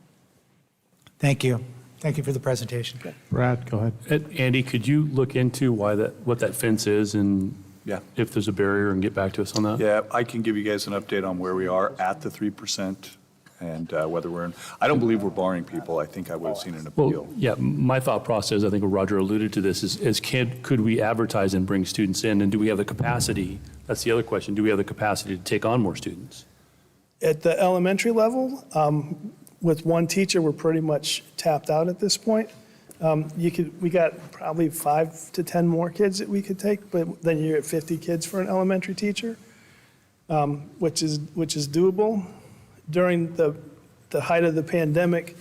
Thank you. Thank you for the presentation. Brad, go ahead. Andy, could you look into what that fence is and Yeah. if there's a barrier and get back to us on that? Yeah, I can give you guys an update on where we are at the 3% and whether we're in. I don't believe we're barring people. I think I would have seen an appeal. Well, yeah, my thought process, I think Roger alluded to this, is could we advertise and bring students in? And do we have the capacity? That's the other question. Do we have the capacity to take on more students? At the elementary level, with one teacher, we're pretty much tapped out at this point. We got probably 5 to 10 more kids that we could take, but then you're at 50 kids for an elementary teacher, which is doable. During the height of the pandemic,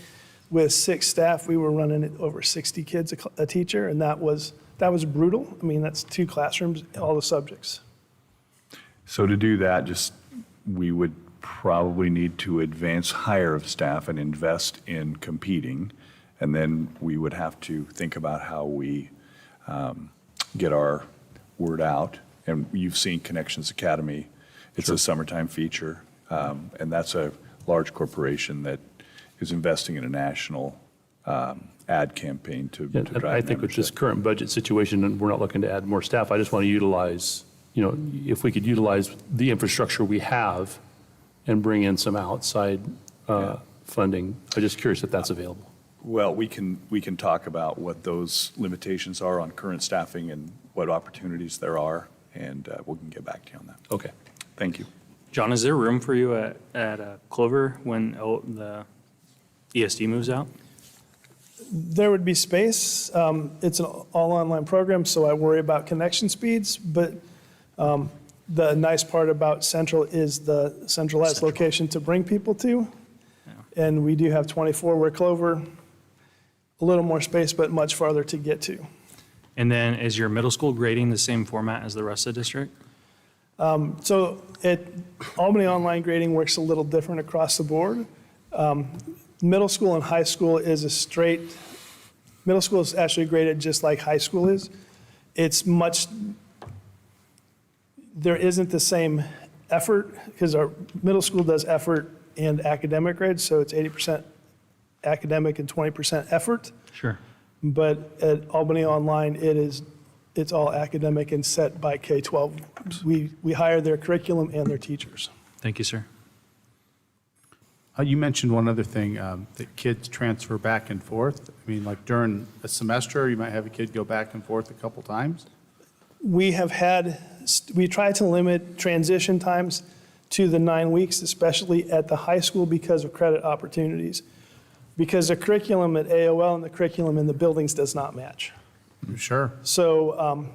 with 6 staff, we were running at over 60 kids a teacher, and that was brutal. I mean, that's 2 classrooms, all the subjects. So to do that, we would probably need to advance hire of staff and invest in competing. And then we would have to think about how we get our word out. And you've seen Connections Academy. It's a summertime feature. And that's a large corporation that is investing in a national ad campaign to drive I think with this membership. current budget situation, we're not looking to add more staff. I just want to utilize, if we could utilize the infrastructure we have and bring in some outside funding. I'm just curious if that's available. Well, we can talk about what those limitations are on current staffing and what opportunities there are, and we can get back to you on that. Okay. Thank you. John, is there room for you at Clover when the ESD moves out? There would be space. It's an all-online program, so I worry about connection speeds, but the nice part about Central is the centralized location to bring people to. And we do have 24, where Clover, a little more space, but much farther to get to. And then is your middle school grading the same format as the rest of the district? So Albany online grading works a little different across the board. Middle school and high school is middle school is actually graded just like high school is. There isn't the same effort because our middle school does effort and academic grades, so it's 80% academic and 20% effort. Sure. But at Albany Online, it's all academic and set by K-12. We hire their curriculum and their teachers. Thank you, sir. You mentioned one other thing, that kids transfer back and forth. I mean, like during a semester, you might have a kid go back and forth a couple times. We try to limit transition times to the 9 weeks, especially at the high school because of credit opportunities. Because the curriculum at AOL and the curriculum in the buildings does not match. Sure. So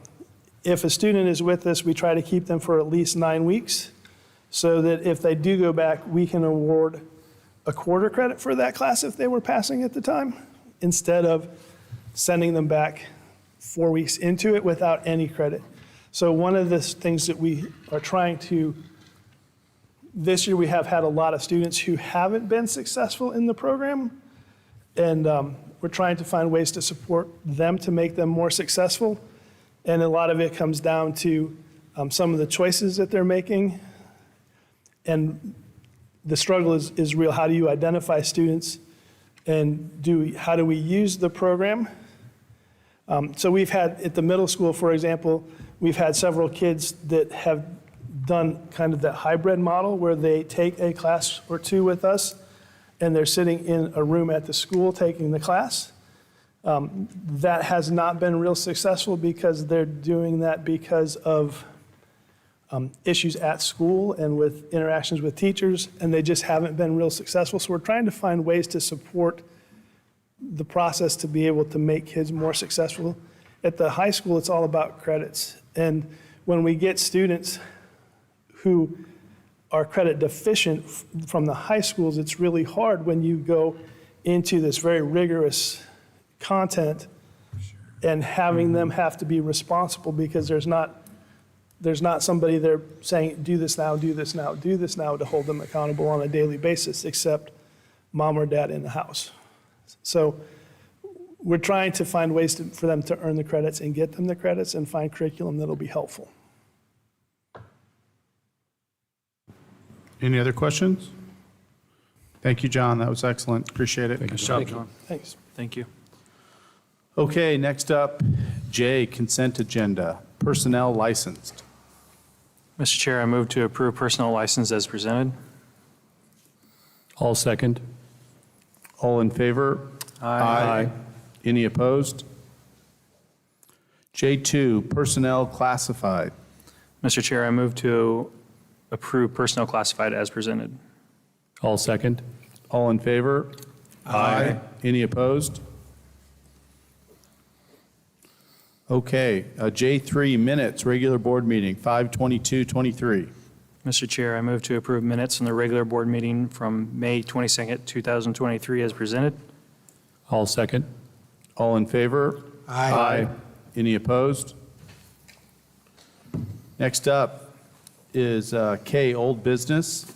if a student is with us, we try to keep them for at least 9 weeks so that if they do go back, we can award a quarter credit for that class if they were passing at the time, instead of sending them back 4 weeks into it without any credit. So one of the things that we are trying to, this year we have had a lot of students who haven't been successful in the program, and we're trying to find ways to support them to make them more successful. And a lot of it comes down to some of the choices that they're making. And the struggle is real. How do you identify students, and how do we use the program? So we've had, at the middle school, for example, we've had several kids that have done kind of that hybrid model where they take a class or two with us and they're sitting in a room at the school taking the class. That has not been real successful because they're doing that because of issues at school and with interactions with teachers, and they just haven't been real successful. So we're trying to find ways to support the process to be able to make kids more successful. At the high school, it's all about credits. And when we get students who are credit deficient from the high schools, it's really hard when you go into this very rigorous content and having them have to be responsible because there's not somebody there saying, do this now, do this now, do this now to hold them accountable on a daily basis, except mom or dad in the house. So we're trying to find ways for them to earn the credits and get them the credits and find curriculum that'll be helpful. Any other questions? Thank you, John. That was excellent. Appreciate it. Nice job, John. Thanks. Thank you. Okay, next up, J, consent agenda, personnel licensed. Mr. Chair, I move to approve personnel license as presented. All second. All in favor? Aye. Any opposed? J2, personnel classified. Mr. Chair, I move to approve personnel classified as presented. All second. All in favor? Aye. Any opposed? Okay, J3, minutes, regular board meeting, 5/22/23. Mr. Chair, I move to approve minutes from the regular board meeting from May 22nd, 2023 as presented. All second. All in favor? Aye. Any opposed? Next up is K, old business.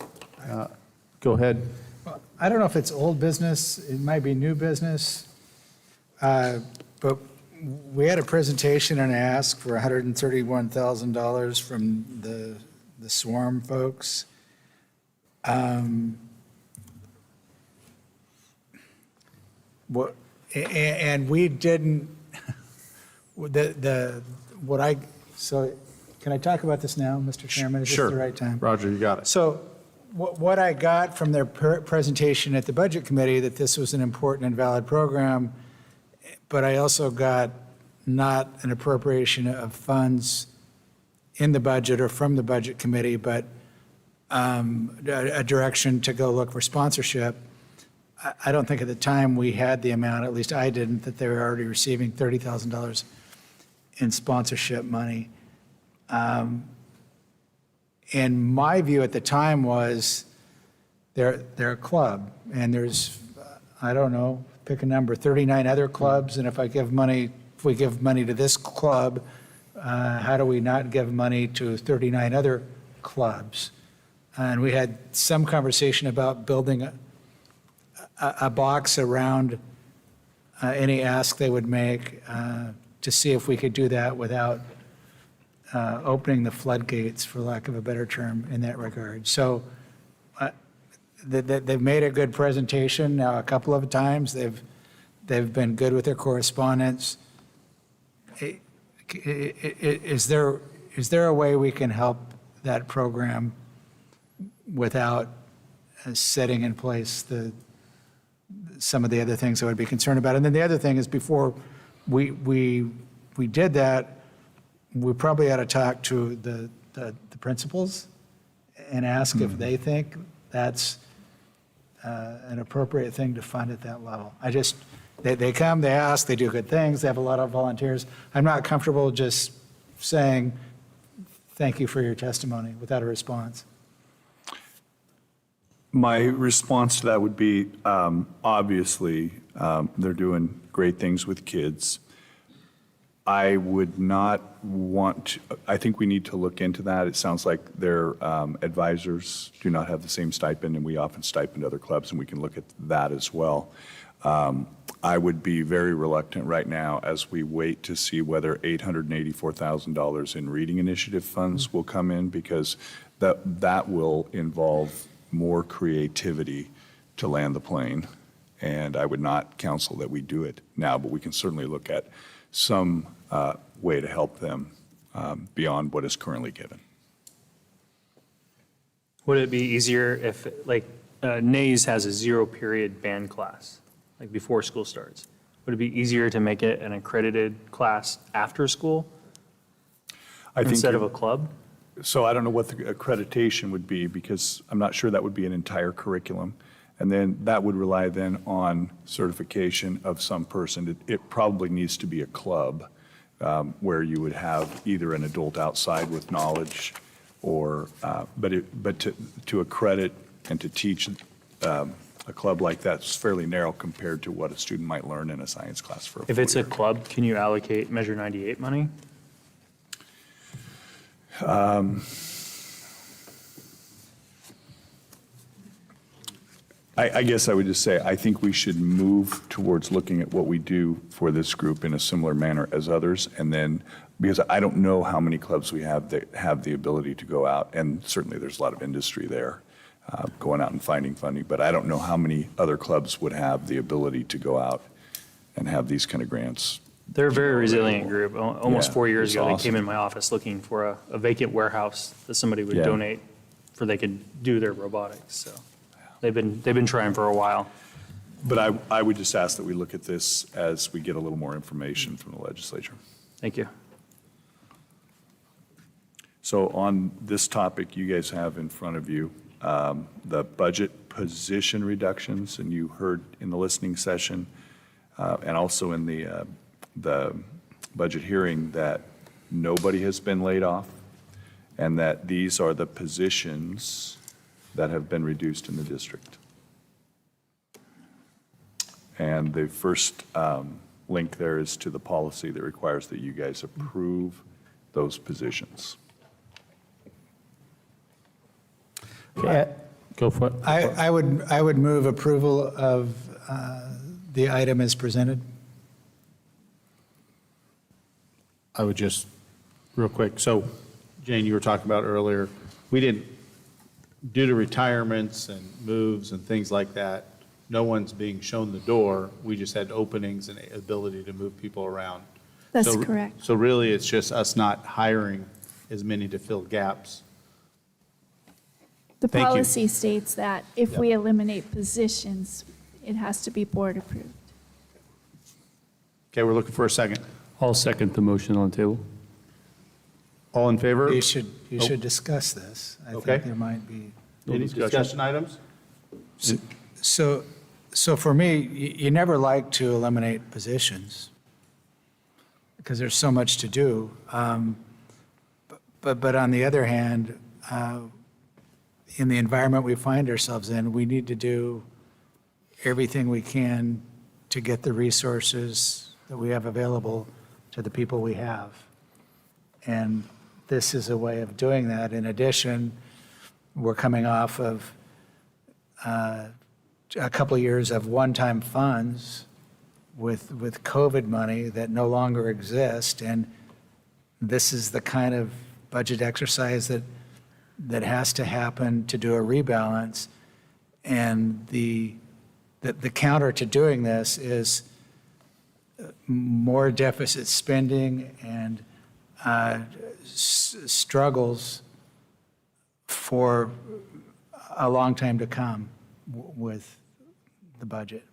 Go ahead. I don't know if it's old business, it might be new business, but we had a presentation and ask for $131,000 from the Swarm folks. And we didn't, so can I talk about this now, Mr. Chairman? Is this the right time? Roger, you got it. So what I got from their presentation at the Budget Committee, that this was an important and valid program, but I also got not an appropriation of funds in the budget or from the Budget Committee, but a direction to go look for sponsorship. I don't think at the time we had the amount, at least I didn't, that they were already receiving $30,000 in sponsorship money. And my view at the time was they're a club, and there's, I don't know, pick a number, 39 other clubs, and if we give money to this club, how do we not give money to 39 other clubs? And we had some conversation about building a box around any ask they would make to see if we could do that without opening the floodgates, for lack of a better term, in that regard. So they've made a good presentation now a couple of times. They've been good with their correspondence. Is there a way we can help that program without setting in place some of the other things I would be concerned about. And then the other thing is, before we did that, we probably ought to talk to the principals and ask if they think that's an appropriate thing to fund at that level. They come, they ask, they do good things, they have a lot of volunteers. I'm not comfortable just saying, thank you for your testimony, without a response. My response to that would be, obviously, they're doing great things with kids. I would not want, I think we need to look into that. It sounds like their advisors do not have the same stipend, and we often stipend other clubs, and we can look at that as well. I would be very reluctant right now as we wait to see whether $884,000 in reading initiative funds will come in, because that will involve more creativity to land the plane. And I would not counsel that we do it now, but we can certainly look at some way to help them beyond what is currently given. Would it be easier if, like, NAYS has a 0-period band class, like before school starts? Would it be easier to make it an accredited class after school instead of a club? So I don't know what the accreditation would be, because I'm not sure that would be an entire curriculum. And then that would rely then on certification of some person. It probably needs to be a club where you would have either an adult outside with knowledge, or, but to accredit and to teach a club like that's fairly narrow compared to what a student might learn in a science class for a If full it's year. a club, can you allocate Measure 98 money? I guess I would just say, I think we should move towards looking at what we do for this group in a similar manner as others. And then, because I don't know how many clubs we have that have the ability to go out, and certainly there's a lot of industry there going out and finding funding, but I don't know how many other clubs would have the ability to go out and have these kind of grants. They're a very resilient group. Almost Yeah, 4 years it's ago, they awesome. came in my office looking for a vacant warehouse that somebody would Yeah. donate for they could do their robotics. So they've been trying for a while. But I would just ask that we look at this as we get a little more information from the legislature. Thank you. So on this topic, you guys have in front of you the budget position reductions, and you heard in the listening session and also in the budget hearing that nobody has been laid off, and that these are the positions that have been reduced in the district. And the first link there is to the policy that requires that you guys approve those positions. Go for it. I would move approval of the item as presented. I would just, real quick, so Jane, you were talking about earlier, we didn't, due to retirements and moves and things like that, no one's being shown the door. We just had openings and ability to move people around. That's So- correct. So really, it's just us not hiring as many to fill gaps. The Thank you. policy states that if we eliminate positions, it has to be board approved. Okay, we're looking for a second. I'll second the motion on the table. All in favor? You should discuss this. I Okay. think there might be. Any discussion items? So for me, you never like to eliminate positions because there's so much to do. But on the other hand, in the environment we find ourselves in, we need to do everything we can to get the resources that we have available to the people we have. And this is a way of doing that. In addition, we're coming off of a couple of years of one-time funds with COVID money that no longer exist. And this is the kind of budget exercise that has to happen to do a rebalance. And the counter to doing this is more deficit spending and struggles for a long time to come with the budget.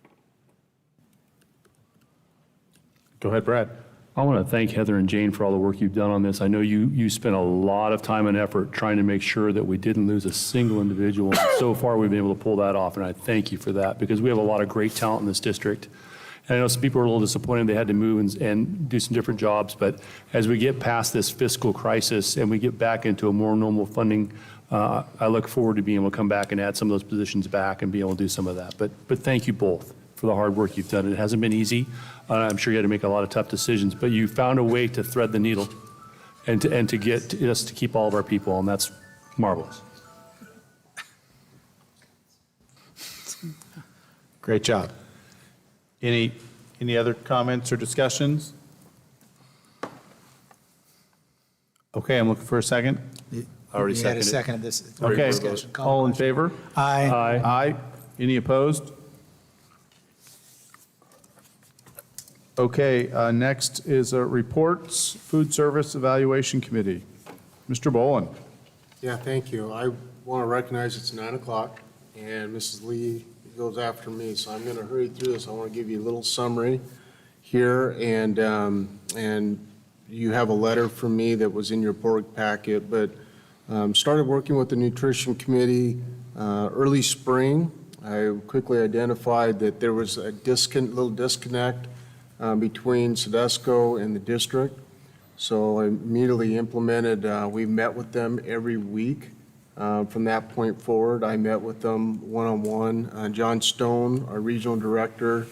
Go ahead, Brad. I want to thank Heather and Jane for all the work you've done on this. I know you spent a lot of time and effort trying to make sure that we didn't lose a single individual. And so far, we've been able to pull that off, and I thank you for that, because we have a lot of great talent in this district. And I know some people are a little disappointed they had to move and do some different jobs, but as we get past this fiscal crisis and we get back into a more normal funding, I look forward to being able to come back and add some of those positions back and be able to do some of that. But thank you both for the hard work you've done. It hasn't been easy. I'm sure you had to make a lot of tough decisions, but you found a way to thread the needle and to get us to keep all of our people, and that's marvelous. Great job. Any other comments or discussions? Okay, I'm looking for a second. Already You had a seconded. second of this. Okay, discussion. Call all the in question. favor? Aye. Aye. Any opposed? Okay, next is reports, Food Service Evaluation Committee. Mr. Boland. Yeah, thank you. I want to recognize it's 9 o'clock, and Mrs. Lee goes after me, so I'm going to hurry through this. I want to give you a little summary here, and you have a letter from me that was in your board packet, but started working with the Nutrition Committee early spring. I quickly identified that there was a little disconnect between Sedesco and the district. So I immediately implemented, we met with them every week. From that point forward, I met with them one-on-one. John Stone, our regional director.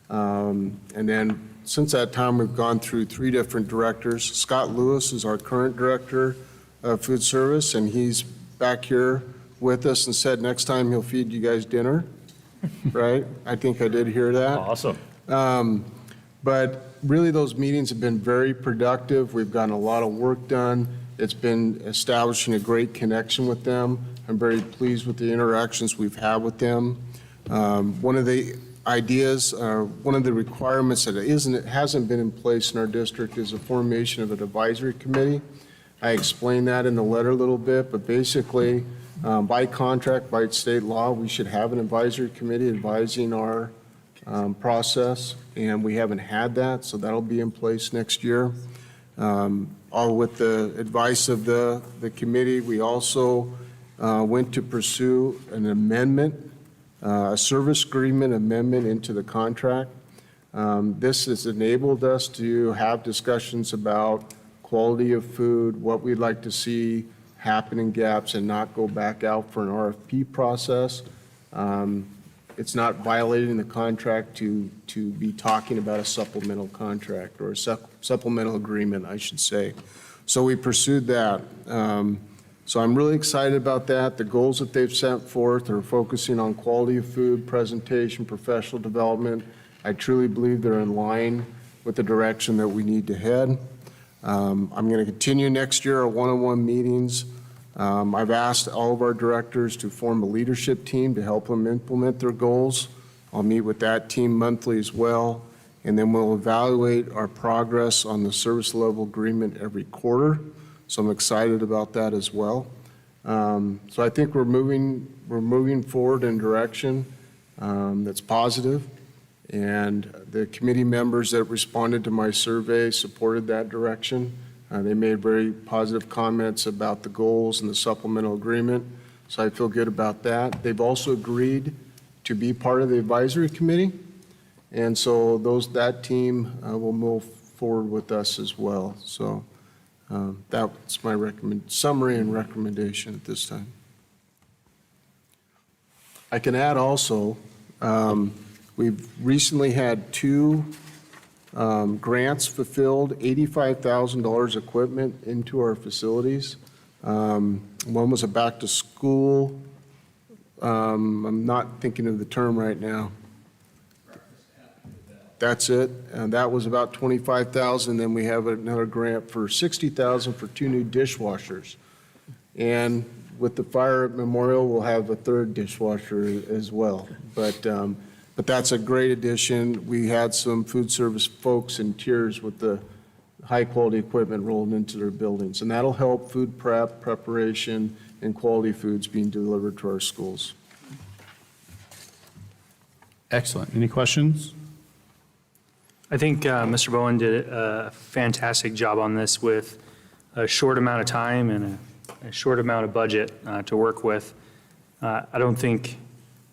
And then since that time, we've gone through 3 different directors. Scott Lewis is our current director of food service, and he's back here with us and said next time he'll feed you guys dinner, right? I think I did hear that. Awesome. But really, those meetings have been very productive. We've gotten a lot of work done. It's been establishing a great connection with them. I'm very pleased with the interactions we've had with them. One of the ideas, one of the requirements that hasn't been in place in our district is the formation of an advisory committee. I explained that in the letter a little bit, but basically, by contract, by state law, we should have an advisory committee advising our process, and we haven't had that, so that'll be in place next year. All with the advice of the committee, we also went to pursue an amendment, a service agreement amendment into the contract. This has enabled us to have discussions about quality of food, what we'd like to see happen in gaps, and not go back out for an RFP process. It's not violating the contract to be talking about a supplemental contract or a supplemental agreement, I should say. So we pursued that. So I'm really excited about that. The goals that they've set forth are focusing on quality of food, presentation, professional development. I truly believe they're in line with the direction that we need to head. I'm going to continue next year our one-on-one meetings. I've asked all of our directors to form a leadership team to help them implement their goals. I'll meet with that team monthly as well, and then we'll evaluate our progress on the service level agreement every quarter. So I'm excited about that as well. So I think we're moving forward in direction that's positive, and the committee members that responded to my survey supported that direction. They made very positive comments about the goals and the supplemental agreement, so I feel good about that. They've also agreed to be part of the advisory committee, and so that team will move forward with us as well. So that's my summary and recommendation at this time. I can add also, we've recently had 2 grants fulfilled, $85,000 equipment into our facilities. One was a back to school. I'm not thinking of the term right now. That's it. And that was about $25,000. Then we have another grant for $60,000 for 2 new dishwashers. And with the fire at Memorial, we'll have a 3rd dishwasher as well. But that's a great addition. We had some food service folks in tears with the high-quality equipment rolling into their buildings. And that'll help food preparation and quality foods being delivered to our schools. Excellent. Any questions? I think Mr. Bowen did a fantastic job on this with a short amount of time and a short amount of budget to work with. I don't think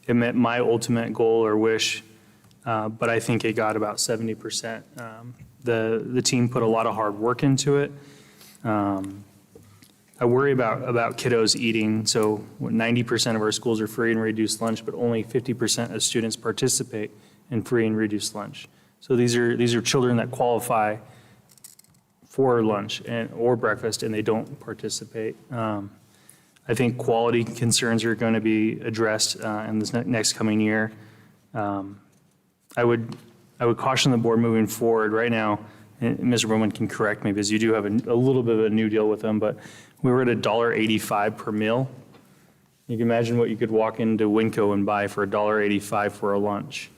it met my ultimate goal or wish, but I think it got about 70%. The team put a lot of hard work into it. I worry about kiddos eating. So 90% of our schools are free and reduced lunch, but only 50% of students participate in free and reduced lunch. So these are children that qualify for lunch or breakfast, and they don't participate. I think quality concerns are going to be addressed in this next coming year. I would caution the board moving forward right now, and Mr. Bowman can correct me because you do have a little bit of a new deal with them, but we were at $1.85 per meal. You can imagine what you could walk into Winco and buy for $1.85 for a lunch.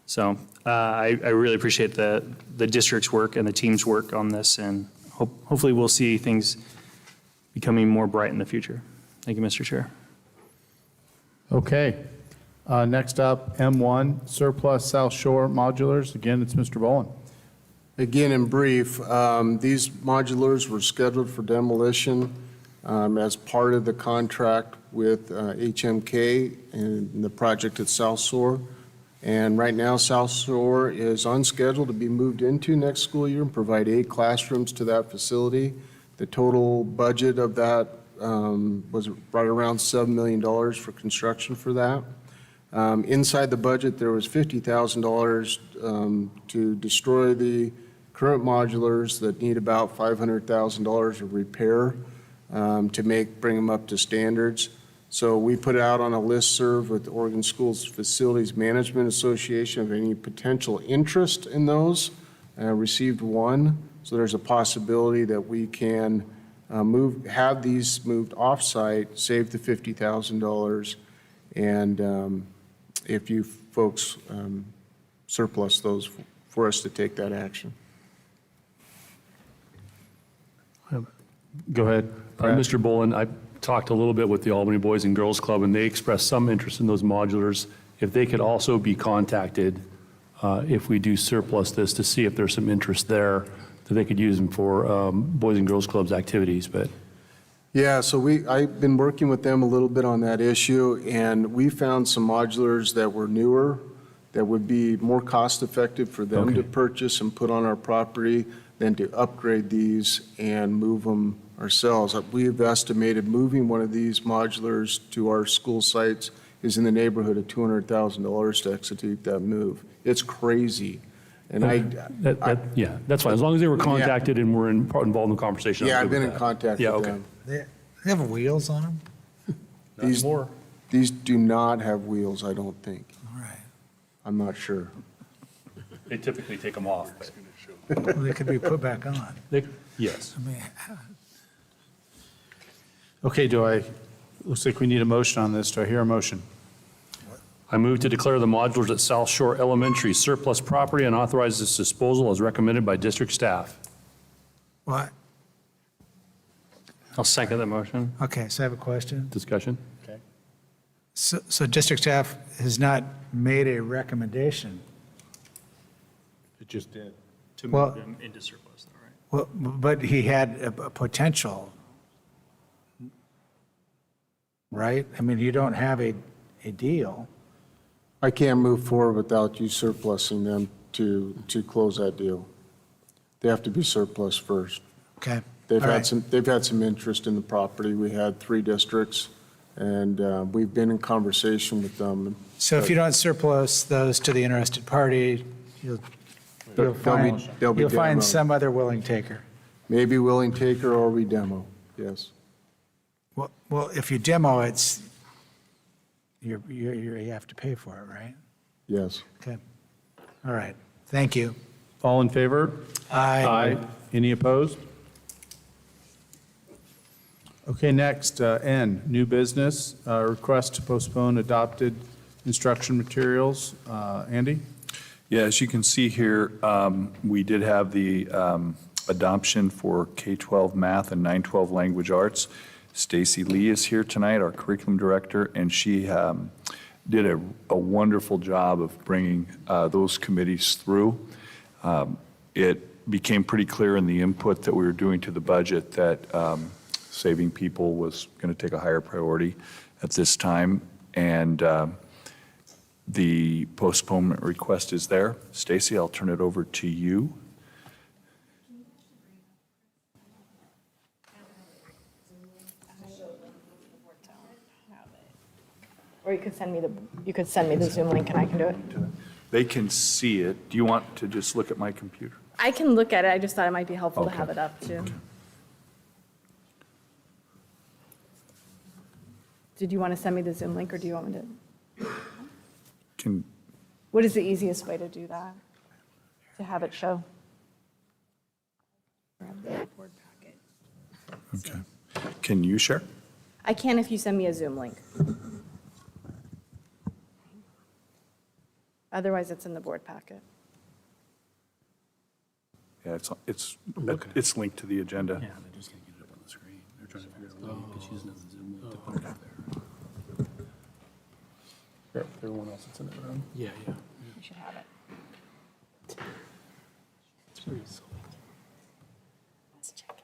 So I really appreciate the district's work and the team's work on this, and hopefully we'll see things becoming more bright in the future. Thank you, Mr. Chair. Okay. Next up, M1, surplus South Shore modulars. Again, it's Mr. Bowen. Again, in brief, these modulars were scheduled for demolition as part of the contract with HMK and the project at South Shore. And right now, South Shore is on schedule to be moved into next school year and provide 8 classrooms to that facility. The total budget of that was right around $7 million for construction for that. Inside the budget, there was $50,000 to destroy the current modulars that need about $500,000 of repair to bring them up to standards. So we put out on a listserv with the Oregon Schools Facilities Management Association of any potential interest in those. Received 1, so there's a possibility that we can have these moved off-site, save the $50,000, and if you folks surplus those for us to take that action. Go ahead. Mr. Bowen, I talked a little bit with the Albany Boys and Girls Club, and they expressed some interest in those modulars. If they could also be contacted if we do surplus this, to see if there's some interest there, that they could use them for Boys and Girls Club's activities. But yeah, so I've been working with them a little bit on that issue, and we found some modulars that were newer that would be more cost-effective for them to purchase and put on our property than to upgrade these and move them ourselves. We've estimated moving one of these modulars to our school sites is in the neighborhood of $200,000 to execute that move. It's crazy. And yeah, that's fine. As long as they were contacted and were involved in the conversation. Yeah, I've been in contact with them. They have wheels on them? These do not have wheels, I don't think. All right. I'm not sure. They typically take them off. Well, they could be put back on. Yes. I mean, Okay, looks like we need a motion on this. Do I hear a motion? I move to declare the modulars at South Shore Elementary surplus property and authorize its disposal as recommended by district staff. what? I'll second the motion. Okay, so I have a question. Discussion? Okay. So district staff has not made a recommendation. It just did. To Well- move them into surplus, though, right? Well, but he had a potential, right? I mean, you don't have a deal. I can't move forward without you surplusing them to close that deal. They have to be surplus first. Okay. They've All had right. some interest in the property. We had 3 districts, and we've been in conversation with them. So if you don't surplus those to the interested party, you'll They'll be find demoed. some other willing taker. Maybe willing taker or we demo, yes. Well, if you demo, you have to pay for it, right? Yes. Okay. All right. Thank you. All in favor? Aye. Any opposed? Okay, next, N, new business, request to postpone adopted instruction materials. Andy? Yeah, as you can see here, we did have the adoption for K-12 math and 9-12 language arts. Stacy Lee is here tonight, our curriculum director, and she did a wonderful job of bringing those committees through. It became pretty clear in the input that we were doing to the budget that saving people was going to take a higher priority at this time, and the postponement request is there. Stacy, I'll turn it over to you. Or you could send me the Zoom link and I can do it. They can see it. Do you want to just look at my computer? I can look at it, I just thought it might be helpful to Okay. have it up too. Did you want to send me the Zoom link or do you want me to? What is the easiest way to do that? To have it show? Okay. Can you share? I can if you send me a Zoom link. Otherwise, it's in the board packet. Yeah, it's linked to the agenda. Yeah, they're just gonna get it up on the screen. They're trying to figure out a way, because she's not Zoom link to put it up there. For everyone else that's in the room. Yeah, yeah. You should have it. It's pretty silly. Let's check.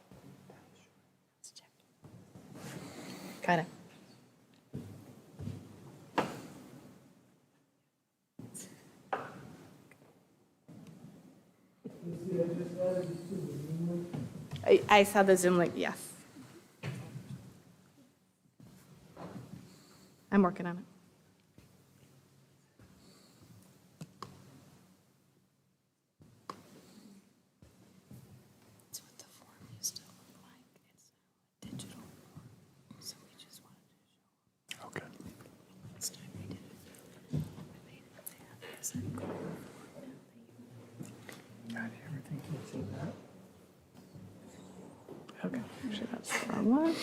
Let's check. Got it. I saw the Zoom link, yes. I'm working on it. That's what the form used to look like. It's digital. So we just wanted to show. Okay. Last time we did it, I made it there. Because I'm going Got everything. Can you see that? Okay, actually, that's the wrong one.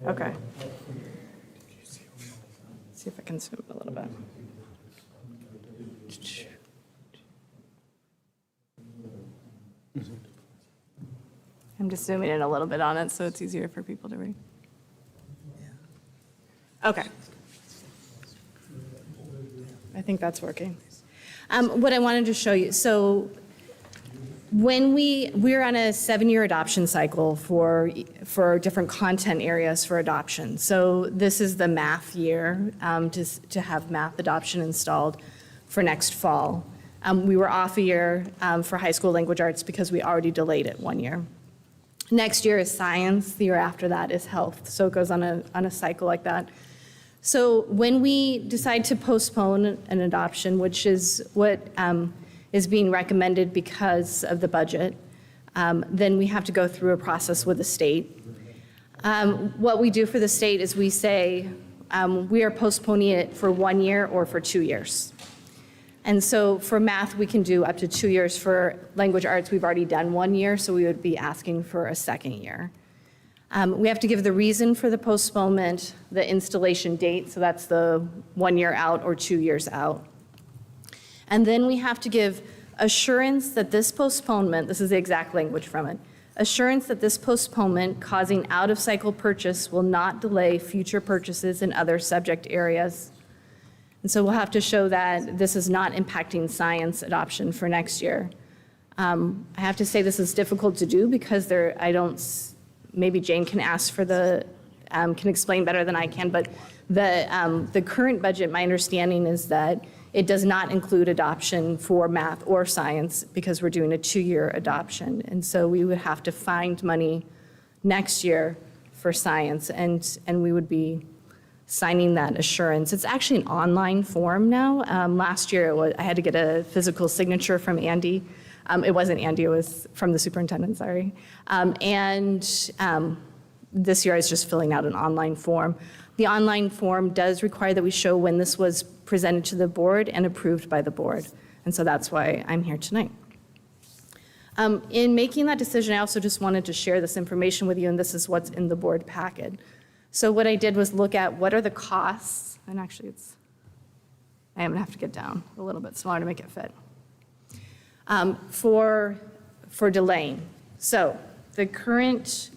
Okay. See if I can zoom a little bit. I'm just zooming in a little bit on it so it's easier for people to read. Okay. I think that's working. What I wanted to show you, so when we're on a 7-year adoption cycle for different content areas for adoption. So this is the math year to have math adoption installed for next fall. We were off a year for high school language arts because we already delayed it 1 year. Next year is science, the year after that is health. So it goes on a cycle like that. So when we decide to postpone an adoption, which is what is being recommended because of the budget, then we have to go through a process with the state. What we do for the state is we say we are postponing it for 1 year or for 2 years. And so for math, we can do up to 2 years. For language arts, we've already done 1 year, so we would be asking for a second year. We have to give the reason for the postponement, the installation date, so that's the 1 year out or 2 years out. And then we have to give assurance that this postponement, this is the exact language from it, assurance that this postponement causing out-of-cycle purchase will not delay future purchases in other subject areas. And so we'll have to show that this is not impacting science adoption for next year. I have to say this is difficult to do because maybe Jane can ask for can explain better than I can, but the current budget, my understanding is that it does not include adoption for math or science because we're doing a 2-year adoption. And so we would have to find money next year for science, and we would be signing that assurance. It's actually an online form now. Last year, I had to get a physical signature from Andy. It wasn't Andy, it was from the superintendent, sorry. This year I was just filling out an online form. The online form does require that we show when this was presented to the board and approved by the board. And so that's why I'm here tonight. In making that decision, I also just wanted to share this information with you, and this is what's in the board packet. So what I did was look at what are the costs, and actually I am gonna have to get down a little bit smaller to make it fit. for delaying. So the current,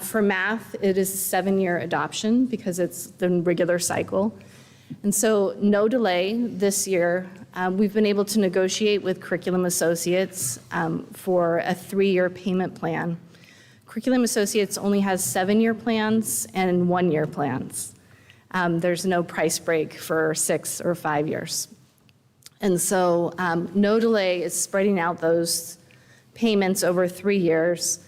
for math, it is a 7-year adoption because it's the regular cycle. And so no delay this year. We've been able to negotiate with Curriculum Associates for a 3-year payment plan. Curriculum Associates only has 7-year plans and 1-year plans. There's no price break for 6 or 5 years. And so no delay is spreading out those payments over 3 years,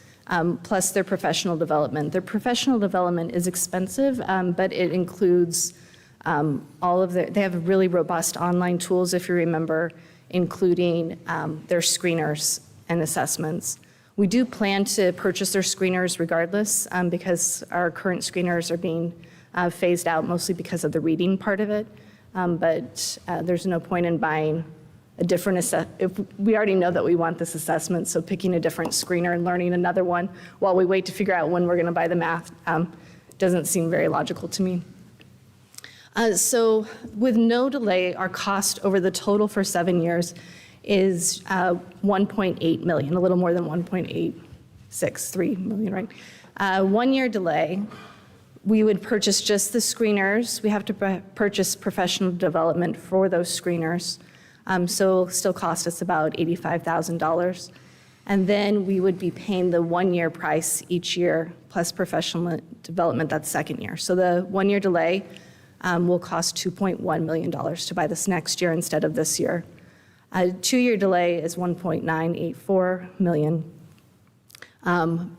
plus their professional development. Their professional development is expensive, but it includes all of they have really robust online tools, if you remember, including their screeners and assessments. We do plan to purchase their screeners regardless because our current screeners are being phased out mostly because of the reading part of it. But there's no point in buying a different if we already know that we want this assessment, so picking a different screener and learning another one while we wait to figure out when we're going to buy the math doesn't seem very logical to me. So with no delay, our cost over the total for 7 years is 1.8 million, a little more than 1.863 million, right? 1-year delay, we would purchase just the screeners. We have to purchase professional development for those screeners. So still cost us about $85,000. And then we would be paying the 1-year price each year plus professional development that second year. So the 1-year delay will cost $2.1 million to buy this next year instead of this year. A 2-year delay is $1.984 million.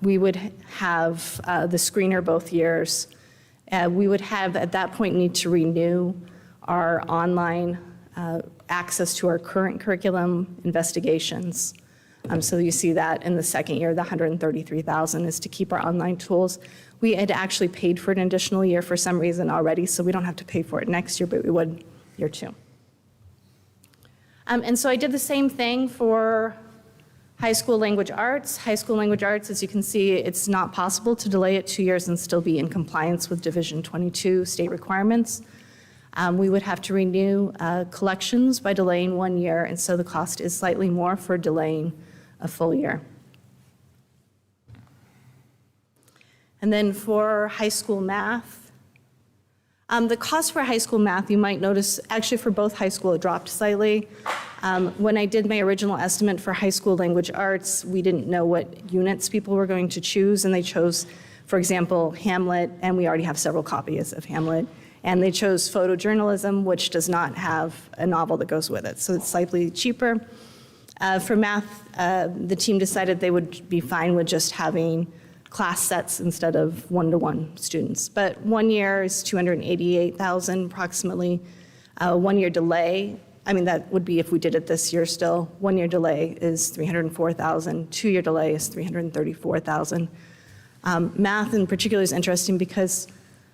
We would have the screener both years. We would have, at that point, need to renew our online access to our current curriculum investigations. So you see that in the second year, the $133,000 is to keep our online tools. We had actually paid for an additional year for some reason already, so we don't have to pay for it next year, but we would year 2. And so I did the same thing for high school language arts. High school language arts, as you can see, it's not possible to delay it 2 years and still be in compliance with Division 22 state requirements. We would have to renew collections by delaying 1 year, and so the cost is slightly more for delaying a full year. And then for high school math, the cost for high school math, you might notice, actually for both high school, it dropped slightly. When I did my original estimate for high school language arts, we didn't know what units people were going to choose, and they chose, for example, Hamlet, and we already have several copies of Hamlet. And they chose photojournalism, which does not have a novel that goes with it, so it's slightly cheaper. For math, the team decided they would be fine with just having class sets instead of one-to-one students. But 1 year is $288,000 approximately. 1 year delay, I mean, that would be if we did it this year still. 1 year delay is $304,000. 2 year delay is $334,000. Math in particular is interesting because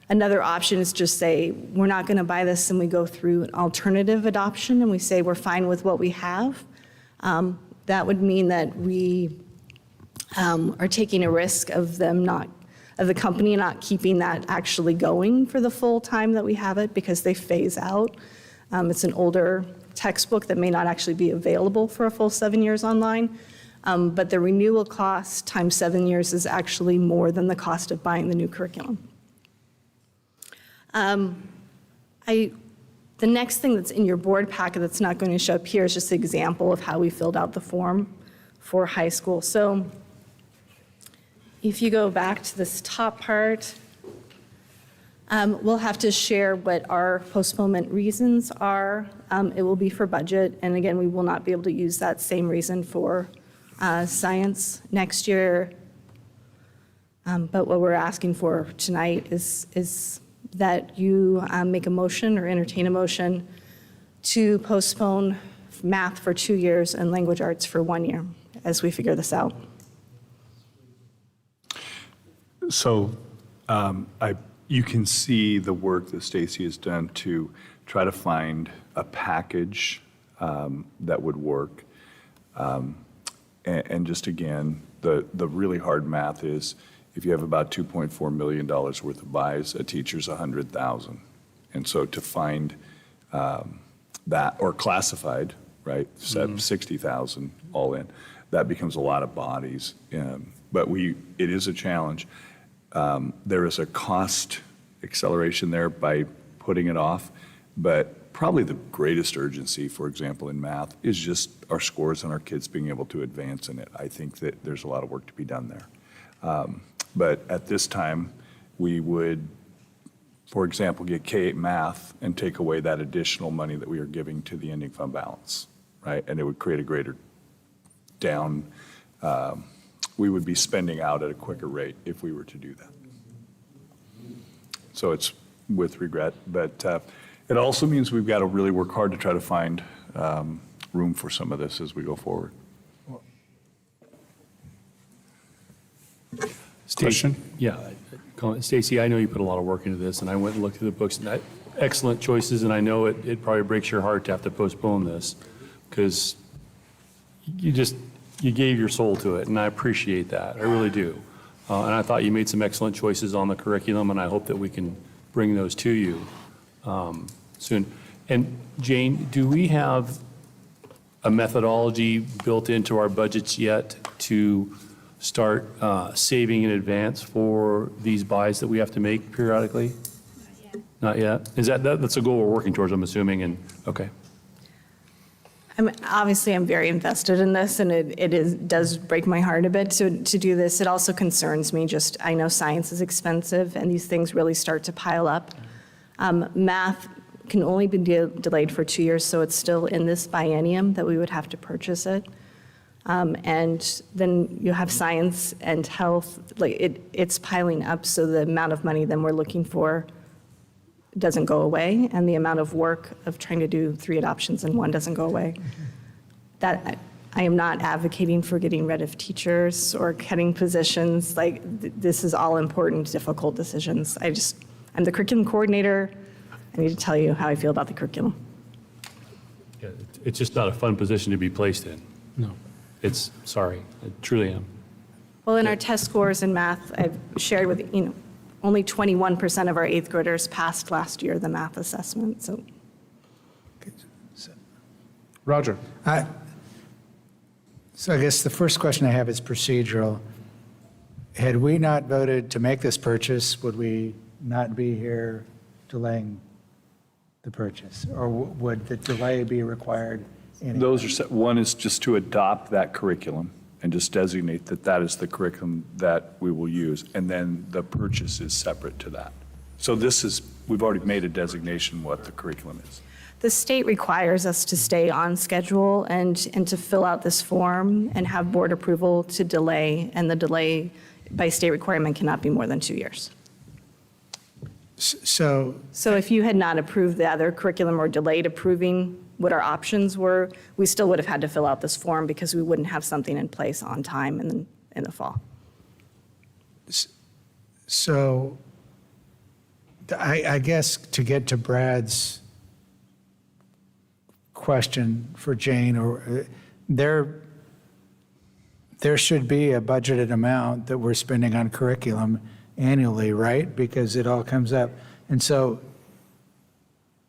another option is just say, we're not going to buy this, and we go through an alternative adoption, and we say we're fine with what we have. That would mean that we are taking a risk of the company not keeping that actually going for the full time that we have it because they phase out. It's an older textbook that may not actually be available for a full 7 years online. But the renewal cost times 7 years is actually more than the cost of buying the new curriculum. The next thing that's in your board packet that's not going to show up here is just an example of how we filled out the form for high school. So if you go back to this top part, we'll have to share what our postponement reasons are. It will be for budget, and again, we will not be able to use that same reason for science next year. But what we're asking for tonight is that you make a motion or entertain a motion to postpone math for 2 years and language arts for 1 year as we figure this out. So you can see the work that Stacy has done to try to find a package that would work. And just again, the really hard math is if you have about $2.4 million worth of buys, a teacher's $100,000. And so to find that, or classified, right, $60,000 all in. That becomes a lot of bodies, but it is a challenge. There is a cost acceleration there by putting it off, but probably the greatest urgency, for example, in math, is just our scores and our kids being able to advance in it. I think that there's a lot of work to be done there. But at this time, we would, for example, get K-8 math and take away that additional money that we are giving to the ending fund balance, right? And it would create a greater down, we would be spending out at a quicker rate if we were to do that. So it's with regret, but it also means we've got to really work hard to try to find room for some of this as we go forward. Question? Yeah. Stacy, I know you put a lot of work into this, and I went and looked through the books, and excellent choices, and I know it probably breaks your heart to have to postpone this, because you gave your soul to it, and I appreciate that. I really do. And I thought you made some excellent choices on the curriculum, and I hope that we can bring those to you soon. And Jane, do we have a methodology built into our budgets yet to start saving in advance for these buys that we have to make periodically? Not yet. Is that's a goal we're working towards, I'm assuming, and, okay. Obviously, I'm very invested in this, and it does break my heart a bit to do this. It also concerns me, I know science is expensive, and these things really start to pile up. Math can only be delayed for 2 years, so it's still in this biennium that we would have to purchase it. And then you have science and health, it's piling up, so the amount of money then we're looking for doesn't go away, and the amount of work of trying to do 3 adoptions in 1 doesn't go away. That I am not advocating for getting rid of teachers or cutting positions. This is all important, difficult decisions. I'm the curriculum coordinator. I need to tell you how I feel about the curriculum. Yeah, it's just not a fun position to be placed in. No. Sorry, I truly am. Well, in our test scores in math, I've shared with, only 21% of our 8th graders passed last year the math assessment, so. Roger. So I guess the first question I have is procedural. Had we not voted to make this purchase, would we not be here delaying the purchase? Or would the delay be required anyway? Those are set. One is just to adopt that curriculum and just designate that that is the curriculum that we will use. And then the purchase is separate to that. So we've already made a designation what the curriculum is. The state requires us to stay on schedule and to fill out this form and have board approval to delay, and the delay by state requirement cannot be more than 2 years. So if you had not approved the other curriculum or delayed approving what our options were, we still would have had to fill out this form because we wouldn't have something in place on time in the fall. So I guess to get to Brad's question for Jane, or there should be a budgeted amount that we're spending on curriculum annually, right? Because it all comes up. And so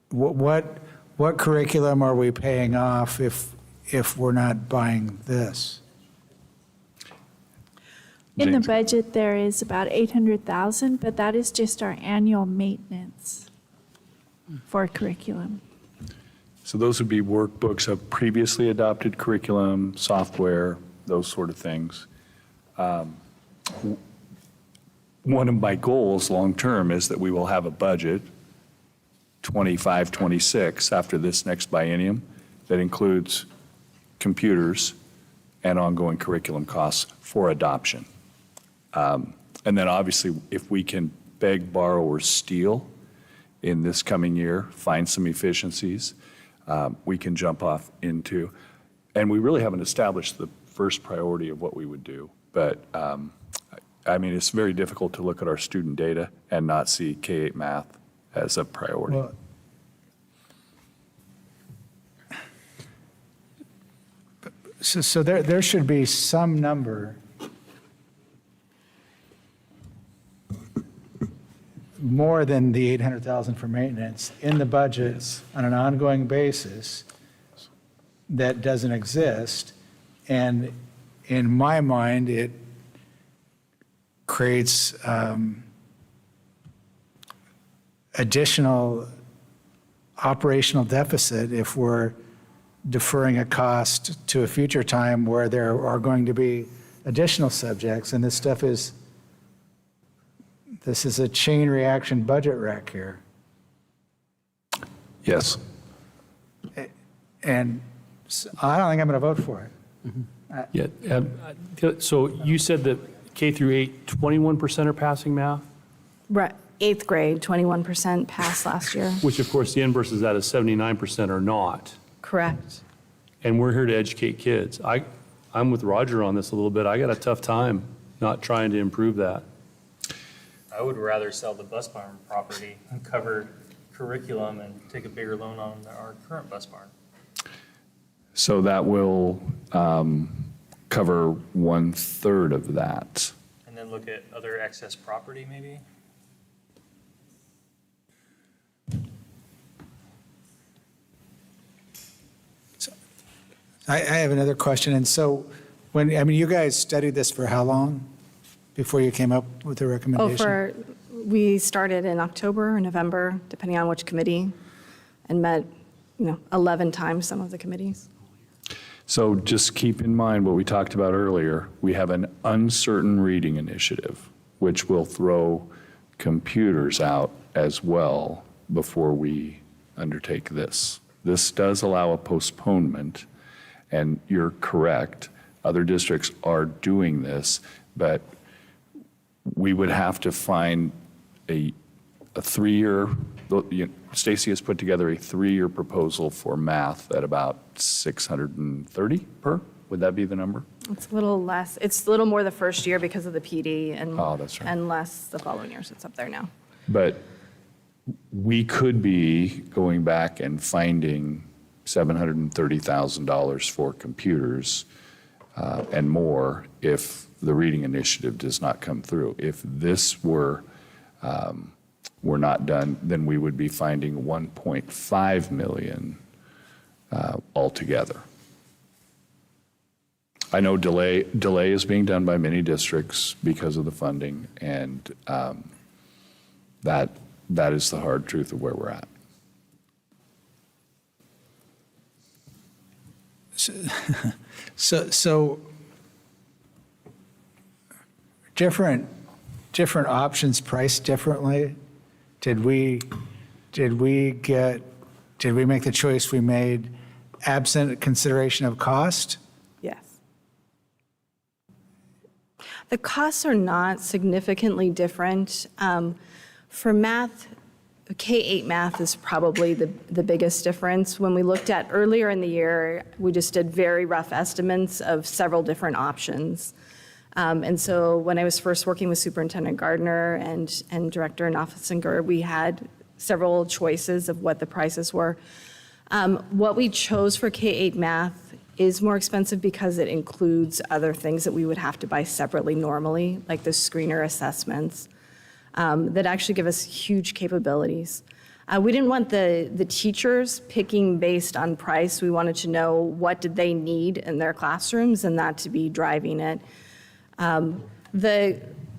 what curriculum are we paying off if we're not buying this? In the budget, there is about 800,000, but that is just our annual maintenance for curriculum. So those would be workbooks of previously adopted curriculum, software, those sort of things. One of my goals long-term is that we will have a budget 25, 26 after this next biennium that includes computers and ongoing curriculum costs for adoption. And then obviously, if we can beg, borrow, or steal in this coming year, find some efficiencies, we can jump off into, and we really haven't established the first priority of what we would do. But I mean, it's very difficult to look at our student data and not see K-8 math as a priority. Well, so there should be some number more than the 800,000 for maintenance in the budget on an ongoing basis that doesn't exist. And in my mind, it creates additional operational deficit if we're deferring a cost to a future time where there are going to be additional subjects. And this is a chain reaction budget wreck here. Yes. And I don't think I'm going to vote for it. Yeah, so you said that K through 8, 21% are passing math, Right, eighth grade, 21% passed last year. which of course the inverse is that is 79% are not. Correct. And we're here to educate kids. I'm with Roger on this a little bit. I got a tough time not trying to improve that. I would rather sell the bus barn property and cover curriculum and take a bigger loan on our current bus barn. So that will cover 1/3 of that. And then look at other excess property maybe? I have another question. And so you guys studied this for how long before you came up with the recommendation? We started in October or November, depending on which committee, and met, 11 times some of the committees. So just keep in mind what we talked about earlier. We have an uncertain reading initiative, which will throw computers out as well before we undertake this. This does allow a postponement, and you're correct. Other districts are doing this, but we would have to find a 3-year, Stacy has put together a 3-year proposal for math at about 630 per? Would that be the number? It's a little less, it's a little more the first year because of the PD and, Oh, that's right. and less the following years. It's up there now. But we could be going back and finding $730,000 for computers and more if the reading initiative does not come through. If this were not done, then we would be finding 1.5 million altogether. I know delay is being done by many districts because of the funding, and that is the hard truth of where we're at. So different options priced differently. Did we make the choice we made absent consideration of cost? Yes. The costs are not significantly different. For math, K-8 math is probably the biggest difference. When we looked at earlier in the year, we just did very rough estimates of several different options. And so when I was first working with Superintendent Gardner and Director Noffinger, we had several choices of what the prices were. What we chose for K-8 math is more expensive because it includes other things that we would have to buy separately normally, like the screener assessments, that actually give us huge capabilities. We didn't want the teachers picking based on price. We wanted to know what did they need in their classrooms and that to be driving it.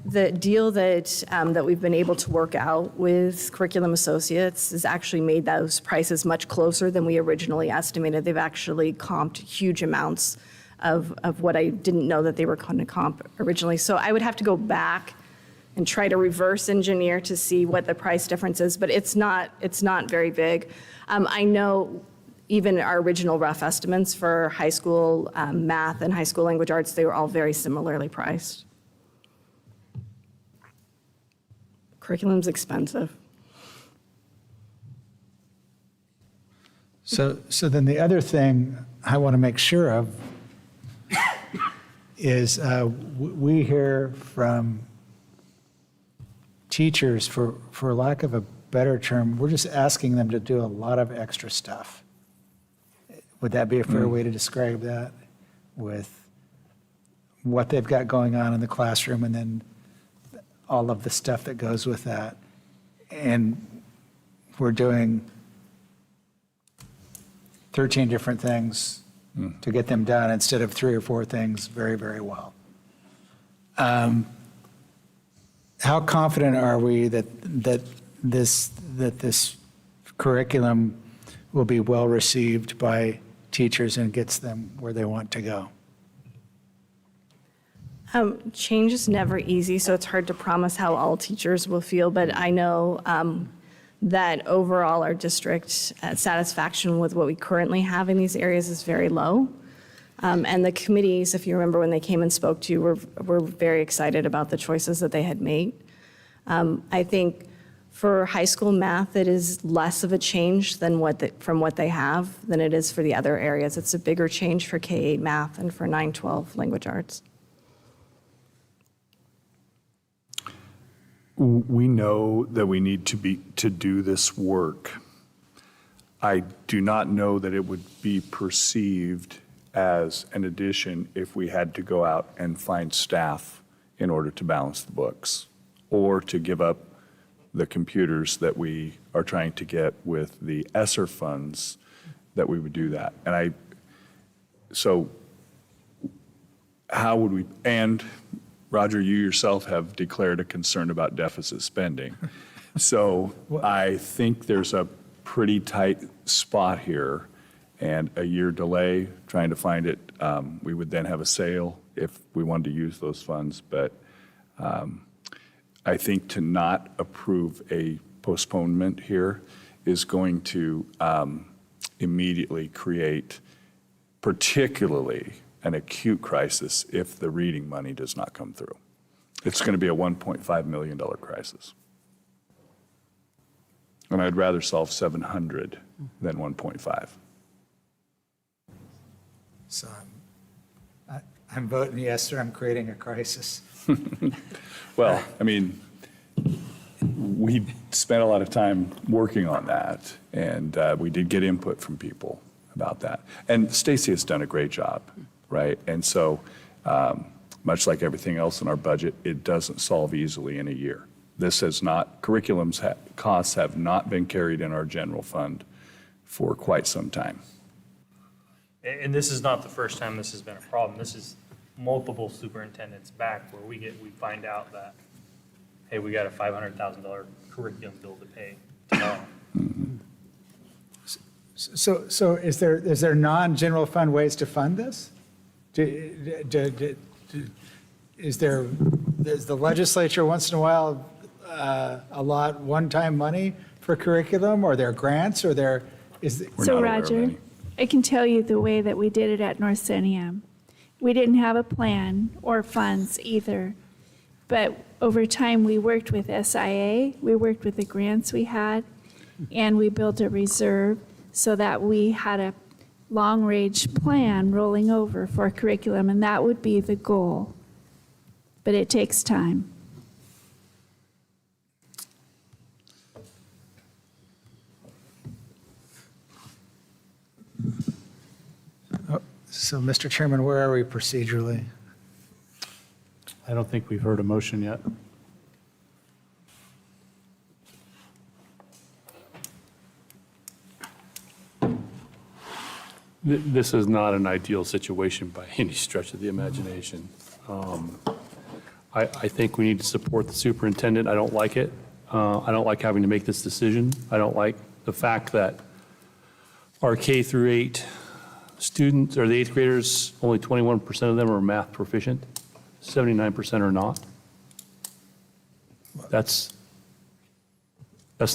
The deal that we've been able to work out with Curriculum Associates has actually made those prices much closer than we originally estimated. They've actually comped huge amounts of what I didn't know that they were going to comp originally. So I would have to go back and try to reverse engineer to see what the price difference is, but it's not very big. I know even our original rough estimates for high school math and high school language arts, they were all very similarly priced. Curriculum's expensive. So then the other thing I want to make sure of is we hear from teachers, for lack of a better term, we're just asking them to do a lot of extra stuff. Would that be a fair way to describe that, with what they've got going on in the classroom and then all of the stuff that goes with that? And we're doing 13 different things to get them done instead of 3 or 4 things very, very well. How confident are we that this curriculum will be well received by teachers and gets them where they want to go? Change is never easy, so it's hard to promise how all teachers will feel, but I know that overall our district satisfaction with what we currently have in these areas is very low. And the committees, if you remember when they came and spoke to you, were very excited about the choices that they had made. I think for high school math, it is less of a change than from what they have than it is for the other areas. It's a bigger change for K-8 math and for 9-12 language arts. We know that we need to do this work. I do not know that it would be perceived as an addition if we had to go out and find staff in order to balance the books or to give up the computers that we are trying to get with the ESSER funds, that we would do that. So how would we, and Roger, you yourself have declared a concern about deficit spending. So I think there's a pretty tight spot here, and a year delay trying to find it, we would then have a sale if we wanted to use those funds. But I think to not approve a postponement here is going to immediately create particularly an acute crisis if the reading money does not come through. It's going to be a $1.5 million crisis. And I'd rather solve 700 than 1.5. So I'm voting yes, sir. I'm creating a crisis. Well, I mean, we spent a lot of time working on that, and we did get input from people about that. And Stacy has done a great job, right? And so, much like everything else in our budget, it doesn't solve easily in a year. This has not, costs have not been carried in our general fund for quite some time. And this is not the first time this has been a problem. This is multiple superintendents back where we find out that, hey, we got a $500,000 curriculum bill to pay tomorrow. So is there non-general fund ways to fund this? Does the legislature once in a while allot one-time money for curriculum, or there grants, or there is? So Roger, I can tell you the way that we did it at North Centennial. We didn't have a plan or funds either, but over time we worked with SIA, we worked with the grants we had, and we built a reserve so that we had a long-range plan rolling over for curriculum, and that would be the goal. But it takes time. So, Mr. Chairman, where are we procedurally? I don't think we've heard a motion yet. This is not an ideal situation by any stretch of the imagination. I think we need to support the superintendent. I don't like it. I don't like having to make this decision. I don't like the fact that our K through 8 students, or the 8th graders, only 21% of them are math proficient, 79% are not. That's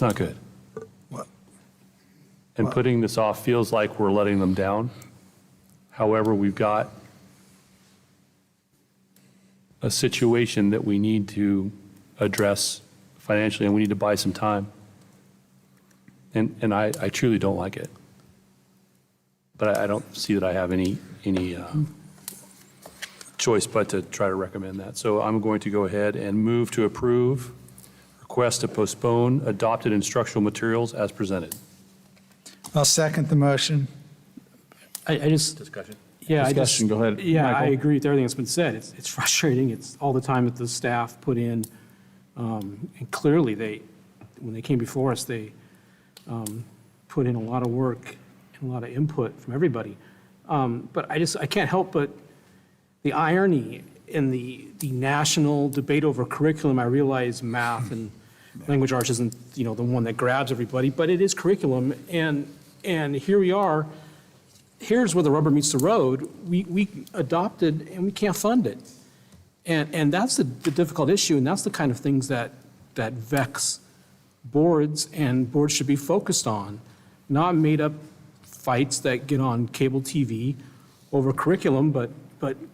not good. And putting this off feels like we're letting them down. However, we've got a situation that we need to address financially, and we need to buy some time. And I truly don't like it. But I don't see that I have any choice but to try to recommend that. So I'm going to go ahead and move to approve request to postpone adopted instructional materials as presented. I'll second the motion. I just. Discussion. Yeah, Discussion, go ahead, Yeah, I Michael. agree with everything that's been said. It's frustrating. It's all the time that the staff put in. And clearly when they came before us, they put in a lot of work and a lot of input from everybody. But I can't help but the irony in the national debate over curriculum. I realize math and language arts isn't, the one that grabs everybody, but it is curriculum. And here we are. Here's where the rubber meets the road. We adopted and we can't fund it. And that's the difficult issue, and that's the kind of things that vex boards, and boards should be focused on, not made up fights that get on cable TV over curriculum, but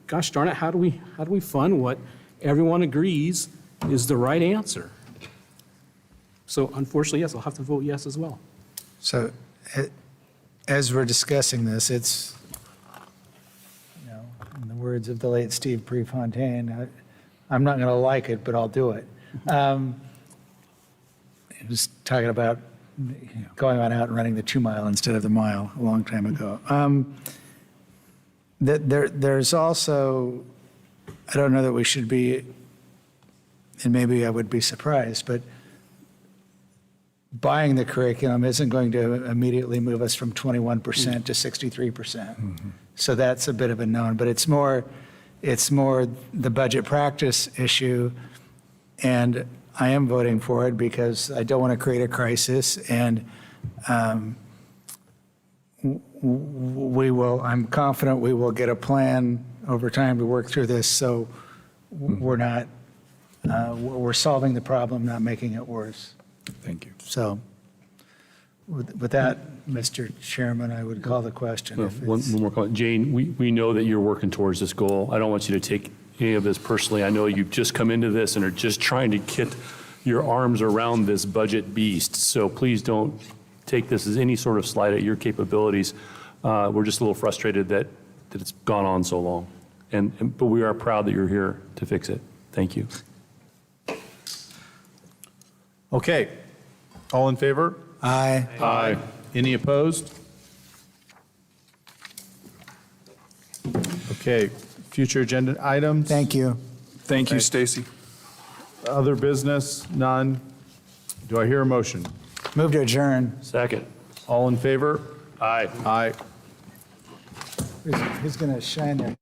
gosh darn it, how do we fund what everyone agrees is the right answer? So unfortunately, yes, I'll have to vote yes as well. So as we're discussing this, it's, in the words of the late Steve Prefontaine, I'm not going to like it, but I'll do it. He was talking about going on out and running the 2 mile instead of the mile a long time ago. There's also, I don't know that we should be, and maybe I would be surprised, but buying the curriculum isn't going to immediately move us from 21% to 63%. So that's a bit of a known, but it's more the budget practice issue, and I am voting for it because I don't want to create a crisis, and I'm confident we will get a plan over time to work through this, so we're solving the problem, not making it worse. Thank you. So with that, Mr. Chairman, I would call the question. One more comment. Jane, we know that you're working towards this goal. I don't want you to take any of this personally. I know you've just come into this and are just trying to get your arms around this budget beast. So please don't take this as any sort of slight at your capabilities. We're just a little frustrated that it's gone on so long. But we are proud that you're here to fix it. Thank you. Okay. All in favor? Aye. Aye. Any opposed? Okay, future agenda items? Thank you. Thank you, Thanks. Stacy. Other business? None. Do I hear a motion? Move to adjourn. Second. All in favor? Aye. Aye. Who's going to shine their